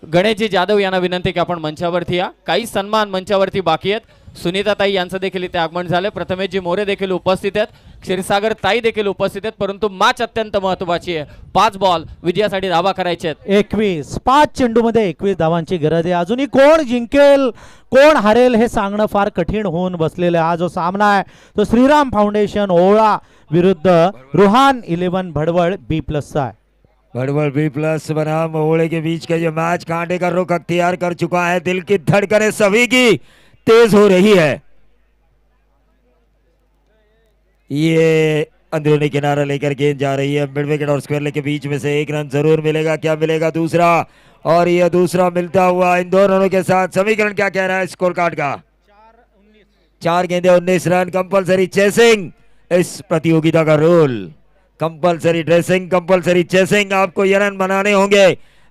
[SPEAKER 4] गणेशजी जाधव यांना विनंती की आपण मंचावरती या. काही सन्मान मंचावरती बाकी आहेत. सुनीताताई यांचं देखील इथे आगमन झालं. प्रथमेशजी मोरे देखील उपस्थित आहेत. क्षीरसागर ताई देखील उपस्थित आहेत. परंतु मॅच अत्यंत महत्त्वाची आहे. 5 बॉल विजयासाठी धावा करायचे आहेत.
[SPEAKER 1] 21 5 चेंडूमध्ये 21 धावांची गरज आहे. अजूनही कोण जिंकेल कोण हारेल हे सांगणं फार कठीण होऊन बसलेलं आहे. हा जो सामना आहे तो श्रीराम फाउंडेशन ओळा विरुद्ध रुहान 11 भडवळ B+ चा आहे.
[SPEAKER 8] भड़बड़ B+ बनाम ओले के बीच का ये मैच कांटे का रुख अख्तियार कर चुका है. दिल की धड़कनें सभी की तेज हो रही है. ये अंदरूनी किनारा लेकर गेंद जा रही है. मिड विकेट और स्क्वायर लेग के बीच में से एक रन जरूर मिलेगा. क्या मिलेगा दूसरा, और ये दूसरा मिलता हुआ इन दो रनों के साथ समीकरण क्या कह रहा है स्कोर कार्ड का. 4 गेंदे 19 रन. कंपलसरी चेसिंग इस प्रतियोगिता का rule. Compulsory dressing, compulsory chasing. आपको ये रन बनाने होंगे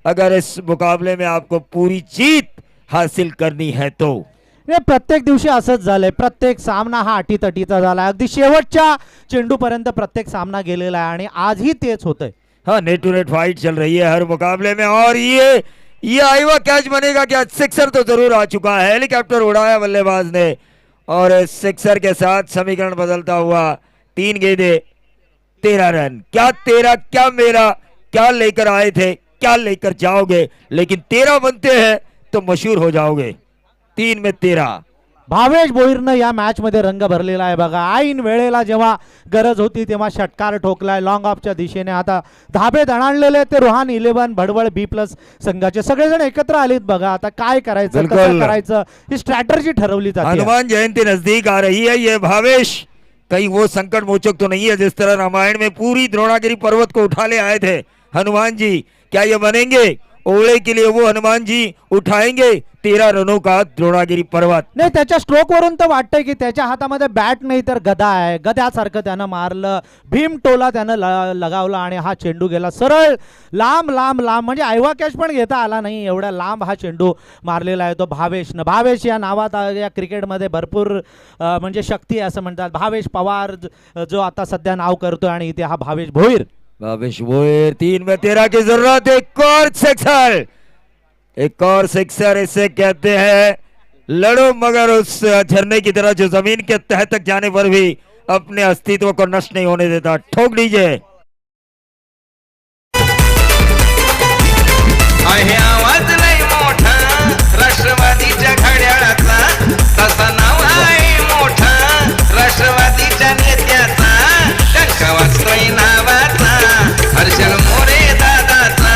[SPEAKER 8] अगर इस मुकाबले में आपको पूरी जीत हासिल करनी है तो.
[SPEAKER 1] हे प्रत्येक दिवशी असंच झालंय. प्रत्येक सामना हा अटीतटीचा झाला. अगदी शेवटच्या चेंडूपर्यंत प्रत्येक सामना गेलेला आहे आणि आजही तेच होतंय.
[SPEAKER 8] हाँ, नेट टू नेट फाइट चल रही है हर मुकाबले में. और ये आईवा कैच बनेगा क्या. सिक्सर तो जरूर आ चुका है. हेलीकॉप्टर उड़ाया बल्लेबाज ने और सिक्सर के साथ समीकरण बदलता हुआ. 3 गेंदे 13 रन. क्या 13 क्या मेरा, क्या लेकर आए थे क्या लेकर जाओगे, लेकिन 13 बनते हैं तो मशहूर हो जाओगे. 3 में 13.
[SPEAKER 1] भावेश भोईरनं या मॅच मध्ये रंग भरलेला आहे बघा. ऐन वेळेला जेव्हा गरज होती तेव्हा षटकार ठोकलाय लॉंग ऑफच्या दिशेने. आता धाबे दणाणलेले ते रुहान 11 भडवळ B+ संघाचे सगळेजण एकत्र आलेत बघा. आता काय करायचं कसं करायचं ही स्ट्रॅटर्जी ठरवली जाते.
[SPEAKER 8] हनुमान जयंती नजदीक आ रही है. ये भावेश कहीं वो संकट मोचक तो नहीं है जिस तरह रामायण में पूरी द्रोणागिरी पर्वत को उठा ले आए थे हनुमान जी. क्या ये बनेंगे ओले के लिए वो हनुमान जी उठाएंगे 13 रनों का द्रोणागिरी पर्वत.
[SPEAKER 1] नाही त्याच्या स्ट्रोक वरून तर वाटतंय की त्याच्या हातामध्ये बॅट नाही तर गदा आहे. गद्यासारखं त्यानं मारलं. भीम टोला त्यानं लगावला आणि हा चेंडू गेला सरळ लांब लांब लांब. म्हणजे आयवा कॅच पण घेता आला नाही एवढा लांब हा चेंडू मारलेला आहे तो भावेशनं. भावेश या नावात या क्रिकेटमध्ये भरपूर म्हणजे शक्ती आहे असं म्हणतात. भावेश पवार जो आता सध्या नाव करतोय आणि इथे हा भावेश भोईर.
[SPEAKER 8] भावेश भोईर. 3 में 13 की जरूरत. एक और सिक्सर, एक और सिक्सर. इसे कहते हैं लड़ो मगर उस झरने की तरह जो जमीन के तह तक जाने पर भी अपने अस्तित्व को नष्ट नहीं होने देता. ठोक दीजिए.
[SPEAKER 7] आहे आवाज नाही मोठा राष्ट्रवादीच्या घड्याळाचा. तसा नाव आहे मोठा राष्ट्रवादीच्या नेत्याचा. टंका वाजतोय नावाचा हर्षल मोरे दादाचा.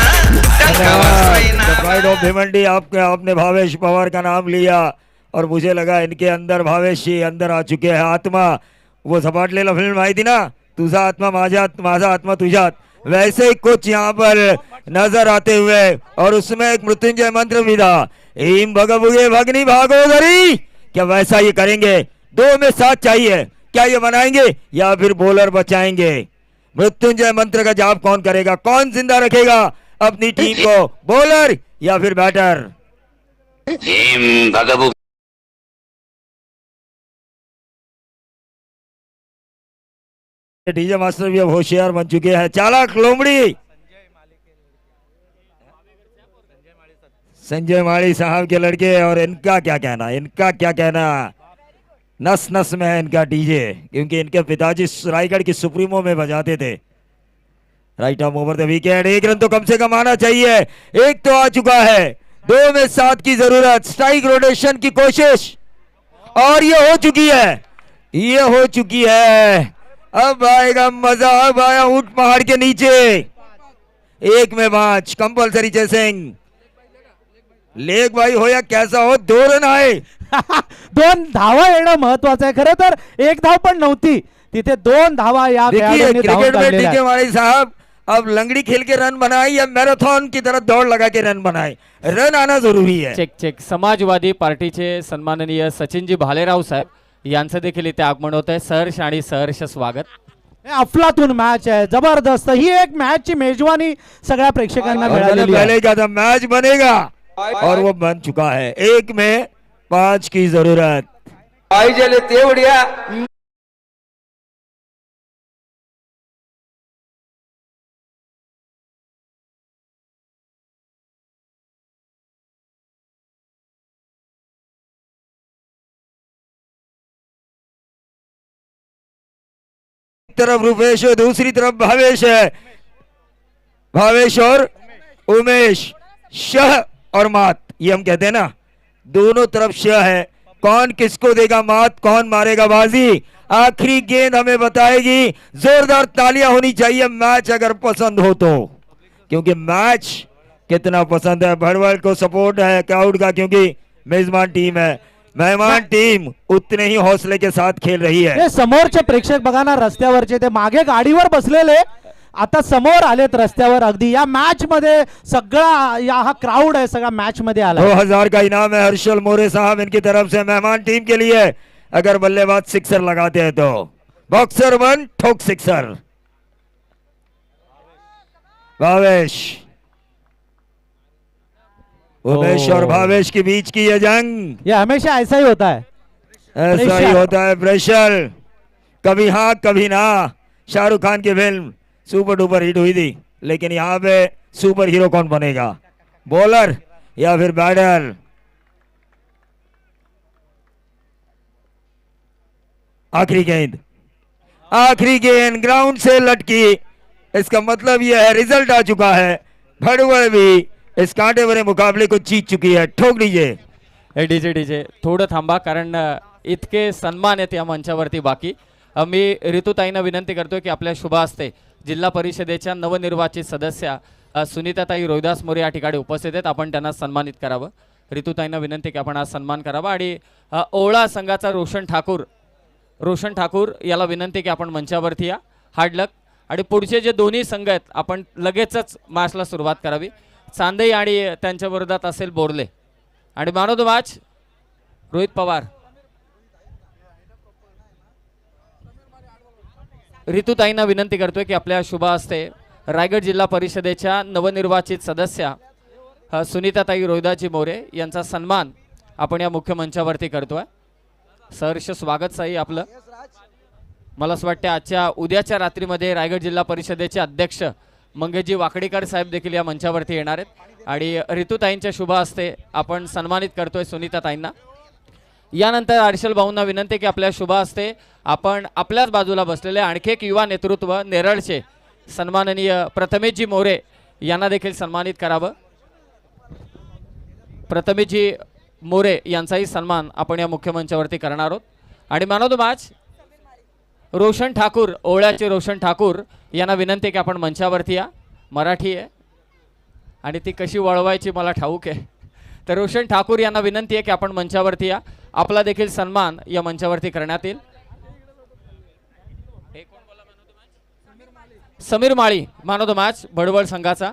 [SPEAKER 7] टंका वाजतोय
[SPEAKER 8] प्राइड ऑफ भिवंडी. आपने भावेश पवार का नाम लिया और मुझे लगा इनके अंदर भावेश जी अंदर आ चुके हैं. आत्मा वो झपाटलेला फिल्म आई थी ना, तुझा आत्मा माझा आत्मा तुझ्यात, वैसे ही कुछ यहाँ पर नजर आते हुए. और उसमें एक मृत्युंजय मंत्र भी था. ईम भगभुगे भगनी भागोदरी. क्या वैसा ये करेंगे. 2 में 7 चाहिए. क्या ये बनाएंगे या फिर बॉलर बचाएंगे. मृत्युंजय मंत्र का जाप कौन करेगा, कौन जिंदा रखेगा अपनी टीम को, बॉलर या फिर बैटर. डीजे मास्टर भी अब होशियार बन चुके हैं. चालाक लोमड़ी संजय माली साहब के लड़के, और इनका क्या कहना, नस नस में है इनका डीजे, क्योंकि इनके पिताजी रायगढ़ की सुप्रीमो में बजाते थे। Right arm over the wicket, 1 run तो कम से कम आना चाहिए, 1 तो आ चुका है, 2 में 7 की जरूरत। स्ट्राइक रोटेशन की कोशिश, और ये हो चुकी है। अब आएगा मजा, अब आया ऊंट पहाड़ के नीचे। 1 में 5 कंपल्सरी चेसिंग। लेग बाई हो या कैसा हो, 2 रन आए।
[SPEAKER 1] 2 धावा येणं महत्वाचं आहे. खरं तर 1 धाव पण नव्हती तिथे, 2 धावा या
[SPEAKER 8] देखिए
[SPEAKER 1] खेळाडूंनी धावून
[SPEAKER 8] क्रिकेट में
[SPEAKER 1] काढलेल्या
[SPEAKER 8] टीके
[SPEAKER 1] आहेत.
[SPEAKER 8] वाली साहब अब लंगड़ी खेल के रन बनाए या मैराथन की तरह दौड़ लगा के रन बनाए, रन आना जरूरी है।
[SPEAKER 4] चेक समाजवादी पार्टीचे सन्माननीय सचिनजी भालेराव साहेब यांचं देखील इथे आगमन होत आहे. सहर्ष आणि सहर्ष स्वागत.
[SPEAKER 1] हे अफलातून मॅच आहे, जबरदस्त. ही एक मॅच ची मेजवानी सगळ्या प्रेक्षकांना
[SPEAKER 8] और मैंने
[SPEAKER 1] मिळालेली आहे.
[SPEAKER 8] पहले कहा था मैच बनेगा, और वो बन चुका है। 1 में 5 की जरूरत।
[SPEAKER 6] पाहिजे तेवढ्या
[SPEAKER 8] एक तरफ रुपेश है, दूसरी तरफ भावेश है। भावेश और उमेश, शह और मात, ये हम कहते हैं ना, दोनों तरफ शह है। कौन किसको देगा मात, कौन मारेगा बाजी, आखिरी गेंद हमें बताएगी। जोरदार तालियां होनी चाहिए मैच अगर पसंद हो तो, क्योंकि मैच कितना पसंद है। भड़वल को सपोर्ट है क्राउड का, क्योंकि मेजबान टीम है। मेहमान टीम उतने ही हौसले के साथ खेल रही है।
[SPEAKER 1] हे समोरचे प्रेक्षक बघा ना, रस्त्यावरचे ते मागे गाडीवर बसलेले आता समोर आलेत रस्त्यावर. अगदी या मॅच मध्ये सगळा हा क्राऊड आहे, सगळा मॅच मध्ये आला.
[SPEAKER 8] 2000 का इनाम है हर्षल मोरे साहब इनकी तरफ से मेहमान टीम के लिए, अगर बल्लेबाज सिक्सर लगाते हैं तो। बॉक्सर 1 ठोक सिक्सर। भावेश, उमेश और भावेश के बीच की ये जंग,
[SPEAKER 1] ये हमेशा ऐसा ही होता है.
[SPEAKER 8] ऐसा ही होता है प्रेशर, कभी हाँ कभी ना। शाहरुख खान की फिल्म सुपर डुपर हिट हुई थी, लेकिन यहाँ पे सुपर हीरो कौन बनेगा, बॉलर या फिर बैटर? आखिरी गेंद ग्राउंड से लटकी, इसका मतलब यह है रिजल्ट आ चुका है। भड़वल भी इस कांटे भरे मुकाबले को जीत चुकी है। ठोक दीजिए.
[SPEAKER 4] डीजे थोडं थांबा, कारण इतके सन्मान आहेत या मंचावरती बाकी. मी ऋतुताईंना विनंती करतोय की आपल्या शुभ हस्ते जिल्हा परिषदेच्या नवनिर्वाचित सदस्या सुनीताताई रोहिदास मोरे या ठिकाणी उपस्थित आहेत, आपण त्यांना सन्मानित करावं. ऋतुताईंना विनंती की आपण आज सन्मान करावा. आणि ओळा संघाचा रोशन ठाकूर याला विनंती की आपण मंचावरती या. हार्ड लक. आणि पुढचे जे दोन्ही संघ आहेत आपण लगेचच मॅचला सुरुवात करावी. चांदई आणि त्यांच्या विरोधात असेल बोरले. आणि man of the match Rohit Pawar. ऋतुताईंना विनंती करतोय की आपल्या शुभ हस्ते रायगड जिल्हा परिषदेच्या नवनिर्वाचित सदस्या सुनीताताई रोहिदासजी मोरे यांचा सन्मान आपण या मुख्य मंचावरती करतोय. सहर्ष स्वागत साई आपलं. मला असं वाटतं आजच्या उद्याच्या रात्रीमध्ये रायगड जिल्हा परिषदेचे अध्यक्ष मंगेशजी वाकडीकर साहेब देखील या मंचावरती येणार आहेत आणि ऋतुताईंच्या शुभ हस्ते आपण सन्मानित करतोय सुनीताताईंना. यानंतर हर्षल भाऊंना विनंती की आपल्या शुभ हस्ते आपण आपल्याच बाजूला बसलेले आणखी एक युवा नेतृत्व नेरळचे सन्माननीय प्रथमेशजी मोरे यांना देखील सन्मानित करावं. प्रथमेशजी मोरे यांचाही सन्मान आपण या मुख्य मंचावरती करणार आहोत. आणि man of the match Roshan Thakur, ओळ्याचे रोशन ठाकूर यांना विनंती की आपण मंचावरती या. मराठी आहे आणि ती कशी वळवायची मला ठाऊक आहे, तर रोशन ठाकूर यांना विनंती आहे की आपण मंचावरती या. आपला देखील सन्मान या मंचावरती करण्यात येईल. समीर माळी मॅन ऑफ द मॅच भडवळ संघाचा.